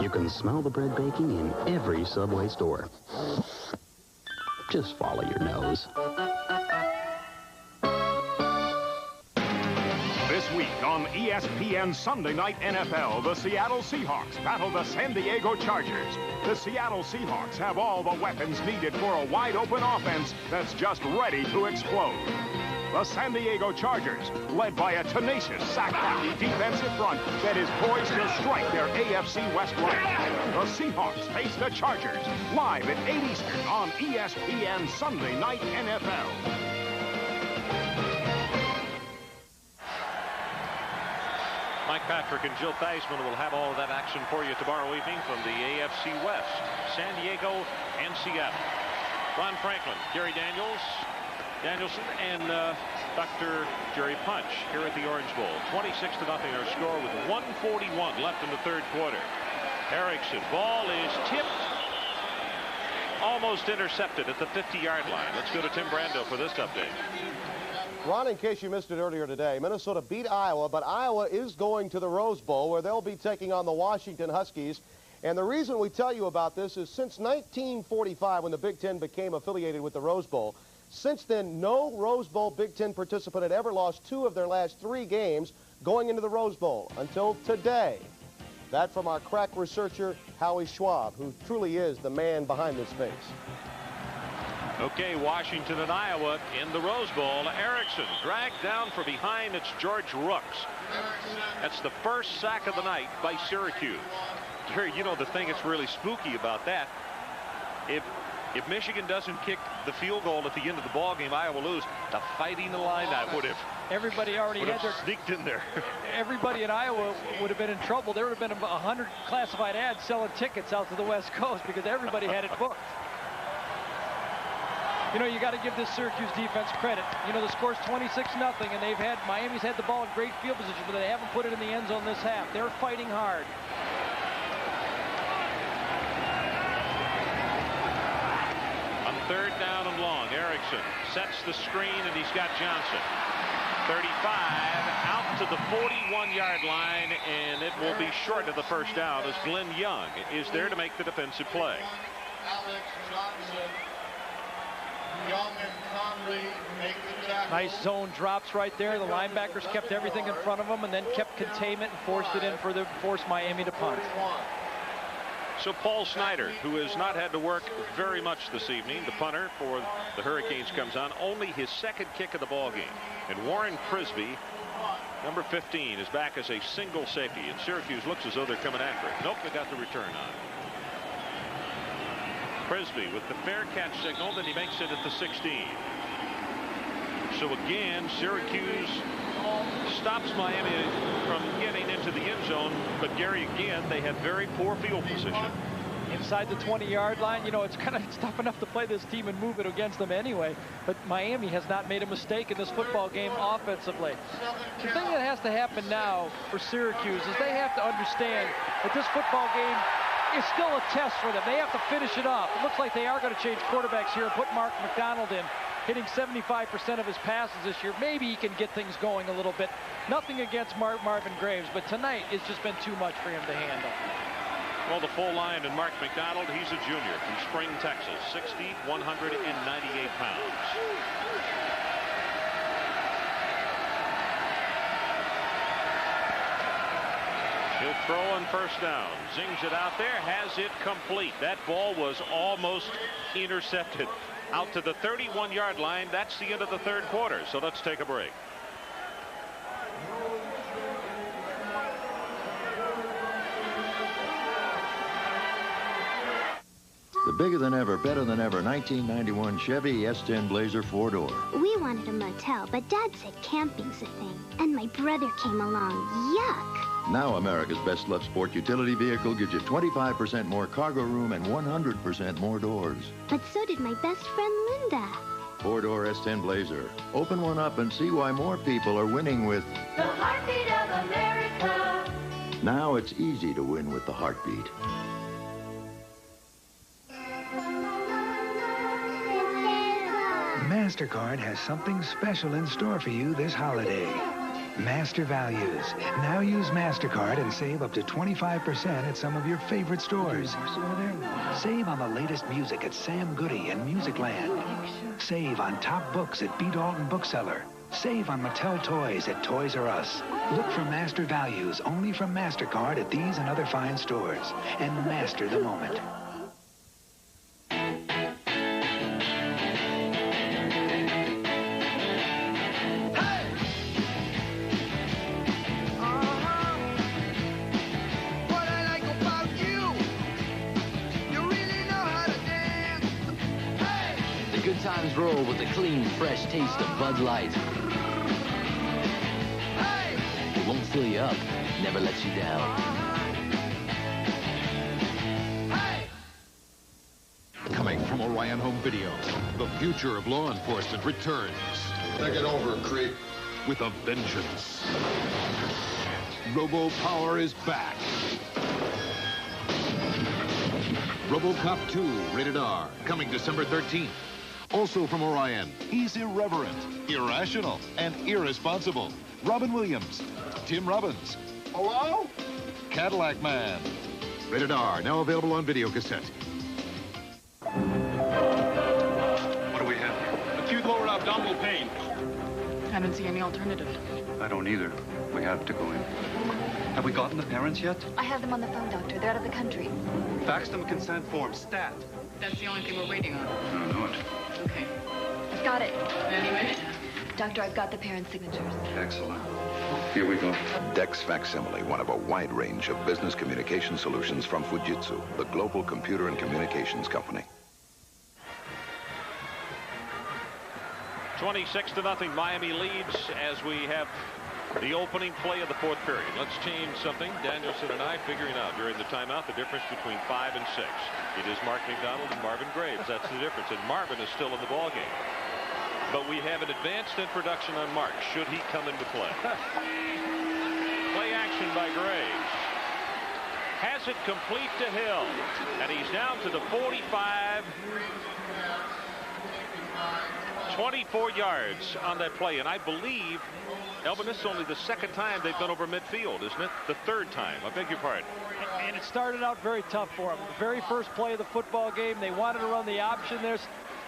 You can smell the bread baking in every Subway store. Just follow your nose. This week on ESPN Sunday Night NFL, the Seattle Seahawks battle the San Diego Chargers. The Seattle Seahawks have all the weapons needed for a wide-open offense that's just ready to explode. The San Diego Chargers, led by a tenacious, sack-happy defensive front that is poised to strike their AFC West rank. The Seahawks face the Chargers, live at 8 Eastern on ESPN Sunday Night NFL. Mike Patrick and Jill Theismann will have all of that action for you tomorrow evening from the AFC West, San Diego and Seattle. Ron Franklin, Gary Danielson, and Dr. Jerry Punch here at the Orange Bowl. 26-0 our score with 1:41 left in the third quarter. Erickson, ball is tipped, almost intercepted at the 50-yard line. Let's go to Tim Brando for this update. Ron, in case you missed it earlier today, Minnesota beat Iowa, but Iowa is going to the Rose Bowl where they'll be taking on the Washington Huskies. And the reason we tell you about this is since 1945, when the Big Ten became affiliated with the Rose Bowl, since then, no Rose Bowl Big Ten participant had ever lost 2 of their last 3 games going into the Rose Bowl until today. That from our crack researcher, Howie Schwab, who truly is the man behind this face. Okay, Washington and Iowa in the Rose Bowl. Erickson dragged down from behind. It's George Rooks. That's the first sack of the night by Syracuse. Jerry, you know the thing that's really spooky about that, if Michigan doesn't kick the field goal at the end of the ball game, Iowa lose. The Fighting Illini would have. Everybody already had their sneaked in there. Everybody in Iowa would have been in trouble. There would have been 100 classified ads selling tickets out to the West Coast because everybody had it booked. You know, you got to give this Syracuse defense credit. You know, the score's 26-0, and Miami's had the ball in great field position, but they haven't put it in the end zone this half. They're fighting hard. On 3rd down and long, Erickson sets the screen, and he's got Johnson. 35 out to the 41-yard line, and it will be short of the first down as Glenn Young is there to make the defensive play. Alex Johnson. Young and Conley make the tackle. Nice zone drops right there. The linebackers kept everything in front of them and then kept containment and forced it in for forced Miami to punt. So Paul Snyder, who has not had to work very much this evening, the punter for the Hurricanes, comes on. Only his 2nd kick of the ball game. And Warren Prisby, number 15, is back as a single safety. And Syracuse looks as though they're coming after it. Nope, they got the return on. Prisby with the fair catch signal, then he makes it at the 16. So again, Syracuse stops Miami from getting into the end zone, but Gary, again, they have very poor field position. Inside the 20-yard line, you know, it's tough enough to play this team and move it against them anyway, but Miami has not made a mistake in this football game offensively. The thing that has to happen now for Syracuse is they have to understand that this football game is still a test for them. They have to finish it off. It looks like they are going to change quarterbacks here and put Mark McDonald in, hitting 75% of his passes this year. Maybe he can get things going a little bit. Nothing against Marvin Graves, but tonight it's just been too much for him to handle. Well, the full line and Mark McDonald, he's a junior from Spring, Texas, 6', 198 pounds. He'll throw on first down. Zings it out there, has it complete. That ball was almost intercepted. Out to the 31-yard line. That's the end of the third quarter. So let's take a break. The bigger than ever, better than ever 1991 Chevy S10 Blazer 4-door. We wanted a motel, but Dad said camping's a thing. And my brother came along. Yuck. Now America's best loved sport utility vehicle gives you 25% more cargo room and 100% more doors. But so did my best friend Linda. 4-door S10 Blazer. Open one up and see why more people are winning with the heartbeat of America. Now it's easy to win with the heartbeat. MasterCard has something special in store for you this holiday. Master Values. Now use MasterCard and save up to 25% at some of your favorite stores. Save on the latest music at Sam Goody and Musicland. Save on top books at B. Dalton Bookseller. Save on Mattel toys at Toys R Us. Look for Master Values only from MasterCard at these and other fine stores. And master the moment. throw with the clean, fresh taste of Bud Light. It won't fill you up, never lets you down. Coming from Orion Home Video, the future of law enforcement returns. Take it over, creep. With a vengeance. RoboPower is back. RoboCop 2, rated R, coming December 13th. Also from Orion, he's irreverent, irrational, and irresponsible. Robin Williams, Tim Robbins. Hello? Cadillac Man. Rated R, now available on video cassette. What do we have here? Acute lower abdominal pain. I don't see any alternative. I don't either. We have to go in. Have we gotten the parents yet? I have them on the phone, Doctor. They're out of the country. Fax them a consent form. Stat. That's the only thing we're waiting on. I don't know it. Okay. I've got it. Any minute. Doctor, I've got the parents' signatures. Excellent. Here we go. Dex Facsimile, one of a wide range of business communication solutions from Fujitsu, the global computer and communications company. 26-0, Miami leads as we have the opening play of the fourth period. Let's change something. Danielson and I figuring out during the timeout the difference between 5 and 6. It is Mark McDonald and Marvin Graves. That's the difference. And Marvin is still in the ballgame. But we have an advanced introduction on Mark, should he come into play. Play action by Graves. Has it complete to Hill. And he's down to the 45. 24 yards on that play. And I believe, Elvin, this is only the second time they've been over midfield, isn't it? The third time. I beg your pardon. And it started out very tough for him. The very first play of the football game, they wanted to run the option there.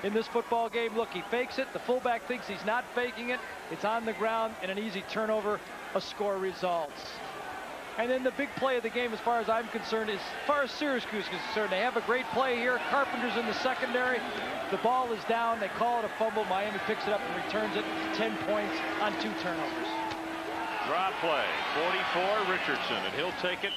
In this football game, look, he fakes it. The fullback thinks he's not faking it. It's on the ground, and an easy turnover, a score results. And then the big play of the game, as far as I'm concerned, as far as Syracuse is concerned, they have a great play here. Carpenter's in the secondary. The ball is down. They call it a fumble. Miami picks it up and returns it. 10 points on 2 turnovers. Draw play, 44, Richardson, and he'll take it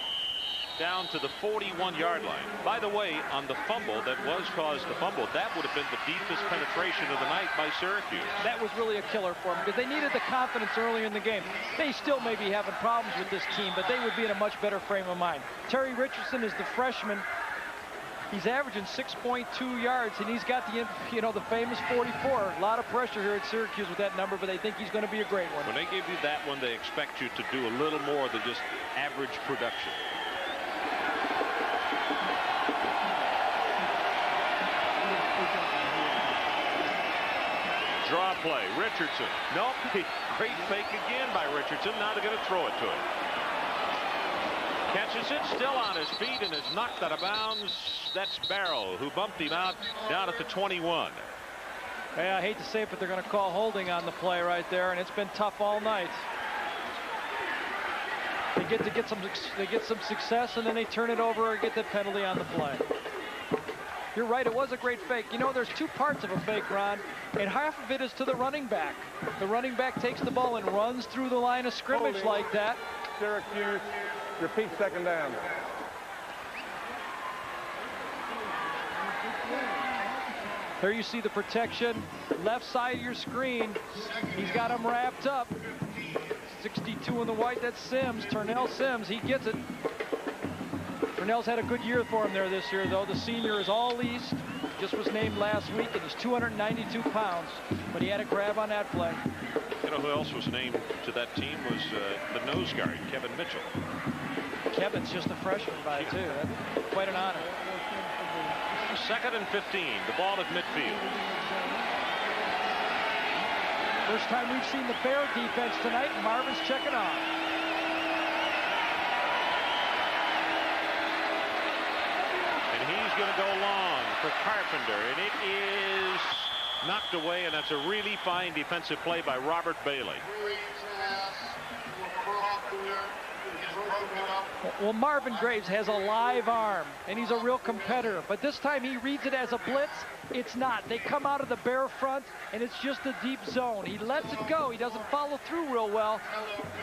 down to the 41-yard line. By the way, on the fumble that was caused the fumble, that would have been the deepest penetration of the night by Syracuse. That was really a killer for them because they needed the confidence early in the game. They still may be having problems with this team, but they would be in a much better frame of mind. Terry Richardson is the freshman. He's averaging 6.2 yards, and he's got the, the famous 44. A lot of pressure here at Syracuse with that number, but they think he's going to be a great one. When they give you that one, they expect you to do a little more than just average production. Draw play, Richardson. Nope, great fake again by Richardson. Now they're going to throw it to him. Catches it, still on his feet, and is knocked out of bounds. That's Barrow, who bumped him out down at the 21. Yeah, I hate to say it, but they're going to call holding on the play right there, and it's been tough all night. They get some success, and then they turn it over and get the penalty on the play. You're right, it was a great fake. There's 2 parts of a fake, Ron, and half of it is to the running back. The running back takes the ball and runs through the line of scrimmage Holding. like that. Syracuse, repeat second down. There you see the protection, left side of your screen. He's got him wrapped up. 62 in the white, that's Sims, Turnell Sims, he gets it. Turnell's had a good year for him there this year, though. The senior is all East, just was named last week, and he's 292 pounds, but he had a grab on that play. You know who else was named to that team was the nose guard, Kevin Mitchell. Kevin's just a freshman by too. That's quite an honor. 2nd and 15, the ball at midfield. First time we've seen the Bear defense tonight, and Marvin's checking off. And he's going to go long for Carpenter, and it is knocked away, and that's a really fine defensive play by Robert Bailey. Well, Marvin Graves has a live arm, and he's a real competitor. But this time he reads it as a blitz. It's not. They come out of the Bear front, and it's just a deep zone. He lets it go. He doesn't follow through real well.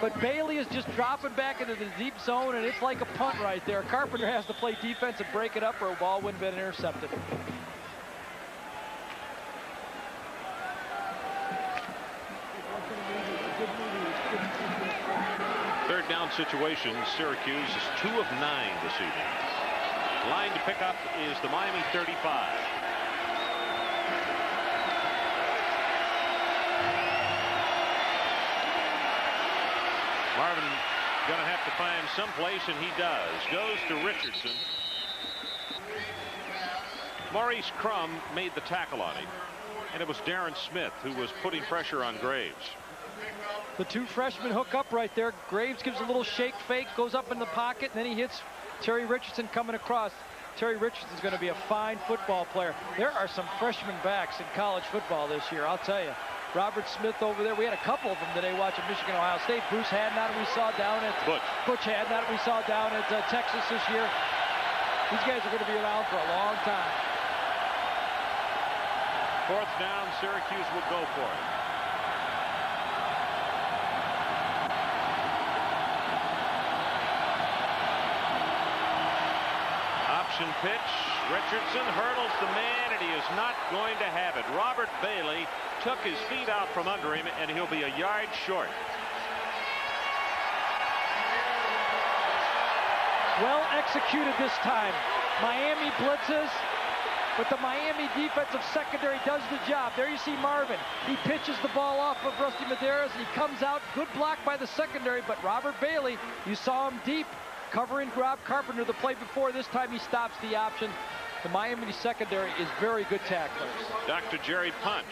But Bailey is just dropping back into the deep zone, and it's like a punt right there. Carpenter has to play defense and break it up, or a ball wouldn't have been intercepted. down situations, Syracuse is 2 of 9 this evening. Line to pick up is the Miami 35. Marvin going to have to find some place, and he does. Goes to Richardson. Maurice Crum made the tackle on him, and it was Darren Smith who was putting pressure on Graves. The two freshmen hook up right there. Graves gives a little shake fake, goes up in the pocket, and then he hits Terry Richardson coming across. Terry Richardson's going to be a fine football player. There are some freshman backs in college football this year, I'll tell you. Robert Smith over there. We had a couple of them today watching Michigan, Ohio State. Bruce Hadnot, we saw down at Butch Hadnot, we saw down at Texas this year. These guys are going to be around for a long time. 4th down, Syracuse will go for it. Option pitch. Richardson hurdles the man, and he is not going to have it. Robert Bailey took his feet out from under him, and he'll be a yard short. Well executed this time. Miami blitzes, but the Miami defensive secondary does the job. There you see Marvin. He pitches the ball off of Rusty Medeiros, and he comes out. Good block by the secondary, but Robert Bailey, you saw him deep, covering Rob Carpenter the play before. This time he stops the option. The Miami secondary is very good tacklers. Dr. Jerry Punch.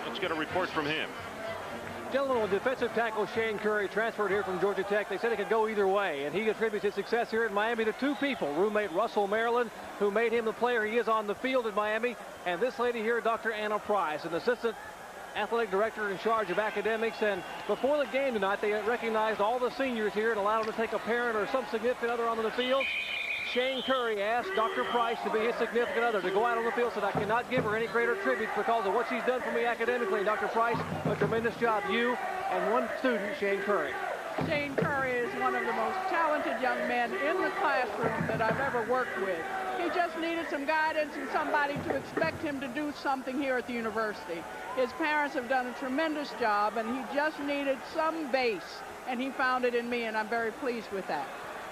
Let's get a report from him. Gentlemen, with defensive tackle Shane Curry transferred here from Georgia Tech, they said it could go either way, and he attributes his success here in Miami to 2 people. Roommate Russell Maryland, who made him the player he is on the field in Miami, and this lady here, Dr. Anna Price, an assistant athletic director in charge of academics. And before the game tonight, they recognized all the seniors here and allowed them to take a parent or some significant other onto the field. Shane Curry asked Dr. Price to be his significant other to go out on the field, said, I cannot give her any greater tribute because of what she's done for me academically. Dr. Price, a tremendous job. You and one student, Shane Curry. Shane Curry is one of the most talented young men in the classroom that I've ever worked with. He just needed some guidance and somebody to expect him to do something here at the university. His parents have done a tremendous job, and he just needed some base, and he found it in me, and I'm very pleased with that.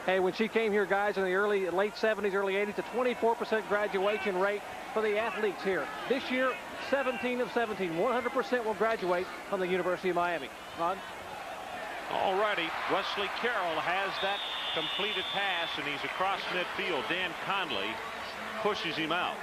Hey, when she came here, guys, in the late 70s, early 80s, a 24% graduation rate for the athletes here. This year, 17 of 17. 100% will graduate from the University of Miami. Ron? All righty. Wesley Carroll has that completed pass, and he's across midfield. Dan Conley pushes him out.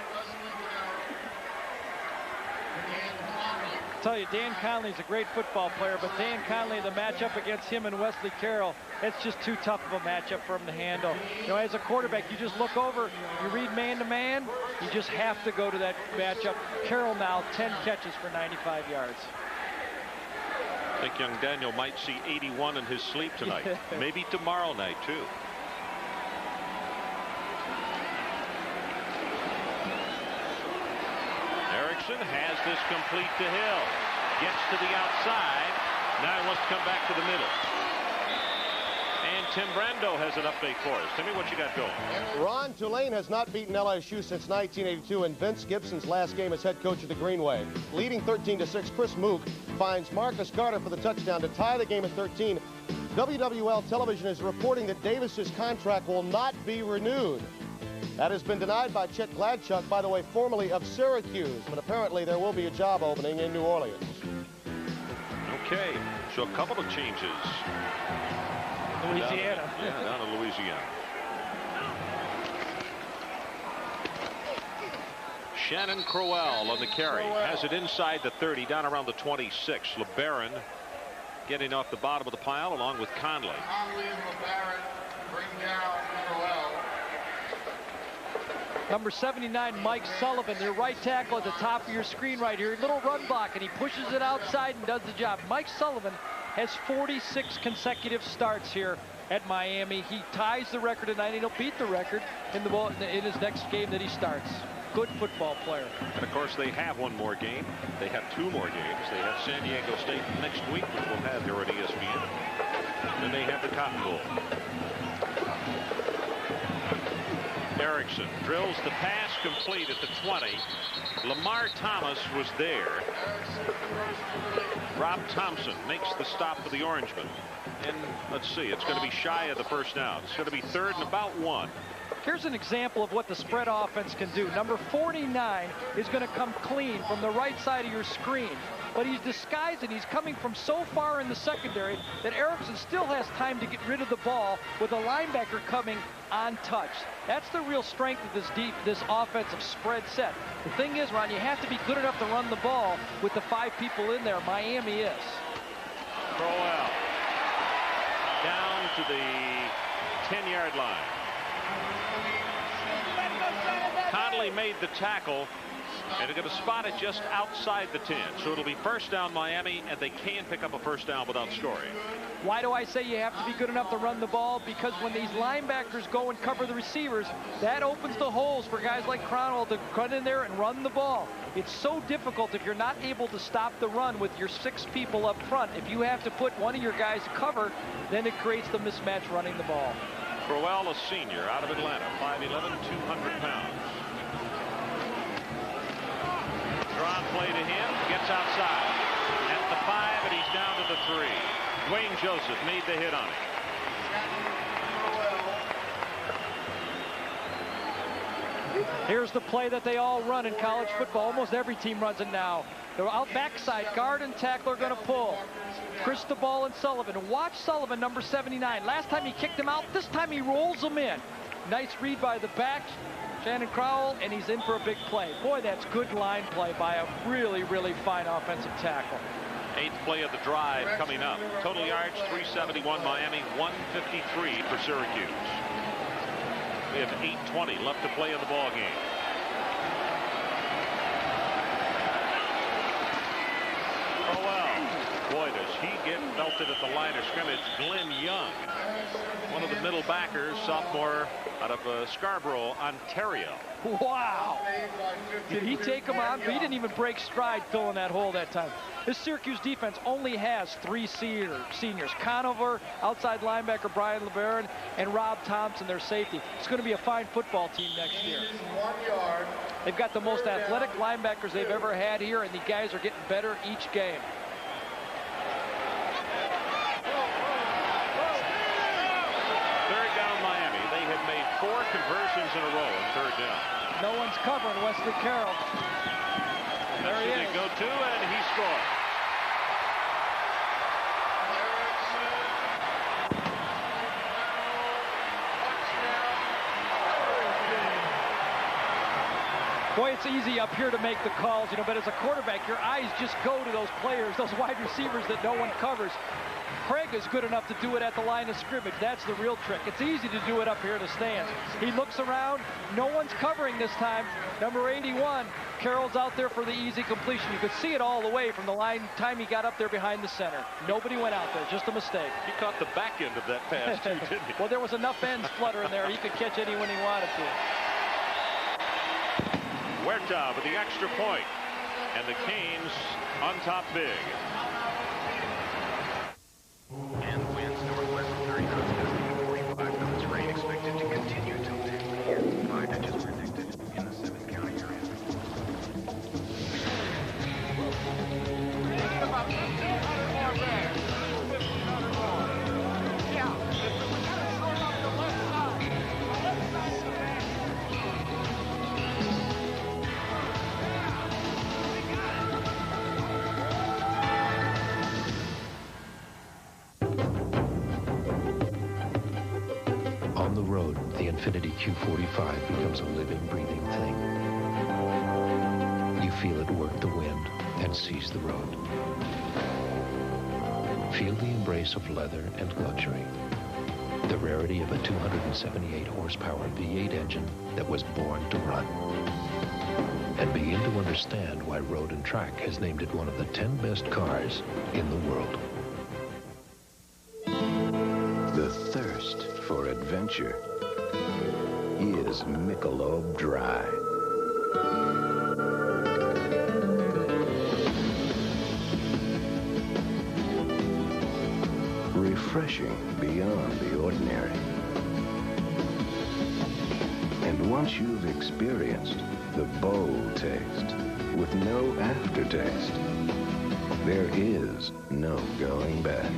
I tell you, Dan Conley's a great football player, but Dan Conley, the matchup against him and Wesley Carroll, it's just too tough of a matchup for him to handle. You know, as a quarterback, you just look over, you read man-to-man, you just have to go to that matchup. Carroll now 10 catches for 95 yards. I think young Daniel might see 81 in his sleep tonight. Maybe tomorrow night, too. Erickson has this complete to Hill. Gets to the outside. Now he wants to come back to the middle. And Tim Brando has an update for us. Tell me what you got going. Ron, Tulane has not beaten LSU since 1982 in Vince Gibson's last game as head coach of the Greenway. Leading 13-6, Chris Mook finds Marcus Carter for the touchdown to tie the game at 13. WWL Television is reporting that Davis's contract will not be renewed. That has been denied by Chet Gladchuk, by the way, formerly of Syracuse, but apparently there will be a job opening in New Orleans. Okay, so a couple of changes. Louisiana. Down in Louisiana. Shannon Crowell on the carry. Has it inside the 30, down around the 26. LeBaron getting off the bottom of the pile along with Conley. Conley and LeBaron bring down Crowell. Number 79, Mike Sullivan, their right tackle at the top of your screen right here. Little run block, and he pushes it outside and does the job. Mike Sullivan has 46 consecutive starts here at Miami. He ties the record tonight, and he'll beat the record in his next game that he starts. Good football player. And, of course, they have one more game. They have 2 more games. They have San Diego State next week, which we'll have here at ESPN. Then they have the Cotton Bowl. Erickson drills the pass complete at the 20. Lamar Thomas was there. Rob Thompson makes the stop for the Orangemen. And let's see, it's going to be shy of the first down. It's going to be 3rd and about 1. Here's an example of what the spread offense can do. Number 49 is going to come clean from the right side of your screen. But he's disguised and he's coming from so far in the secondary that Erickson still has time to get rid of the ball with a linebacker coming untouched. That's the real strength of this offensive spread set. The thing is, Ron, you have to be good enough to run the ball with the 5 people in there. Miami is. Crowell down to the 10-yard line. Conley made the tackle, and they're going to spot it just outside the 10. So it'll be first down Miami, and they can pick up a first down without scoring. Why do I say you have to be good enough to run the ball? Because when these linebackers go and cover the receivers, that opens the holes for guys like Crowell to cut in there and run the ball. It's so difficult if you're not able to stop the run with your 6 people up front. If you have to put one of your guys cover, then it creates the mismatch running the ball. Crowell, a senior out of Atlanta, 5'11", 200 pounds. Drawn play to him, gets outside at the 5, and he's down to the 3. Dwayne Joseph made the hit on it. Here's the play that they all run in college football. Almost every team runs it now. They're out backside. Guard and tackle are going to pull. Cristobal and Sullivan. Watch Sullivan, number 79. Last time he kicked him out. This time he rolls him in. Nice read by the back, Shannon Crowell, and he's in for a big play. Boy, that's good line play by a really, really fine offensive tackle. 8th play of the drive coming up. Total yards, 371 Miami, 153 for Syracuse. We have 8:20 left to play in the ball game. Boy, does he get belted at the line of scrimmage. Glenn Young, one of the middle backers, sophomore out of Scarborough, Ontario. Wow. Did he take him on? He didn't even break stride filling that hole that time. This Syracuse defense only has 3 seniors. Conover, outside linebacker Brian LeBaron, and Rob Thompson, their safety. It's going to be a fine football team next year. They've got the most athletic linebackers they've ever had here, and the guys are getting better each game. Made 4 conversions in a row on 3rd down. No one's covering Wesley Carroll. There he is. They go to, and he scored. Boy, it's easy up here to make the calls, you know, but as a quarterback, your eyes just go to those players, those wide receivers that no one covers. Craig is good enough to do it at the line of scrimmage. That's the real trick. It's easy to do it up here in the stands. He looks around. No one's covering this time. Number 81, Carroll's out there for the easy completion. You could see it all the way from the line time he got up there behind the center. Nobody went out there. Just a mistake. He caught the back end of that pass, too, didn't he? Well, there was enough ends fluttering there. He could catch anyone he wanted to. Huerta with the extra point. And the Canes on top big. And winds northwest 30 knots, gusting 45 knots. Rain expected to continue till 10 p.m. 5 inches predicted in the 7th county area. About 200 more bags. 1,500 more. Yeah, we got to sort up the left side. The left side of the bag. On the road, the Infiniti Q45 becomes a living, breathing thing. You feel it work the wind and seize the road. Feel the embrace of leather and luxury. The rarity of a 278 horsepower V8 engine that was born to run. And begin to understand why Road and Track has named it one of the 10 best cars in the world. The thirst for adventure is Michelob Dry. Refreshing beyond the ordinary. And once you've experienced the bold taste with no aftertaste, there is no going back.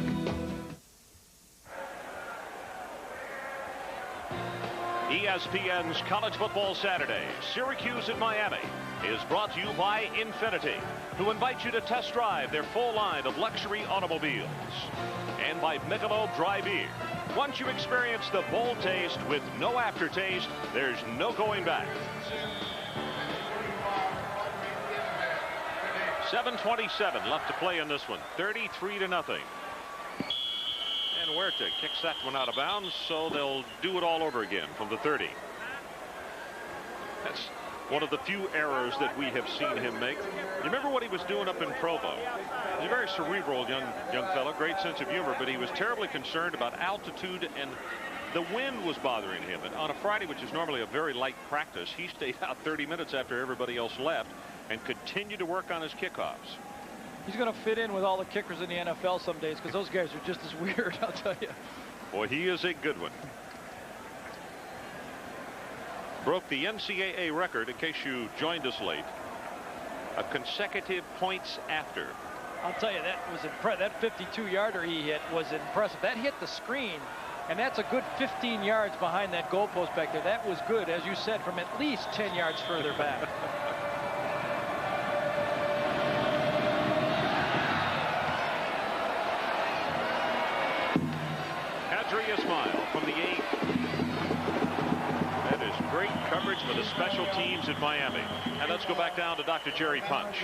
ESPN's College Football Saturday, Syracuse and Miami, is brought to you by Infiniti, who invite you to test drive their full line of luxury automobiles. And by Michelob Dry Beer. Once you experience the bold taste with no aftertaste, there's no going back. 7:27 left to play in this one. 33-0. And Huerta kicks that one out of bounds, so they'll do it all over again from the 30. That's one of the few errors that we have seen him make. You remember what he was doing up in Provo? He's a very cerebral young fellow, great sense of humor, but he was terribly concerned about altitude, and the wind was bothering him. And on a Friday, which is normally a very light practice, he stayed out 30 minutes after everybody else left and continued to work on his kickoffs. He's going to fit in with all the kickers in the NFL some days, because those guys are just as weird, I'll tell you. Boy, he is a good one. Broke the NCAA record, in case you joined us late, of consecutive points after. I'll tell you, that was impressive. That 52-yarder he hit was impressive. That hit the screen, and that's a good 15 yards behind that goalpost back there. That was good, as you said, from at least 10 yards further back. Ismail from the 8. That is great coverage for the special teams in Miami. And let's go back down to Dr. Jerry Punch.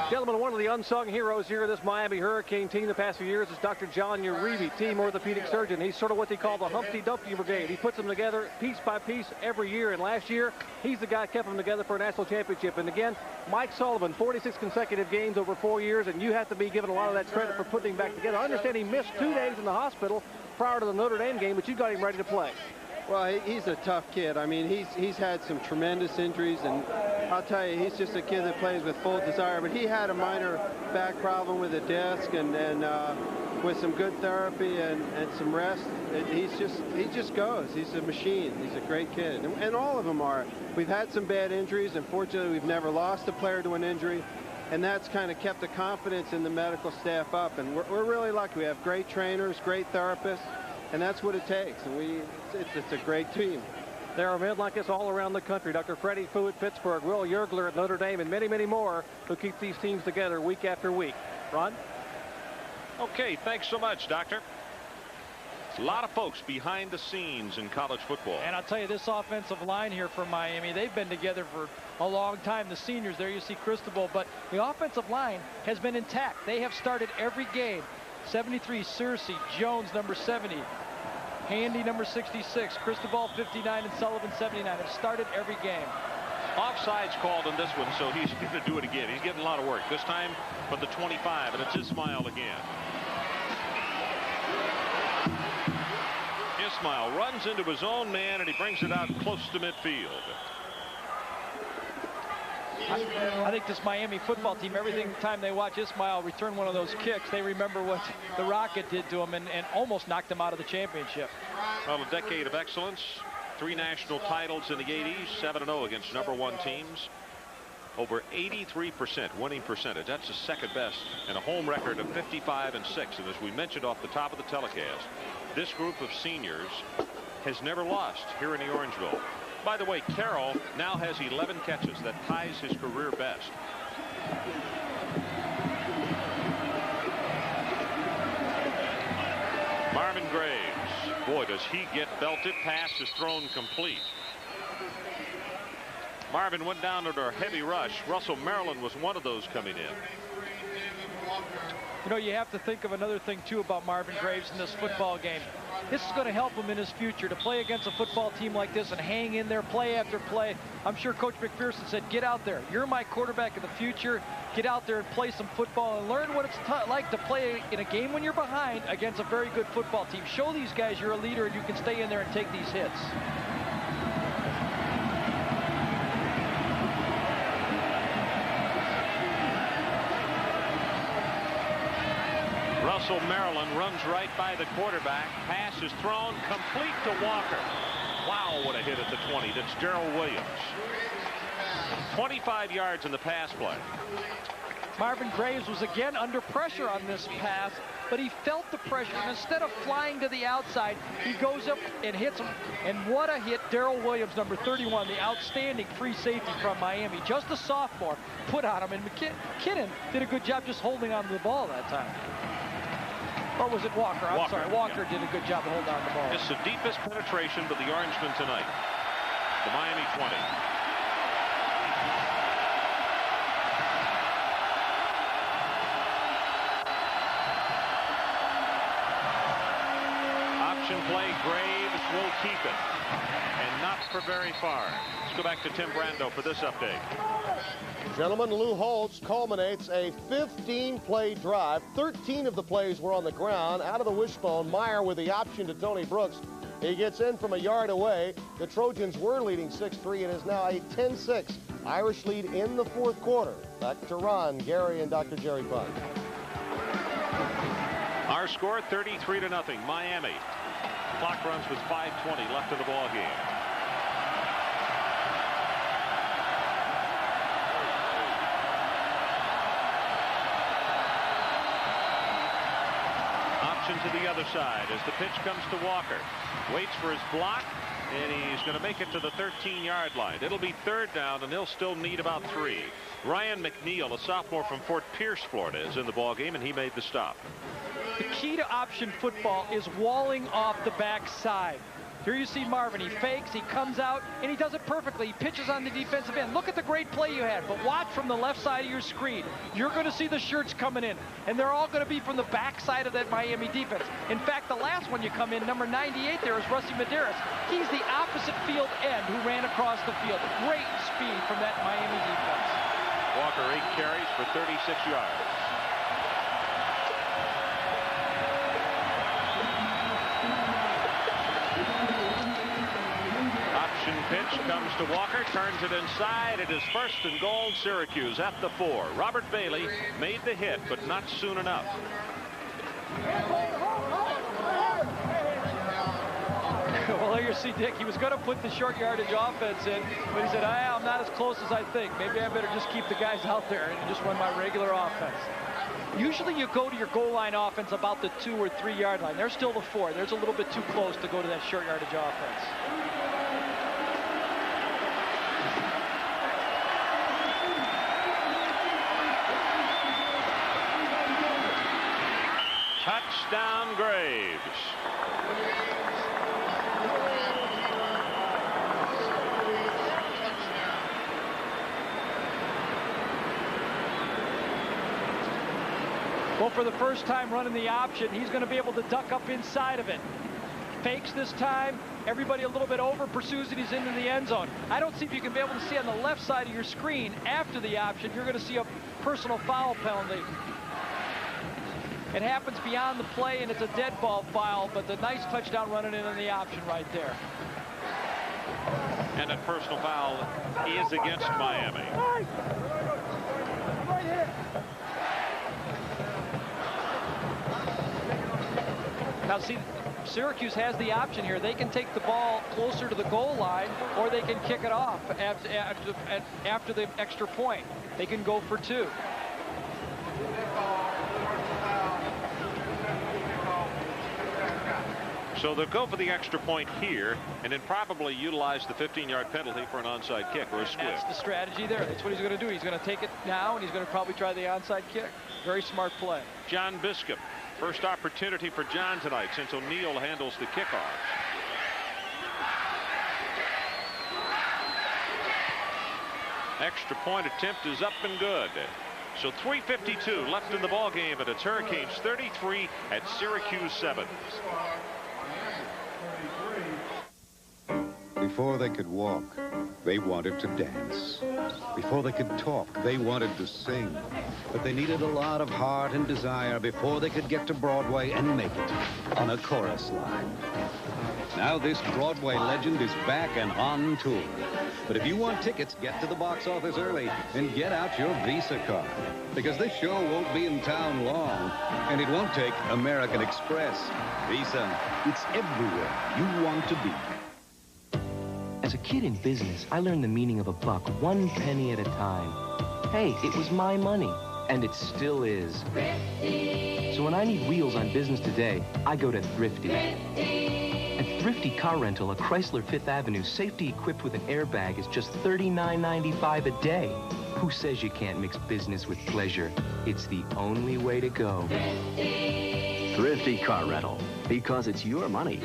Gentlemen, one of the unsung heroes here of this Miami Hurricane team the past few years is Dr. John Uribe, team orthopedic surgeon. He's sort of what they call the Humpty Dumpty Brigade. He puts them together piece by piece every year. And last year, he's the guy who kept them together for a national championship. And again, Mike Sullivan, 46 consecutive games over 4 years. And you have to be given a lot of that credit for putting him back together. I understand he missed 2 days in the hospital prior to the Notre Dame game, but you got him ready to play. Well, he's a tough kid. I mean, he's had some tremendous injuries, and I'll tell you, he's just a kid that plays with full desire. But he had a minor back problem with a disc, and with some good therapy and some rest, he just goes. He's a machine. He's a great kid, and all of them are. We've had some bad injuries. Unfortunately, we've never lost a player to an injury. And that's kind of kept the confidence in the medical staff up. And we're really lucky. We have great trainers, great therapists, and that's what it takes. And it's a great team. There are men like this all around the country. Dr. Freddie Fu at Pittsburgh, Will Yergler at Notre Dame, and many, many more who keep these teams together week after week. Ron? Okay, thanks so much, Doctor. A lot of folks behind the scenes in college football. And I'll tell you, this offensive line here for Miami, they've been together for a long time. The seniors, there you see Cristobal, but the offensive line has been intact. They have started every game. 73, Searcy, Jones, number 70, Handy, number 66, Cristobal, 59, and Sullivan, 79. Have started every game. Offside's called in this one, so he's going to do it again. He's getting a lot of work. This time from the 25, and it's Ismail again. Ismail runs into his own man, and he brings it out close to midfield. I think this Miami football team, every time they watch Ismail return one of those kicks, they remember what the Rocket did to him and almost knocked him out of the championship. Well, a decade of excellence, 3 national titles in the 80s, 7-0 against #1 teams. Over 83% winning percentage. That's the second best, and a home record of 55-6. And as we mentioned off the top of the telecast, this group of seniors has never lost here in the Orange Bowl. By the way, Carroll now has 11 catches. That ties his career best. Marvin Graves. Boy, does he get belted. Pass is thrown complete. Marvin went down under a heavy rush. Russell Maryland was one of those coming in. You know, you have to think of another thing, too, about Marvin Graves in this football game. This is going to help him in his future to play against a football team like this and hang in there play after play. I'm sure Coach McPherson said, get out there. You're my quarterback in the future. Get out there and play some football and learn what it's like to play in a game when you're behind against a very good football team. Show these guys you're a leader and you can stay in there and take these hits. Russell Maryland runs right by the quarterback. Pass is thrown complete to Walker. Wow, what a hit at the 20. That's Darrell Williams. 25 yards in the pass play. Marvin Graves was again under pressure on this pass, but he felt the pressure, and instead of flying to the outside, he goes up and hits him. And what a hit Darrell Williams, number 31, the outstanding free safety from Miami, just a sophomore, put on him. And McKinnon did a good job just holding on to the ball that time. Or was it Walker? I'm sorry, Walker did a good job of holding on to the ball. It's the deepest penetration for the Orangemen tonight. The Miami 20. Play, Graves will keep it, and not for very far. Let's go back to Tim Brando for this update. Gentlemen, Lou Holtz culminates a 15-play drive. 13 of the plays were on the ground. Out of the wishbone, Meyer with the option to Tony Brooks. He gets in from a yard away. The Trojans were leading 6-3. It is now a 10-6 Irish lead in the fourth quarter. Back to Ron, Gary, and Dr. Jerry Pug. Our score, 33-0, Miami. Clock runs with 5:20 left in the ball game. Option to the other side as the pitch comes to Walker. Waits for his block, and he's going to make it to the 13-yard line. It'll be third down, and he'll still need about 3. Ryan McNeil, a sophomore from Fort Pierce, Florida, is in the ball game, and he made the stop. The key to option football is walling off the backside. Here you see Marvin. He fakes, he comes out, and he does it perfectly. He pitches on the defensive end. Look at the great play you had, but watch from the left side of your screen. You're going to see the shirts coming in, and they're all going to be from the backside of that Miami defense. In fact, the last one you come in, number 98 there, is Rusty Medeiros. He's the opposite field end who ran across the field. Great speed from that Miami defense. Walker 8 carries for 36 yards. Pitch comes to Walker, turns it inside. It is first and goal, Syracuse at the 4. Robert Bailey made the hit, but not soon enough. Well, there you see Dick. He was going to put the short yardage offense in, but he said, I'm not as close as I think. Maybe I better just keep the guys out there and just run my regular offense. Usually you go to your goal line offense about the 2 or 3 yard line. They're still the 4. There's a little bit too close to go to that short yardage offense. Touchdown, Graves. Well, for the first time running the option, he's going to be able to duck up inside of it. Fakes this time. Everybody a little bit over, pursues it. He's into the end zone. I don't see if you can be able to see on the left side of your screen after the option. You're going to see a personal foul penalty. It happens beyond the play, and it's a dead ball foul, but the nice touchdown running in on the option right there. And a personal foul is against Miami. Now, see, Syracuse has the option here. They can take the ball closer to the goal line, or they can kick it off after the extra point. They can go for 2. So they'll go for the extra point here, and then probably utilize the 15-yard penalty for an onside kick or a squib. That's the strategy there. That's what he's going to do. He's going to take it now, and he's going to probably try the onside kick. Very smart play. John Biscup, first opportunity for John tonight since O'Neal handles the kickoff. Extra point attempt is up and good. So 3:52 left in the ball game, and it's Hurricanes 33 at Syracuse 7. Before they could walk, they wanted to dance. Before they could talk, they wanted to sing. But they needed a lot of heart and desire before they could get to Broadway and make it on a chorus line. Now this Broadway legend is back and on tour. But if you want tickets, get to the box office early and get out your Visa card. Because this show won't be in town long, and it won't take American Express. Visa, it's everywhere you want to be. As a kid in business, I learned the meaning of a buck 1 penny at a time. Hey, it was my money, and it still is. Thrifty. So when I need wheels on business today, I go to Thrifty. At Thrifty Car Rental, a Chrysler 5th Avenue, safety equipped with an airbag is just $39.95 a day. Who says you can't mix business with pleasure? It's the only way to go. Thrifty Car Rental, because it's your money.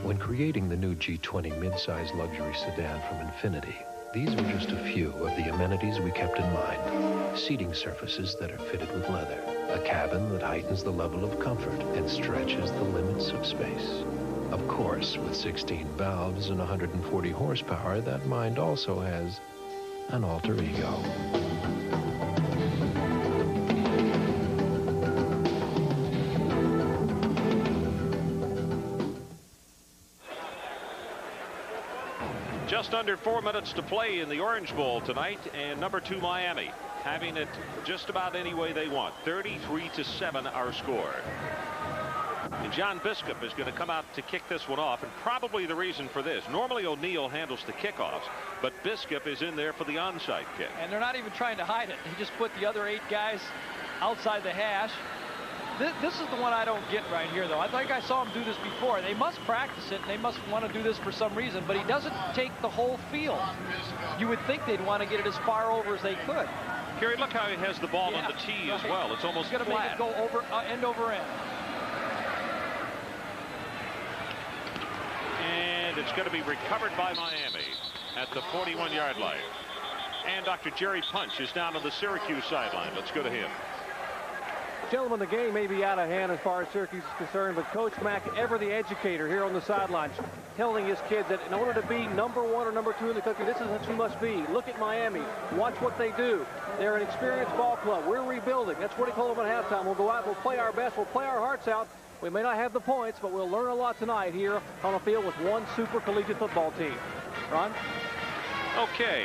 When creating the new G20 midsize luxury sedan from Infiniti, these were just a few of the amenities we kept in mind. Seating surfaces that are fitted with leather, a cabin that heightens the level of comfort and stretches the limits of space. Of course, with 16 valves and 140 horsepower, that mind also has an alter ego. Just under 4 minutes to play in the Orange Bowl tonight, and number 2 Miami having it just about any way they want. 33-7 our score. And John Biscup is going to come out to kick this one off, and probably the reason for this. Normally O'Neal handles the kickoffs, but Biscup is in there for the onside kick. And they're not even trying to hide it. He just put the other 8 guys outside the hash. This is the one I don't get right here, though. I think I saw him do this before. They must practice it, and they must want to do this for some reason, but he doesn't take the whole field. You would think they'd want to get it as far over as they could. Gary, look how he has the ball on the tee as well. It's almost flat. He's going to make it go over, end over end. And it's going to be recovered by Miami at the 41-yard line. And Dr. Jerry Punch is down on the Syracuse sideline. Let's go to him. Gentlemen, the game may be out of hand as far as Syracuse is concerned, but Coach Mack, ever the educator here on the sidelines, telling his kids that in order to be number 1 or number 2 in the country, this is what you must be. Look at Miami. Watch what they do. They're an experienced ball club. We're rebuilding. That's what he told them at halftime. We'll go out, we'll play our best, we'll play our hearts out. We may not have the points, but we'll learn a lot tonight here on a field with one super collegiate football team. Ron? Okay.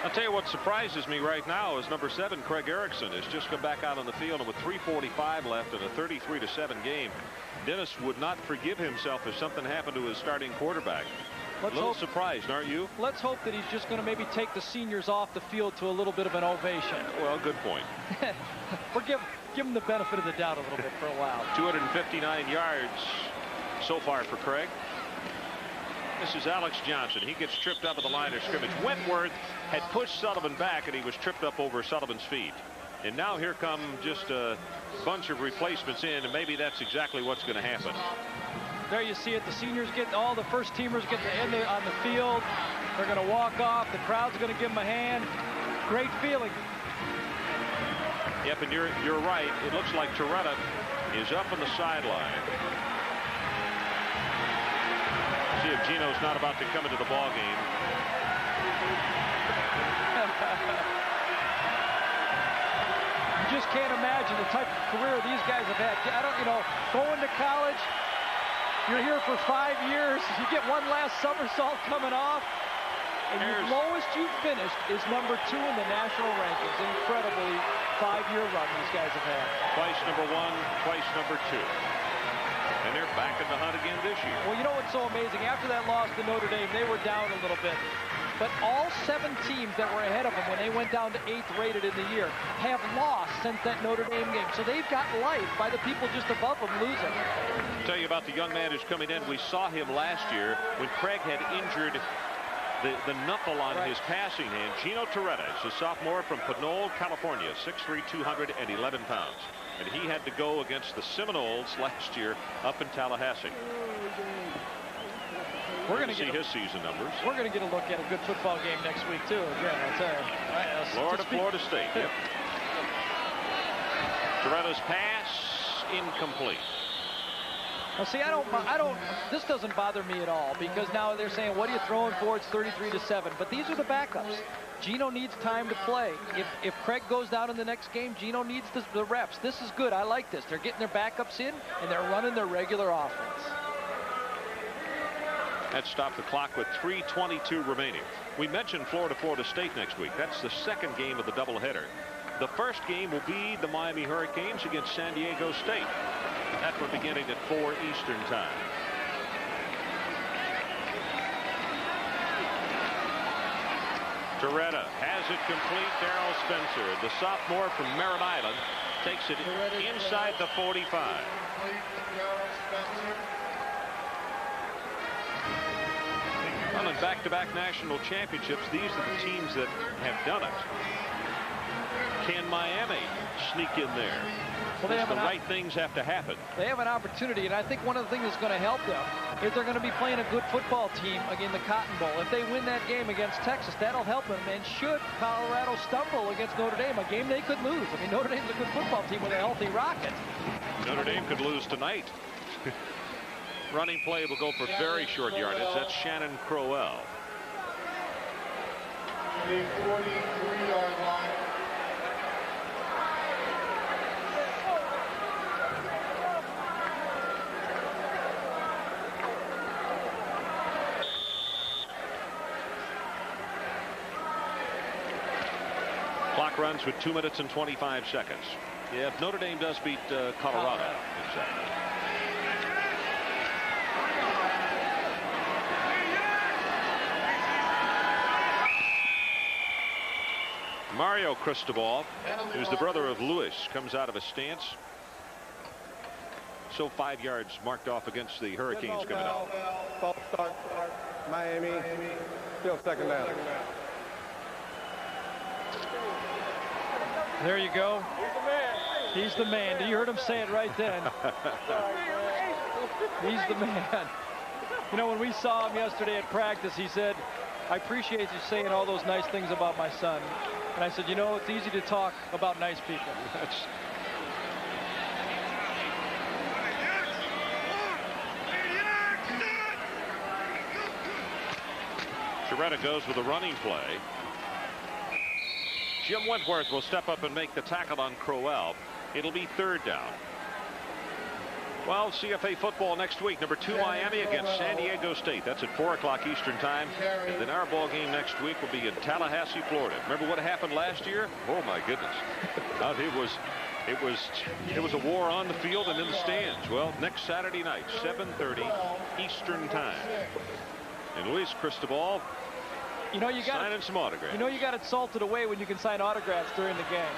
I'll tell you what surprises me right now is number 7, Craig Erickson, has just come back out on the field, and with 3:45 left in a 33-7 game, Dennis would not forgive himself if something happened to his starting quarterback. A little surprised, aren't you? Let's hope that he's just going to maybe take the seniors off the field to a little bit of an ovation. Well, good point. Give him the benefit of the doubt a little bit for a while. 259 yards so far for Craig. This is Alex Johnson. He gets tripped up at the line of scrimmage. Wentworth had pushed Sullivan back, and he was tripped up over Sullivan's feet. And now here come just a bunch of replacements in, and maybe that's exactly what's going to happen. There you see it. The seniors get, all the first teamers get to end on the field. They're going to walk off. The crowd's going to give them a hand. Great feeling. Yep, and you're right. It looks like Toretta is up on the sideline. See if Gino's not about to come into the ball game. You just can't imagine the type of career these guys have had. I don't, going to college, you're here for 5 years. You get one last somersault coming off, and the lowest you've finished is number 2 in the national rankings. Incredibly 5-year run these guys have had. Twice number 1, twice number 2. And they're back in the hunt again this year. Well, you know what's so amazing? After that loss to Notre Dame, they were down a little bit. But all 7 teams that were ahead of them when they went down to 8th rated in the year have lost since that Notre Dame game. So they've got life by the people just above them losing. I'll tell you about the young man who's coming in. We saw him last year when Craig had injured the knuckle on his passing hand. Gino Toretta is a sophomore from Pinole, California, 6'3", 211 pounds. And he had to go against the Seminoles last year up in Tallahassee. We're going to see his season numbers. We're going to get a look at a good football game next week, too. Again, I'll tell you. Florida State. Yep. Toretta's pass incomplete. Well, see, this doesn't bother me at all, because now they're saying, what are you throwing for? It's 33-7. But these are the backups. Gino needs time to play. If Craig goes down in the next game, Gino needs the reps. This is good. I like this. They're getting their backups in, and they're running their regular offense. That stopped the clock with 3:22 remaining. We mentioned Florida State next week. That's the second game of the doubleheader. The first game will be the Miami Hurricanes against San Diego State. That one beginning at 4 Eastern time. Toretta has it complete. Darrell Spencer, the sophomore from Merritt Island, takes it inside the 45. Well, in back-to-back national championships, these are the teams that have done it. Can Miami sneak in there? Well, the right things have to happen. They have an opportunity, and I think one of the things that's going to help them is they're going to be playing a good football team again, the Cotton Bowl. If they win that game against Texas, that'll help them. And should Colorado stumble against Notre Dame, a game they could lose. I mean, Notre Dame's a good football team with a healthy Rocket. Notre Dame could lose tonight. Running play will go for very short yardage. That's Shannon Crowell. The 43-yard line. Clock runs with 2 minutes and 25 seconds. Yeah, if Notre Dame does beat Colorado. Exactly. Mario Cristobal, who's the brother of Luis, comes out of a stance. So 5 yards marked off against the Hurricanes coming out. False start, Miami. Still second down. There you go. He's the man. You heard him say it right then. He's the man. You know, when we saw him yesterday at practice, he said, I appreciate you saying all those nice things about my son. And I said, you know, it's easy to talk about nice people. Toretta goes with a running play. Jim Wentworth will step up and make the tackle on Crowell. It'll be 3rd down. Well, CFA football next week. Number 2 Miami against San Diego State. That's at 4 o'clock Eastern time. And then our ball game next week will be in Tallahassee, Florida. Remember what happened last year? Oh my goodness. It was a war on the field and in the stands. Well, next Saturday night, 7:30 Eastern time. And Luis Cristobal, you know, you got signing some autographs. You know, you got it salted away when you can sign autographs during the game.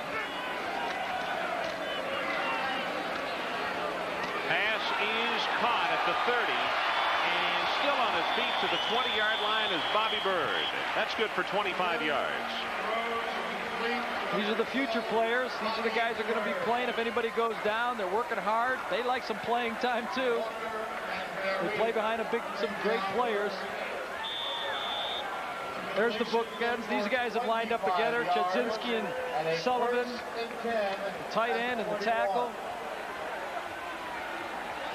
Pass is caught at the 30, and still on his feet to the 20-yard line is Bobby Bird. That's good for 25 yards. These are the future players. These are the guys that are going to be playing. If anybody goes down, they're working hard. They like some playing time too. They play behind some great players. There's the bookends. These guys have lined up together. Chudzinski and Sullivan, the tight end and the tackle.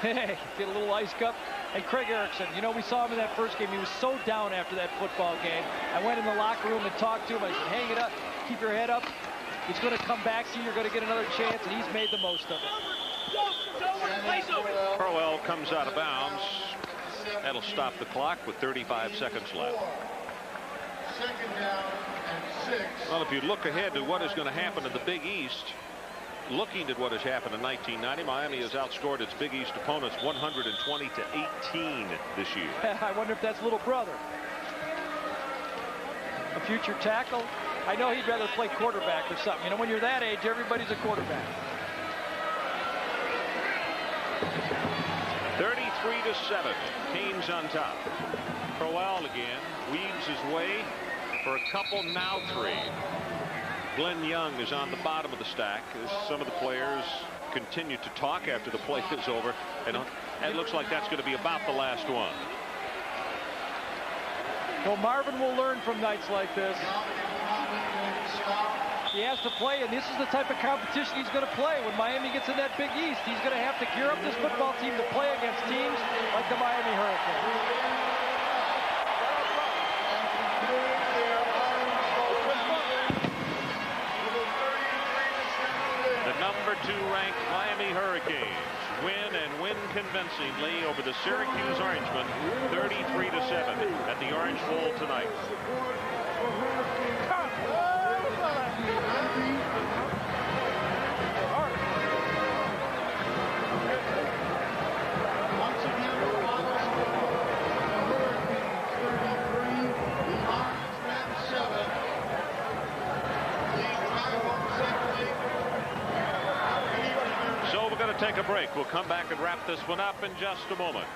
Hey, get a little ice cup. And Craig Erickson, you know, we saw him in that first game. He was so down after that football game. I went in the locker room and talked to him. I said, hang it up. Keep your head up. He's going to come back to you. You're going to get another chance, and he's made the most of it. Crowell comes out of bounds. That'll stop the clock with 35 seconds left. Well, if you look ahead to what is going to happen in the Big East, looking at what has happened in 1990, Miami has outscored its Big East opponents 120-18 this year. I wonder if that's little brother. A future tackle. I know he'd rather play quarterback or something. You know, when you're that age, everybody's a quarterback. 33-7. Canes on top. Crowell again weaves his way for a couple, now 3. Glenn Young is on the bottom of the stack as some of the players continue to talk after the play is over, and it looks like that's going to be about the last one. Well, Marvin will learn from nights like this. He has to play, and this is the type of competition he's going to play. When Miami gets in that Big East, he's going to have to gear up this football team to play against teams like the Miami Hurricanes. Number 2 ranked Miami Hurricanes win, and win convincingly over the Syracuse Orangemen 33-7 at the Orange Bowl tonight. Once again, the final score, the Hurricanes 33, the Orangemen 7. to take a break. We'll come back and wrap this one up in just a moment.